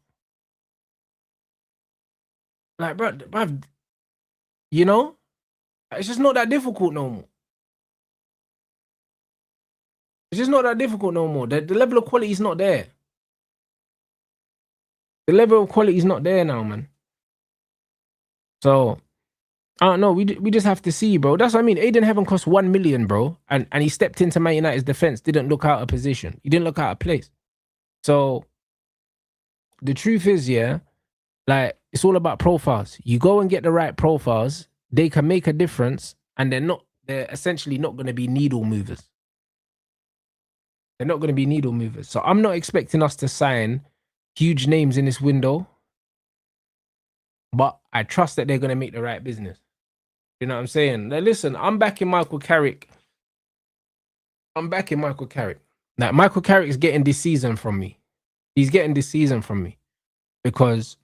Like, bro, you know? It's just not that difficult no more. It's just not that difficult no more. The level of quality is not there. The level of quality is not there now, man. So, I don't know. We just have to see, bro. That's what I mean. Aiden Heaven cost 1 million, bro. And he stepped into Man United's defense, didn't look out of position. He didn't look out of place. So, the truth is, yeah, like, it's all about profiles. You go and get the right profiles, they can make a difference, and they're essentially not going to be needle movers. They're not going to be needle movers. So I'm not expecting us to sign huge names in this window, but I trust that they're going to make the right business. You know what I'm saying? Now, listen, I'm backing Michael Carrick. Now, Michael Carrick's getting this season from me. He's getting this season from me because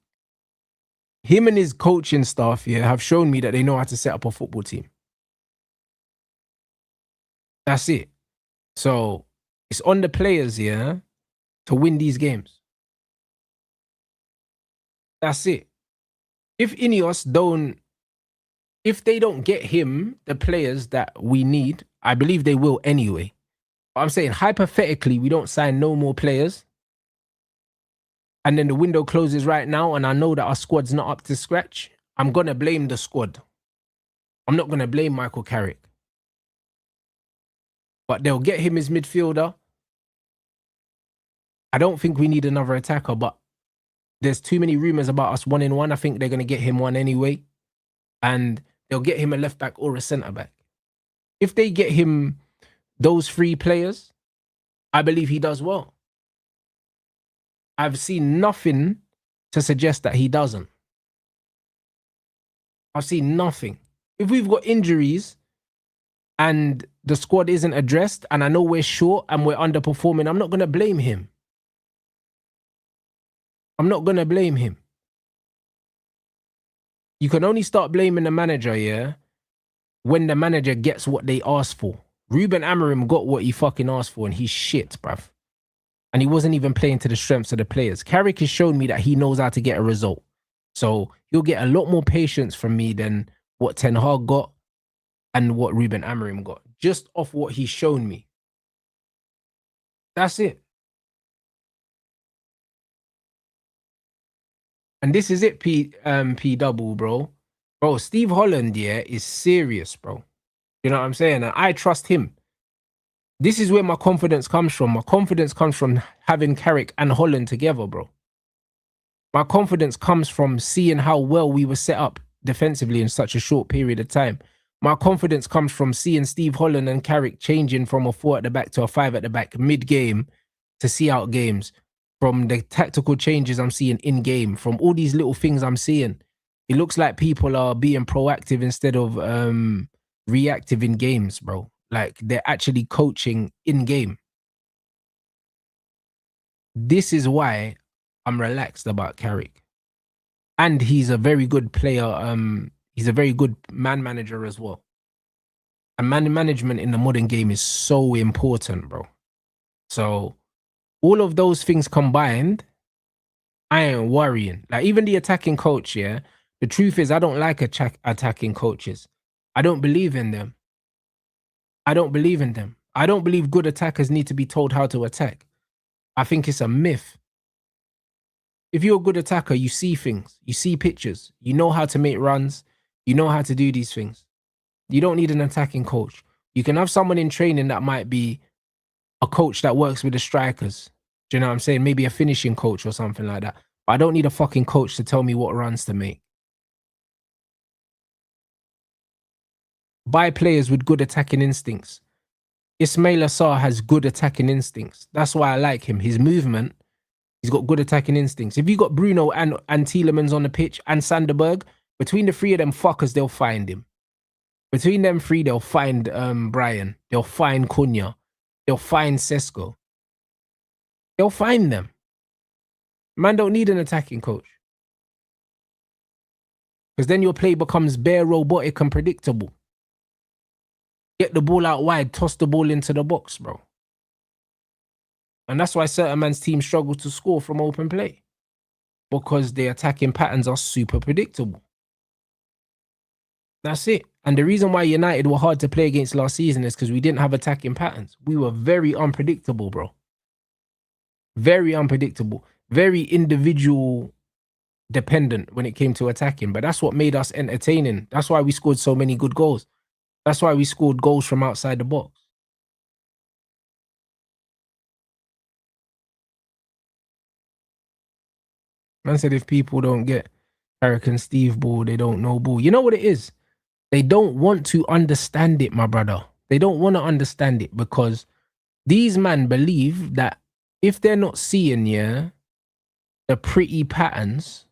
him and his coaching staff here have shown me that they know how to set up a football team. That's it. So it's on the players here to win these games. That's it. If Ineos if they don't get him the players that we need, I believe they will anyway. But I'm saying hypothetically, we don't sign no more players, and then the window closes right now, and I know that our squad's not up to scratch, I'm going to blame the squad. I'm not going to blame Michael Carrick. But they'll get him as midfielder. I don't think we need another attacker, but there's too many rumours about us wanting one. I think they're going to get him one anyway. And they'll get him a left back or a centre back. If they get him those three players, I believe he does well. I've seen nothing to suggest that he doesn't. I've seen nothing. If we've got injuries and the squad isn't addressed and I know we're short and we're underperforming, I'm not going to blame him. I'm not going to blame him. You can only start blaming the manager, yeah, when the manager gets what they asked for. Ruben Amorim got what he fucking asked for and he's shit, bruv. And he wasn't even playing to the strengths of the players. Carrick has shown me that he knows how to get a result. So he'll get a lot more patience from me than what Ten Hag got and what Ruben Amorim got. Just off what he's shown me. That's it. And this is it, P double, bro. Bro, Steve Holland, yeah, is serious, bro. You know what I'm saying? And I trust him. This is where my confidence comes from. My confidence comes from having Carrick and Holland together, bro. My confidence comes from seeing how well we were set up defensively in such a short period of time. My confidence comes from seeing Steve Holland and Carrick changing from a 4 at the back to a 5 at the back mid-game to see out games. From the tactical changes I'm seeing in-game, from all these little things I'm seeing. It looks like people are being proactive instead of reactive in games, bro. Like they're actually coaching in game. This is why I'm relaxed about Carrick. And he's a very good player. He's a very good man manager as well. And man management in the modern game is so important, bro. So all of those things combined, I ain't worrying. Like even the attacking coach, yeah. The truth is, I don't like attacking coaches. I don't believe in them. I don't believe in them. I don't believe good attackers need to be told how to attack. I think it's a myth. If you're a good attacker, you see things, you see pictures, you know how to make runs, you know how to do these things. You don't need an attacking coach. You can have someone in training that might be a coach that works with the strikers. Do you know what I'm saying? Maybe a finishing coach or something like that. But I don't need a fucking coach to tell me what runs to make. Buy players with good attacking instincts. Ismail Assar has good attacking instincts. That's why I like him. His movement, he's got good attacking instincts. If you got Bruno and Tielemans on the pitch and Sanderberg, between the three of them fuckers, they'll find him. Between them three, they'll find Brian. They'll find Cunha. They'll find Sesko. They'll find them. Man don't need an attacking coach. Because then your play becomes bare robotic and predictable. Get the ball out wide, toss the ball into the box, bro. And that's why certain man's team struggle to score from open play. Because the attacking patterns are super predictable. That's it. And the reason why United were hard to play against last season is because we didn't have attacking patterns. We were very unpredictable, bro. Very unpredictable. Very individual dependent when it came to attacking. But that's what made us entertaining. That's why we scored so many good goals. That's why we scored goals from outside the box. Man said if people don't get Carrick and Steve ball, they don't know ball. You know what it is? They don't want to understand it, my brother. They don't want to understand it because these men believe that if they're not seeing, yeah, the pretty patterns,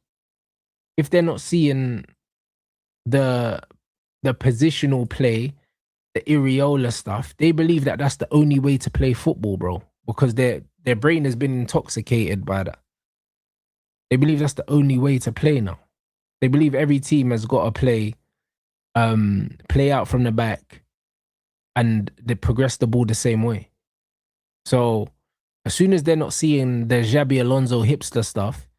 if they're not seeing the positional play, the Iriola stuff, they believe that that's the only way to play football, bro, because their brain has been intoxicated by that. They believe that's the only way to play now. They believe every team has got to play out from the back and they progress the ball the same way. So as soon as they're not seeing the Xabi Alonso hipster stuff,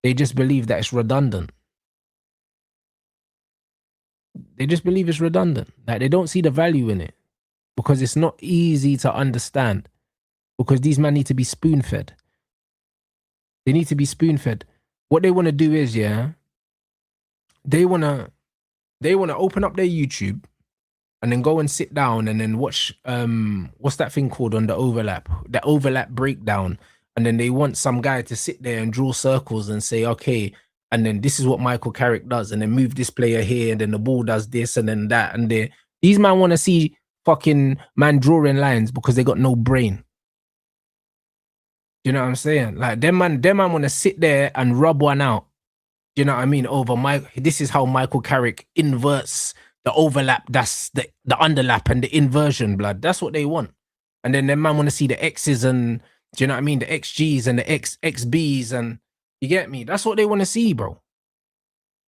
they just believe that it's redundant. They just believe it's redundant. Like they don't see the value in it because it's not easy to understand because these men need to be spoon-fed. They need to be spoon-fed. What they want to do is, yeah, they want to open up their YouTube and then go and sit down and then watch what's that thing called on the overlap breakdown, and then they want some guy to sit there and draw circles and say, okay, and then this is what Michael Carrick does, and then move this player here, and then the ball does this and then that, and these man want to see fucking man drawing lines because they got no brain. You know what I'm saying? Like them man want to sit there and rub one out. You know what I mean? This is how Michael Carrick inverts the overlap. That's the underlap and the inversion, blood. That's what they want. And then them man want to see the X's and, do you know what I mean? The XGs and the XBs, and you get me? That's what they want to see, bro.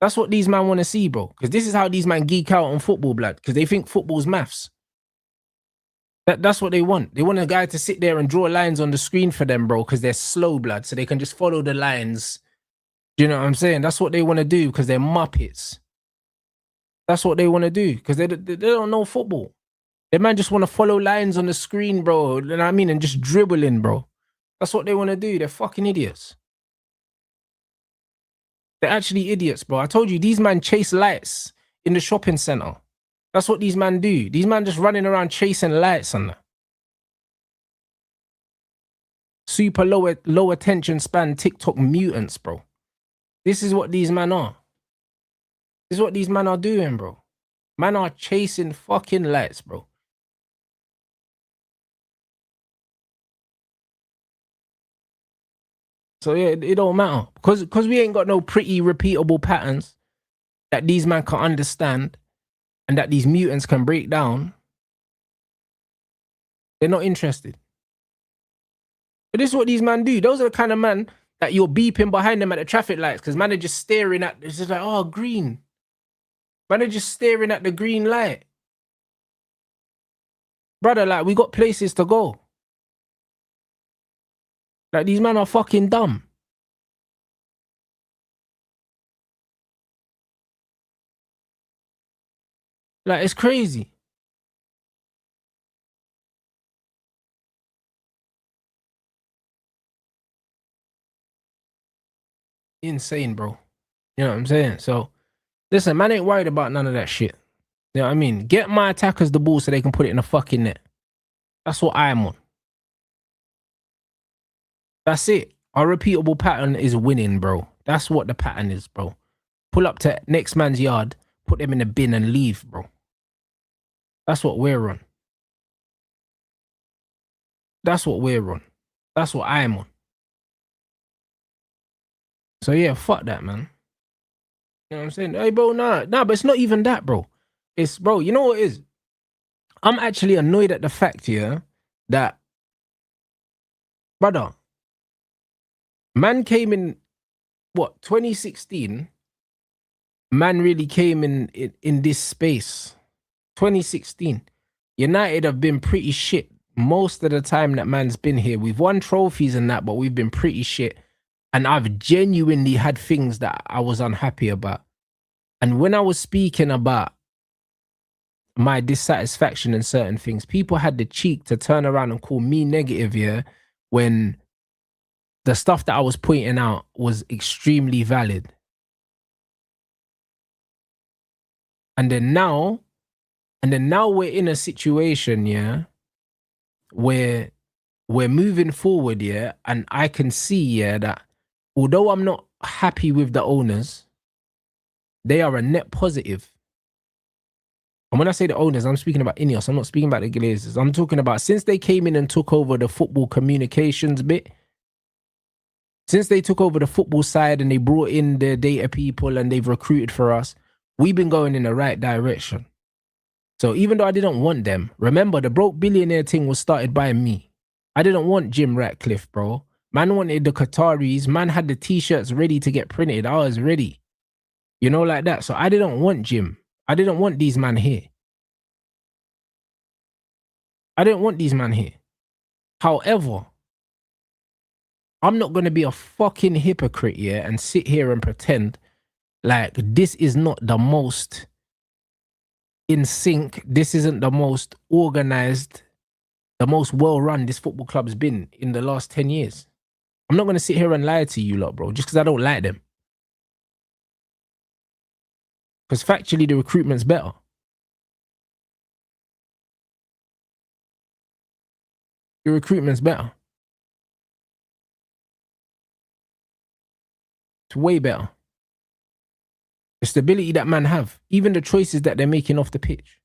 That's what these man want to see, bro. Because this is how these man geek out on football, blood. Because they think football's maths. That's what they want. They want a guy to sit there and draw lines on the screen for them, bro, because they're slow, blood. So they can just follow the lines. Do you know what I'm saying? That's what they want to do because they're muppets. That's what they want to do because they don't know football. They man just want to follow lines on the screen, bro. You know what I mean? And just dribbling, bro. That's what they want to do. They're fucking idiots. They're actually idiots, bro. I told you, these man chase lights in the shopping center. That's what these man do. These man just running around chasing lights and that. Super low attention span TikTok mutants, bro. This is what these men are. This is what these men are doing, bro. Man are chasing fucking lights, bro. So yeah, it don't matter. Because we ain't got no pretty repeatable patterns that these men can understand. and that these mutants can break down, they're not interested. But this is what these men do. Those are the kind of man that you're beeping behind them at the traffic lights because man are just staring at, it's just like, oh, green. Man are just staring at the green light. Brother, like, we got places to go. Like, these men are fucking dumb. Like, it's crazy. Insane, bro. You know what I'm saying? So, listen, man ain't worried about none of that shit. You know what I mean? Get my attackers the ball so they can put it in the fucking net. That's what I'm on. That's it. Our repeatable pattern is winning, bro. That's what the pattern is, bro. Pull up to next man's yard, put them in the bin and leave, bro. That's what we're on. That's what we're on. That's what I'm on. So yeah, fuck that, man. You know what I'm saying? Hey, bro, nah, but it's not even that, bro. It's, bro, you know what it is? I'm actually annoyed at the fact here that, brother, man came in, what, 2016? Man really came in this space. 2016. United have been pretty shit most of the time that man's been here. We've won trophies and that, but we've been pretty shit. And I've genuinely had things that I was unhappy about. And when I was speaking about my dissatisfaction in certain things, people had the cheek to turn around and call me negative, yeah, when the stuff that I was pointing out was extremely valid. And then now we're in a situation, yeah, where we're moving forward, yeah, and I can see, yeah, that although I'm not happy with the owners, they are a net positive. And when I say the owners, I'm speaking about Ineos. I'm not speaking about the Glazers. I'm talking about since they came in and took over the football communications bit, since they took over the football side and they brought in the data people and they've recruited for us, we've been going in the right direction. So even though I didn't want them, remember the broke billionaire thing was started by me. I didn't want Jim Ratcliffe, bro. Man wanted the Qataris. Man had the t-shirts ready to get printed. I was ready. You know, like that. So I didn't want Jim. I didn't want these man here. I didn't want these man here. However, I'm not going to be a fucking hypocrite, yeah, and sit here and pretend like this is not the most in sync. This isn't the most organized, the most well-run this football club's been in the last 10 years. I'm not going to sit here and lie to you lot, bro, just because I don't like them. Because factually, the recruitment's better. The recruitment's better. It's way better. The stability that man have, even the choices that they're making off the pitch,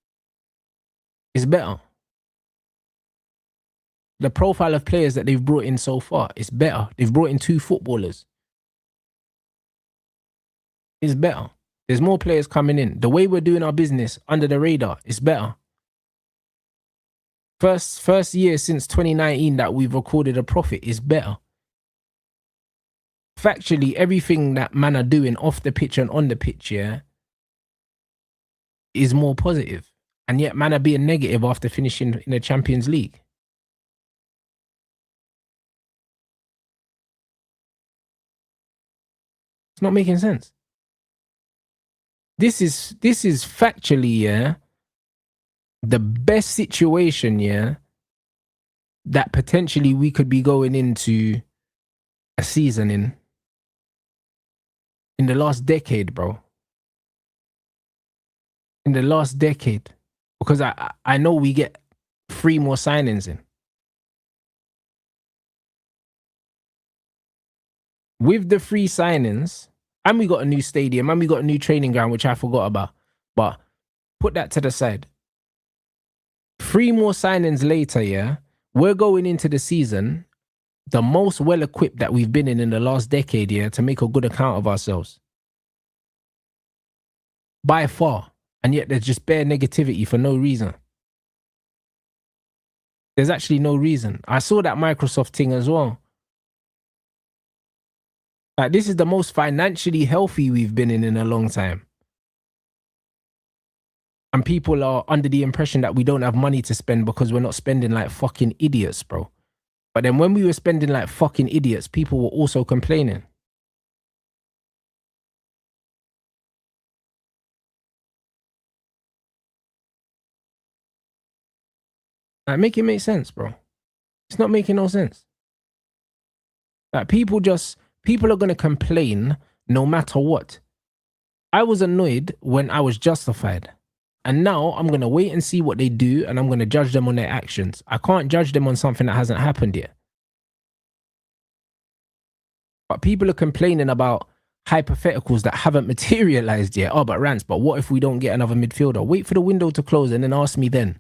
is better. The profile of players that they've brought in so far is better. They've brought in 2 footballers. It's better. There's more players coming in. The way we're doing our business under the radar is better. First year since 2019 that we've recorded a profit is better. Factually, everything that man are doing off the pitch and on the pitch, yeah, is more positive. And yet man are being negative after finishing in the Champions League. It's not making sense. This is factually, yeah, the best situation, yeah, that potentially we could be going into a season in the last decade, bro. In the last decade. Because I know we get 3 more signings in. With the 3 signings, and we got a new stadium, and we got a new training ground, which I forgot about. But put that to the side. 3 more signings later, yeah, we're going into the season the most well-equipped that we've been in the last decade, yeah, to make a good account of ourselves. By far. And yet there's just bare negativity for no reason. There's actually no reason. I saw that Microsoft thing as well. Like, this is the most financially healthy we've been in a long time. And people are under the impression that we don't have money to spend because we're not spending like fucking idiots, bro. But then when we were spending like fucking idiots, people were also complaining. Like, make it make sense, bro. It's not making no sense. Like, people are going to complain no matter what. I was annoyed when I was justified. And now I'm going to wait and see what they do, and I'm going to judge them on their actions. I can't judge them on something that hasn't happened yet. But people are complaining about hypotheticals that haven't materialized yet. Oh, but Rants, but what if we don't get another midfielder? Wait for the window to close and then ask me then.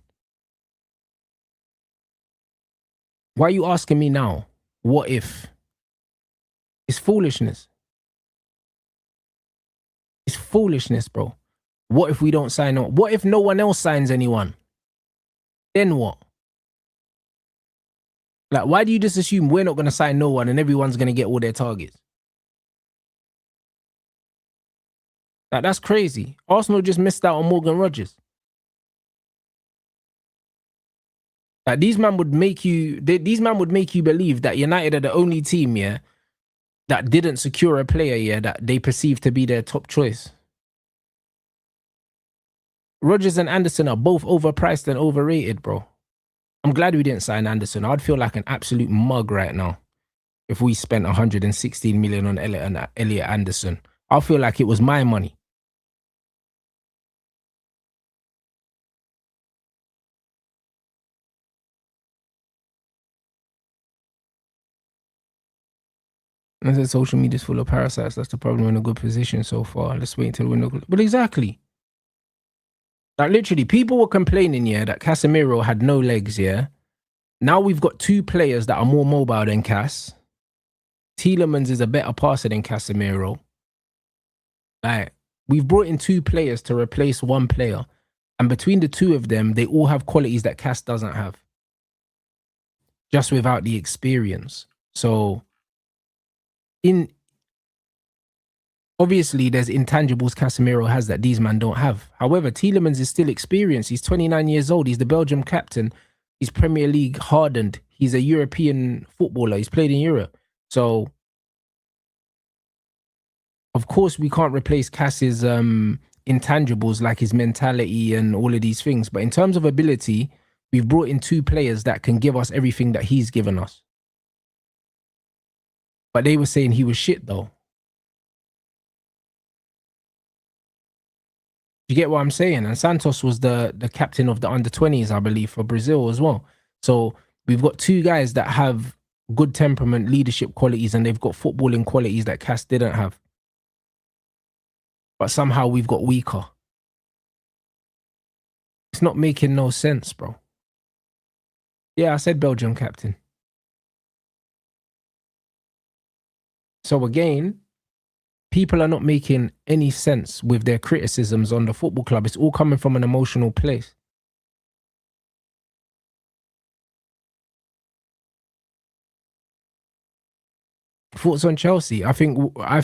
Why are you asking me now? What if? It's foolishness. It's foolishness, bro. What if we don't sign on? What if no one else signs anyone? Then what? Like, why do you just assume we're not going to sign no one and everyone's going to get all their targets? Like, that's crazy. Arsenal just missed out on Morgan Rogers. Like, these man would make you believe that United are the only team, yeah, that didn't secure a player, yeah, that they perceive to be their top choice. Rogers and Anderson are both overpriced and overrated, bro. I'm glad we didn't sign Anderson. I'd feel like an absolute mug right now if we spent 116 million on Elliot Anderson. I'll feel like it was my money. I said social media's full of parasites. That's the problem. We're in a good position so far. Let's wait until the window. But exactly. Like, literally, people were complaining, yeah, that Casemiro had no legs, yeah. Now we've got two players that are more mobile than Cas. Tielemans is a better passer than Casemiro. Like, we've brought in two players to replace one player. And between the two of them, they all have qualities that Cas doesn't have. Just without the experience. So, obviously, there's intangibles Casemiro has that these men don't have. However, Tielemans is still experienced. He's 29 years old. He's the Belgium captain. He's Premier League hardened. He's a European footballer. He's played in Europe. So, of course, we can't replace Cass's intangibles like his mentality and all of these things. But in terms of ability, we've brought in two players that can give us everything that he's given us. But they were saying he was shit, though. You get what I'm saying? And Santos was the captain of the under-20s, I believe, for Brazil as well. So we've got two guys that have good temperament, leadership qualities, and they've got footballing qualities that Cass didn't have. But somehow we've got weaker. It's not making no sense, bro. Yeah, I said Belgium captain. So again, people are not making any sense with their criticisms on the football club. It's all coming from an emotional place. Thoughts on Chelsea? I think I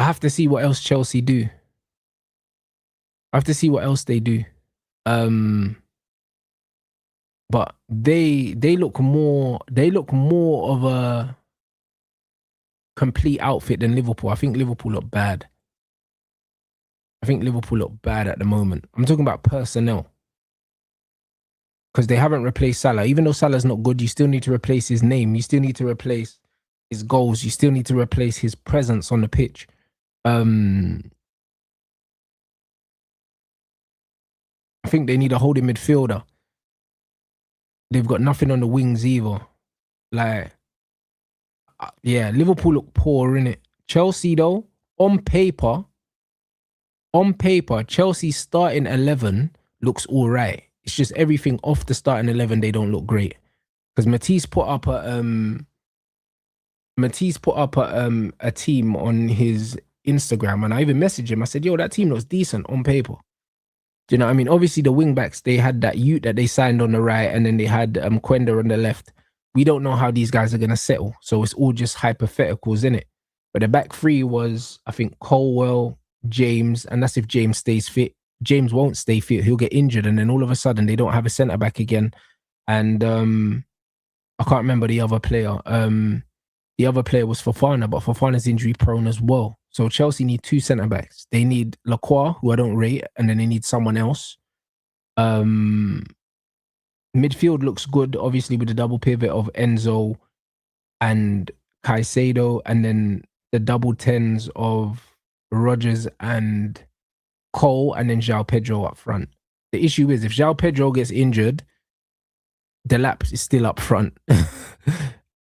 have to see what else Chelsea do. I have to see what else they do. But they look more of a complete outfit than Liverpool. I think Liverpool look bad. I think Liverpool look bad at the moment. I'm talking about personnel. Because they haven't replaced Salah. Even though Salah's not good, you still need to replace his name. You still need to replace his goals. You still need to replace his presence on the pitch. I think they need a holding midfielder. They've got nothing on the wings either. Like, yeah, Liverpool look poor, innit? Chelsea, though, on paper, Chelsea's starting 11 looks all right. It's just everything off the starting 11, they don't look great. Because Matisse put up a team on his Instagram, and I even messaged him. I said, yo, that team looks decent on paper. Do you know what I mean? Obviously, the wing backs, they had that youth that they signed on the right, and then they had Quenda on the left. We don't know how these guys are going to settle. So it's all just hypotheticals, isn't it? But the back three was, I think, Colwell, James, and that's if James stays fit. James won't stay fit. He'll get injured, and then all of a sudden they don't have a centre back again. And I can't remember the other player. The other player was Fofana, but Fofana's injury prone as well. So Chelsea need 2 centre backs. They need Lacroix, who I don't rate, and then they need someone else. Midfield looks good, obviously, with the double pivot of Enzo and Caicedo, and then the double tens of Rodgers and Cole, and then João Pedro up front. The issue is, if João Pedro gets injured, the lap is still up front.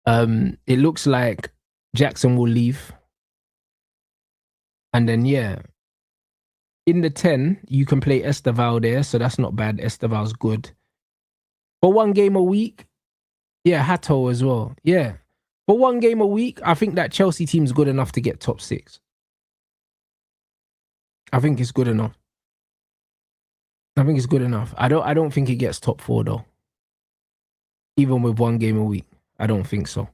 It looks like Jackson will leave. And then, yeah, in the 10, you can play Esteval there, so that's not bad. Esteval's good. For 1 game a week, yeah, Hato as well. Yeah. For 1 game a week, I think that Chelsea team's good enough to get top 6. I think it's good enough. I don't think it gets top 4 though. Even with 1 game a week. I don't think so.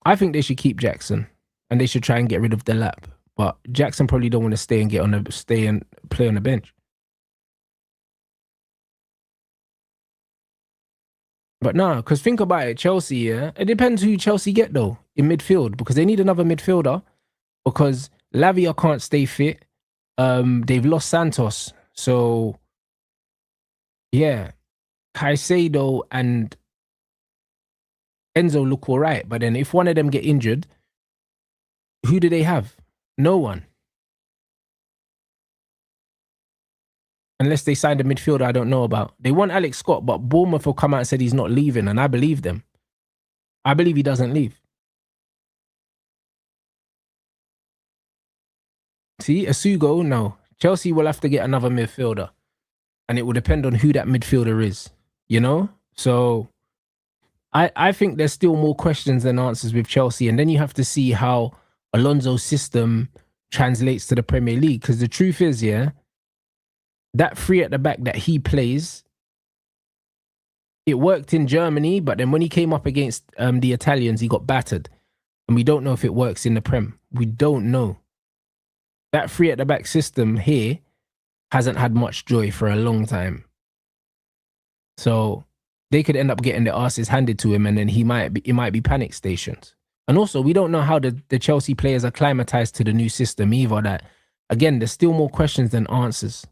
I think they should keep Jackson and they should try and get rid of the lap. But Jackson probably don't want to stay and play on the bench. But nah, because think about it, Chelsea, yeah, it depends who Chelsea get though in midfield, because they need another midfielder, because Lavia can't stay fit. They've lost Santos, so yeah, Caicedo and Enzo look all right, but then if one of them get injured, who do they have? No one. Unless they signed a midfielder I don't know about. They want Alex Scott, but Bournemouth will come out and said he's not leaving, and I believe them. I believe he doesn't leave. See, Asugo, no. Chelsea will have to get another midfielder, and it will depend on who that midfielder is, you know? So I think there's still more questions than answers with Chelsea, and then you have to see how Alonso's system translates to the Premier League, because the truth is, yeah, that 3 at the back that he plays, it worked in Germany, but then when he came up against the Italians, he got battered. And we don't know if it works in the Prem. We don't know. That 3 at the back system here hasn't had much joy for a long time. So they could end up getting their asses handed to him, and then it might be panic stations. And also, we don't know how the Chelsea players are acclimatized to the new system either. That, again, there's still more questions than answers.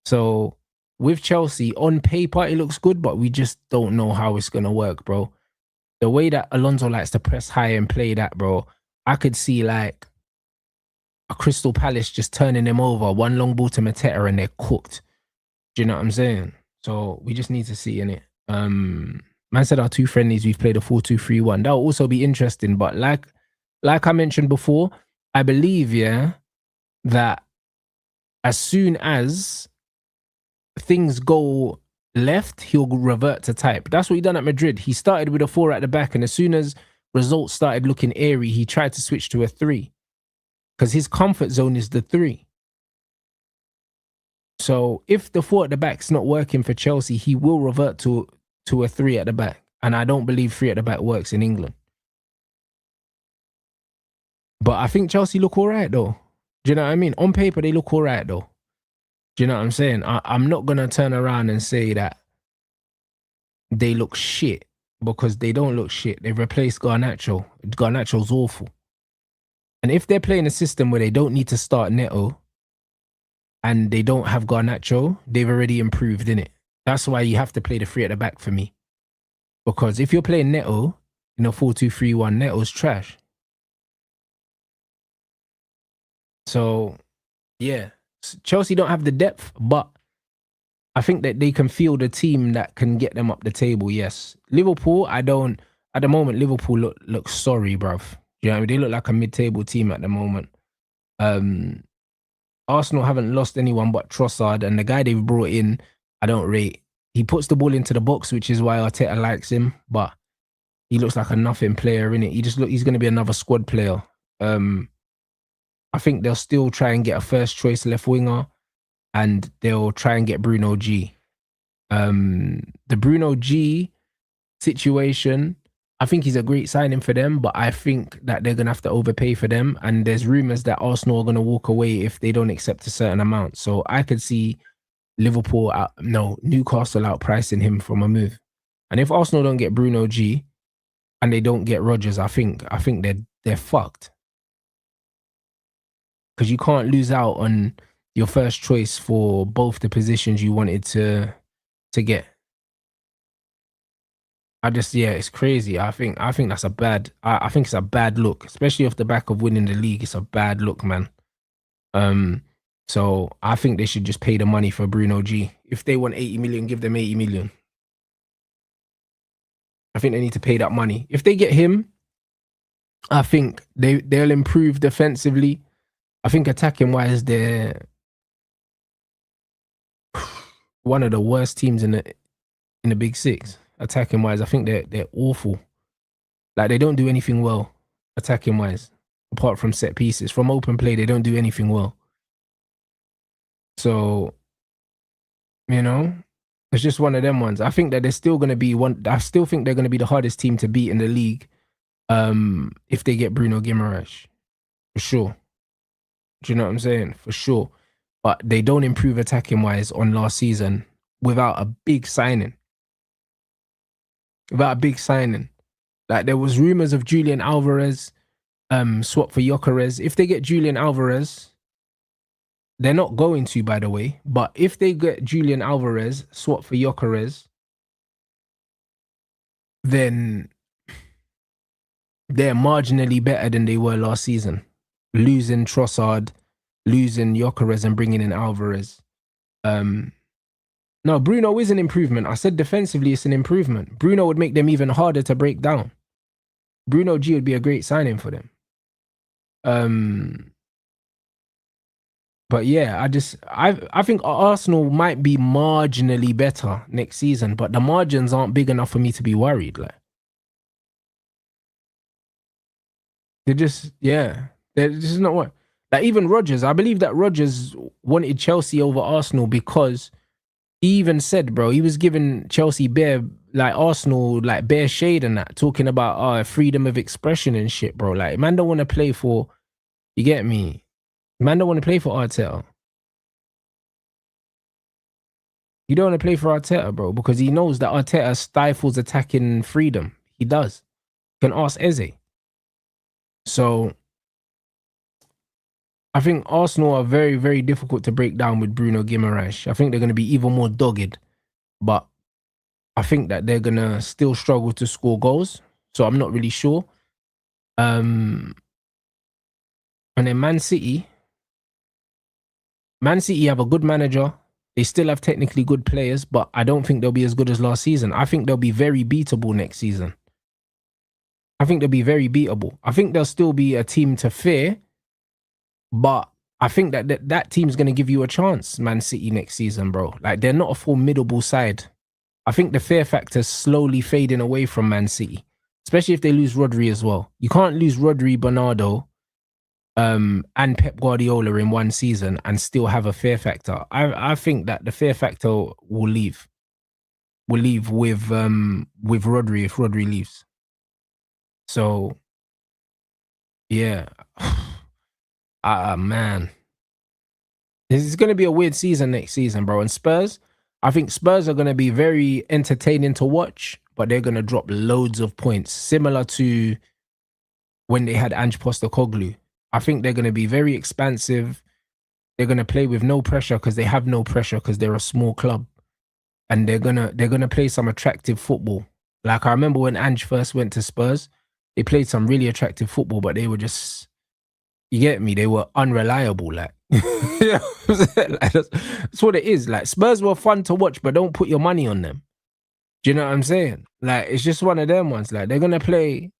So with Chelsea, on paper, it looks good, but we just don't know how it's going to work, bro. The way that Alonso likes to press high and play that, bro, I could see like a Crystal Palace just turning them over, 1 long ball to Mateta, and they're cooked. Do you know what I'm saying? So we just need to see in it. Man said our 2 friendlies, we've played a 4-2-3-1. That will also be interesting. But like I mentioned before, I believe, yeah, that as soon as things go left, he'll revert to type. That's what he done at Madrid. He started with a 4 at the back, and as soon as results started looking airy, he tried to switch to a 3, because his comfort zone is the 3. So if the 4 at the back's not working for Chelsea, he will revert to a 3 at the back. And I don't believe 3 at the back works in England. But I think Chelsea look all right though. Do you know what I mean? On paper, they look all right though. Do you know what I'm saying? I'm not going to turn around and say that they look shit, because they don't look shit. They've replaced Garnacho. Garnacho's awful. And if they're playing a system where they don't need to start Neto and they don't have Garnacho, they've already improved, innit? That's why you have to play the 3 at the back for me. Because if you're playing Neto in a 4-2-3-1, Neto's trash. So, yeah. Chelsea don't have the depth, but I think that they can field a team that can get them up the table, yes. Liverpool, I don't... At the moment, Liverpool look sorry, bruv. You know what I mean? They look like a mid-table team at the moment. Arsenal haven't lost anyone but Trossard, and the guy they've brought in, I don't rate. He puts the ball into the box, which is why Arteta likes him, but He looks like a nothing player, innit? He's going to be another squad player. I think they'll still try and get a first choice left winger, and they'll try and get Bruno G. The Bruno G situation, I think he's a great signing for them, but I think that they're going to have to overpay for them. And there's rumors that Arsenal are going to walk away if they don't accept a certain amount. So I could see Newcastle outpricing him from a move. And if Arsenal don't get Bruno G and they don't get Rodgers, I think they're fucked. Because you can't lose out on your first choice for both the positions you wanted to get. It's crazy. I think that's a bad. I think it's a bad look, especially off the back of winning the league. It's a bad look, man. So I think they should just pay the money for Bruno G. If they want 80 million, give them 80 million. I think they need to pay that money. If they get him, I think they'll improve defensively. I think attacking wise, they're one of the worst teams in the Big Six. Attacking wise, I think they're awful. Like, they don't do anything well attacking wise, apart from set pieces. From open play, they don't do anything well. So, it's just one of them ones. I think that they're still going to be one. I still think they're going to be the hardest team to beat in the league, if they get Bruno Guimaraes, for sure. Do you know what I'm saying? For sure. But they don't improve attacking wise on last season without a big signing. Like, there was rumors of Julian Alvarez swap for Gyökeres. If they get Julian Alvarez, they're not going to, by the way, but if they get Julian Alvarez swap for Gyökeres, then they're marginally better than they were last season. Losing Trossard, losing Gyökeres and bringing in Alvarez. No, Bruno is an improvement. I said defensively it's an improvement. Bruno would make them even harder to break down. Bruno G would be a great signing for them. But yeah, I think Arsenal might be marginally better next season, but the margins aren't big enough for me to be worried. Like, they're just not what. Like, even Rodgers, I believe that Rodgers wanted Chelsea over Arsenal because he even said, bro, he was giving Chelsea Arsenal bare shade and that, talking about freedom of expression and shit, bro. Like, man don't want to play for, you get me? Man don't want to play for Arteta. You don't want to play for Arteta, bro, because he knows that Arteta stifles attacking freedom. He does. You can ask Eze. So I think Arsenal are very, very difficult to break down with Bruno Guimaraes. I think they're going to be even more dogged, but I think that they're going to still struggle to score goals. So I'm not really sure. And then Man City have a good manager. They still have technically good players, but I don't think they'll be as good as last season. I think they'll be very beatable next season. I think they'll be very beatable. I think they'll still be a team to fear, but I think that team's going to give you a chance, Man City, next season, bro. Like, they're not a formidable side. I think the fear factor's slowly fading away from Man City, especially if they lose Rodri as well. You can't lose Rodri, Bernardo, and Pep Guardiola in one season and still have a fear factor. I think that the fear factor will leave. Will leave with Rodri if Rodri leaves. So, yeah. Man. This is going to be a weird season next season, bro. And Spurs, I think Spurs are going to be very entertaining to watch, but they're going to drop loads of points, similar to when they had Ange Postecoglou. I think they're going to be very expansive. They're going to play with no pressure because they have no pressure because they're a small club. And they're gonna play some attractive football. Like, I remember when Ange first went to Spurs, they played some really attractive football, but they were just, you get me, they were unreliable. Like, you know what I'm saying? Like, that's what it is. Like, Spurs were fun to watch, but don't put your money on them. Do you know what I'm saying? Like, it's just one of them ones. Like, they're gonna play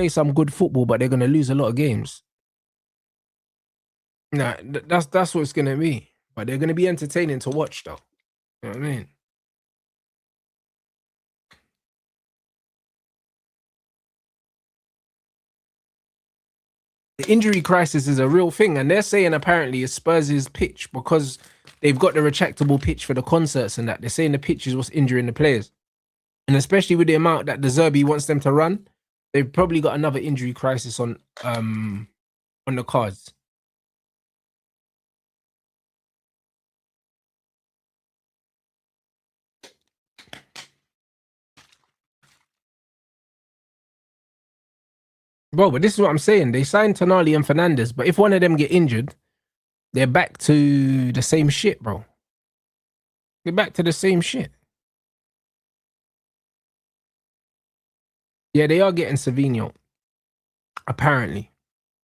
some good football, but they're gonna lose a lot of games. Nah, that's what it's gonna be. But they're gonna be entertaining to watch, though. You know what I mean? The injury crisis is a real thing, and they're saying apparently it's Spurs' pitch because they've got the retractable pitch for the concerts and that. They're saying the pitch is what's injuring the players, and especially with the amount that the Zerbi wants them to run, they've probably got another injury crisis on the cards. Bro, but this is what I'm saying. They signed Tonali and Fernandez, but if one of them get injured, they're back to the same shit, bro. They're back to the same shit. Yeah, they are getting Savinho, apparently.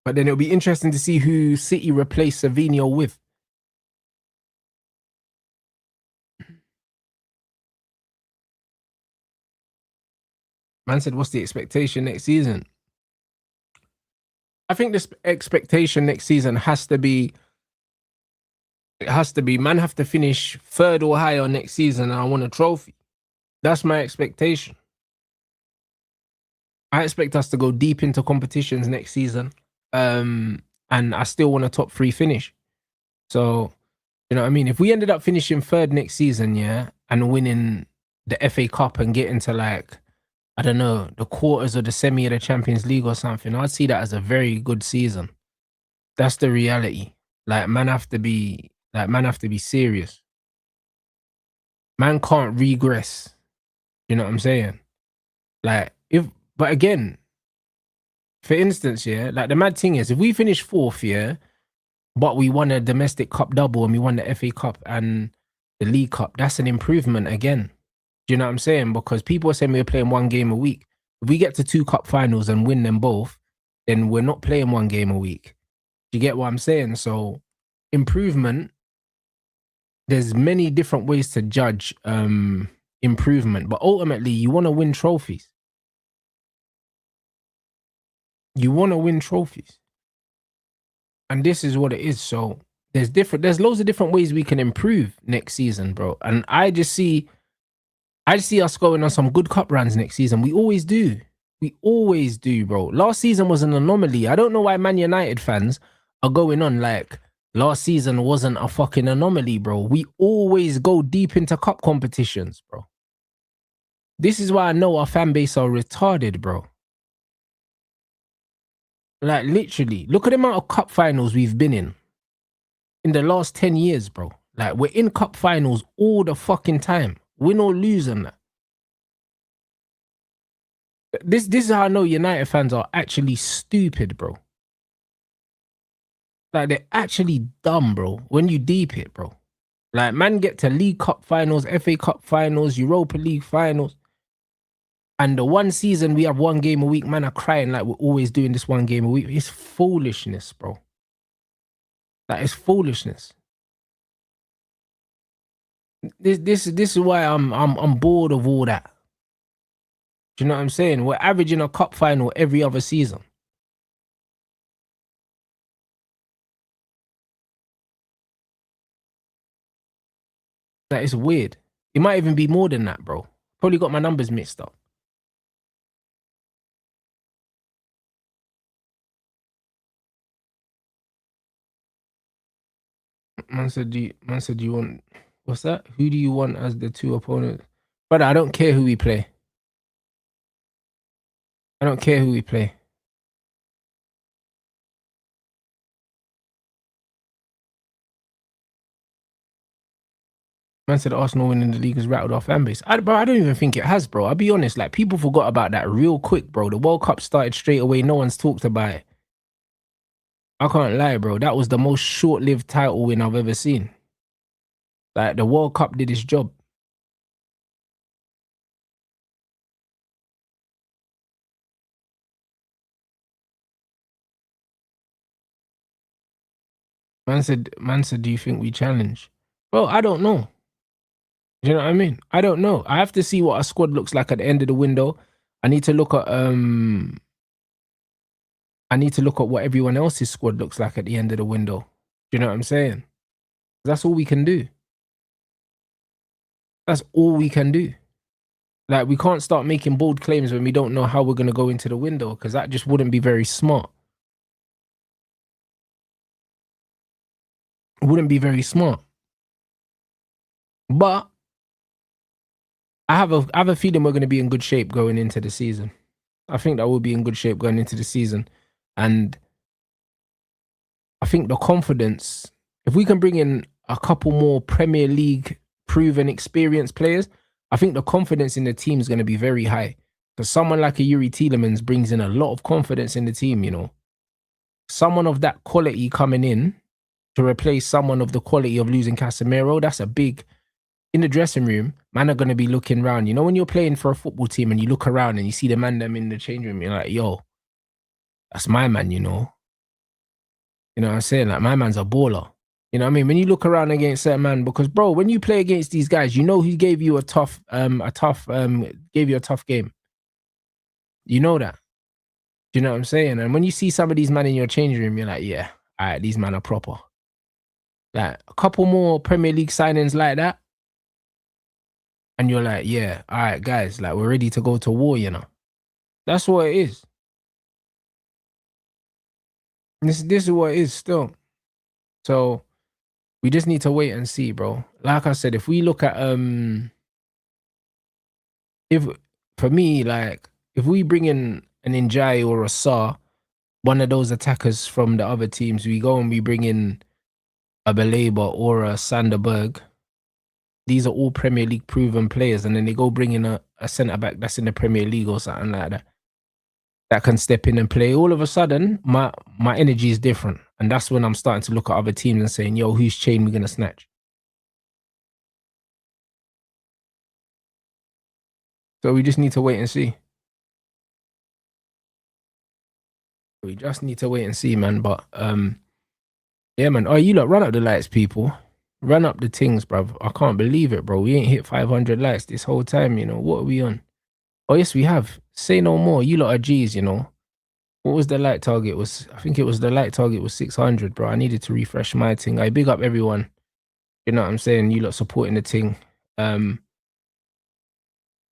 But then it'll be interesting to see who City replace Savinho with. Man said, what's the expectation next season? I think this expectation next season has to be, man have to finish third or higher next season and I want a trophy. That's my expectation. I expect us to go deep into competitions next season. And I still want a top 3 finish. So, you know what I mean? If we ended up finishing third next season, yeah, and winning the FA Cup and getting to like, I don't know, the quarters or the semi of the Champions League or something, I'd see that as a very good season. That's the reality. Like, man have to be serious. Man can't regress. You know what I'm saying? Like, but again, for instance, yeah, like the mad thing is, if we finish 4th, yeah, but we won a domestic cup double and we won the FA Cup and the League Cup, that's an improvement again. Do you know what I'm saying? Because people are saying we're playing 1 game a week. If we get to 2 cup finals and win them both, then we're not playing 1 game a week. Do you get what I'm saying? So improvement, there's many different ways to judge improvement, but ultimately you want to win trophies. You want to win trophies. And this is what it is. So there's loads of different ways we can improve next season, bro. And I see us going on some good cup runs next season. We always do. We always do, bro. Last season was an anomaly. I don't know why Man United fans are going on like last season wasn't a fucking anomaly, bro. We always go deep into cup competitions, bro. This is why I know our fan base are retarded, bro. Like, literally, look at the amount of cup finals we've been in the last 10 years, bro. Like, we're in cup finals all the fucking time. Win or lose on that. This is how I know United fans are actually stupid, bro. Like, they're actually dumb, bro, when you deep it, bro. Like, man get to League Cup finals, FA Cup finals, Europa League finals. And the one season we have 1 game a week, man are crying like we're always doing this 1 game a week. It's foolishness, bro. Like, it's foolishness. This is why I'm bored of all that. Do you know what I'm saying? We're averaging a cup final every other season. That is weird. It might even be more than that, bro. Probably got my numbers mixed up. Man said, do you want, what's that? Who do you want as the 2 opponents? Brother, I don't care who we play. I don't care who we play. Man said Arsenal winning the league has rattled our fan base. Bro, I don't even think it has, bro. I'll be honest. Like, people forgot about that real quick, bro. The World Cup started straight away. No one's talked about it. I can't lie, bro. That was the most short-lived title win I've ever seen. Like, the World Cup did its job. Man said, do you think we challenge? Bro, I don't know. Do you know what I mean? I don't know. I have to see what our squad looks like at the end of the window. I need to look at what everyone else's squad looks like at the end of the window. Do you know what I'm saying? That's all we can do. That's all we can do. Like, we can't start making bold claims when we don't know how we're going to go into the window, because that just wouldn't be very smart. wouldn't be very smart. But I have a feeling we're going to be in good shape going into the season. I think that we'll be in good shape going into the season. And I think the confidence, if we can bring in a couple more Premier League proven experienced players, I think the confidence in the team is going to be very high. Because someone like a Yuri Tielemans brings in a lot of confidence in the team, you know. Someone of that quality coming in to replace someone of the quality of losing Casemiro, that's a big... In the dressing room, man are going to be looking around. You know, when you're playing for a football team and you look around and you see the man them in the change room, you're like, yo, that's my man, you know. You know what I'm saying? Like, my man's a baller. You know what I mean? When you look around against that man, because bro, when you play against these guys, you know who gave you a tough game. You know that. Do you know what I'm saying? And when you see some of these men in your change room, you're like, yeah, all right, these men are proper. Like, a couple more Premier League signings like that, and you're like, yeah, all right, guys, like, we're ready to go to war, you know. That's what it is. This is what it is still. So we just need to wait and see, bro. Like I said, if we look at if for me, like, if we bring in an Njai or a Sa, one of those attackers from the other teams, we go and we bring in a Baleba or a Sanderberg. These are all Premier League proven players, and then they go bring in a centre back that's in the Premier League or something like that, that can step in and play. All of a sudden, my energy is different, and that's when I'm starting to look at other teams and saying, yo, whose chain we gonna snatch? So we just need to wait and see. We just need to wait and see, man. But yeah, man. Oh, you lot, run up the lights, people. Run up the things, bruv. I can't believe it, bro. We ain't hit 500 likes this whole time, you know. What are we on? Oh, yes, we have. Say no more. You lot are G's, you know. What was the like target? I think it was the like target was 600, bro. I needed to refresh my thing. I big up everyone. You know what I'm saying? You lot supporting the thing. And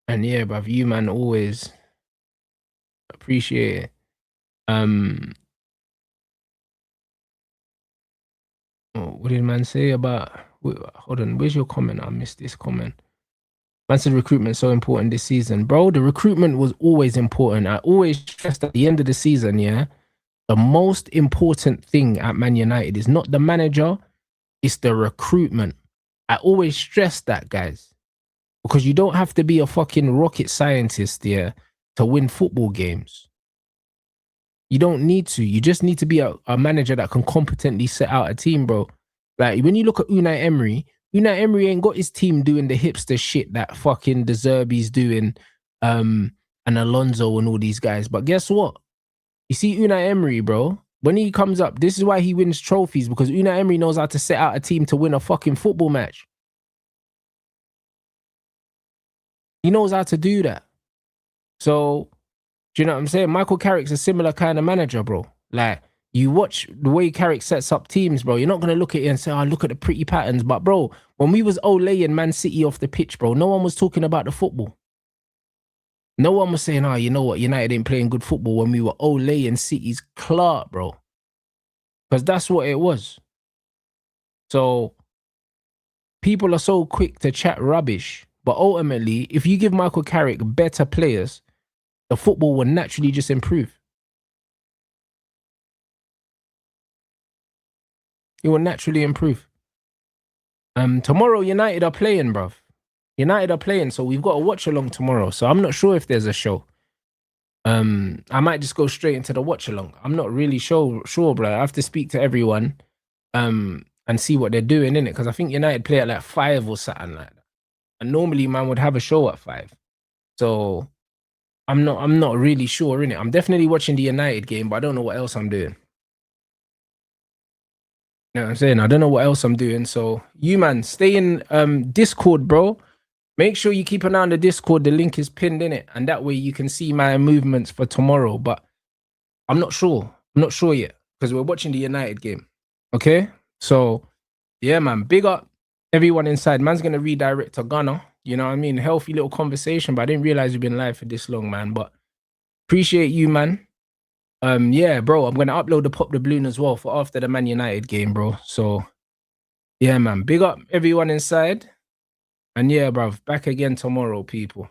yeah, bruv, you man always appreciate it. What did man say about... Hold on, where's your comment? I missed this comment. Man said recruitment is so important this season. Bro, the recruitment was always important. I always stressed at the end of the season, yeah, the most important thing at Man United is not the manager, it's the recruitment. I always stress that, guys, because you don't have to be a fucking rocket scientist, yeah, to win football games. You don't need to. You just need to be a manager that can competently set out a team, bro. Like, when you look at Unai Emery ain't got his team doing the hipster shit that fucking De Zerbi's doing, and Alonso and all these guys. But guess what? You see Unai Emery, bro, when he comes up, this is why he wins trophies, because Unai Emery knows how to set out a team to win a fucking football match. He knows how to do that. So, do you know what I'm saying? Michael Carrick's a similar kind of manager, bro. Like, you watch the way Carrick sets up teams, bro. You're not going to look at it and say, oh, look at the pretty patterns. But, bro, when we was Ole and Man City off the pitch, bro, no one was talking about the football. No one was saying, oh, you know what, United ain't playing good football, when we were Ole and City's Clark, bro. Because that's what it was. So, people are so quick to chat rubbish. But ultimately, if you give Michael Carrick better players, the football will naturally just improve. It will naturally improve. Tomorrow, United are playing, bruv. United are playing, so we've got to watch along tomorrow. So I'm not sure if there's a show. I might just go straight into the watch along. I'm not really sure, bro. I have to speak to everyone, and see what they're doing, innit? Because I think United play at like 5 or something like that. And normally, man would have a show at 5. So I'm not really sure, innit? I'm definitely watching the United game, but I don't know what else I'm doing. You know what I'm saying? I don't know what else I'm doing. So you, man, stay in Discord, bro. Make sure you keep an eye on the Discord. The link is pinned in it, and that way you can see my movements for tomorrow. But I'm not sure. I'm not sure yet, because we're watching the United game. Okay? So, yeah, man. Big up everyone inside. Man's going to redirect to Ghana. You know what I mean? Healthy little conversation, but I didn't realize we've been live for this long, man. But appreciate you, man. Yeah, bro, I'm going to upload the Pop the Balloon as well for after the Man United game, bro. So Yeah, man. Big up everyone inside. And yeah, bruv, back again tomorrow, people.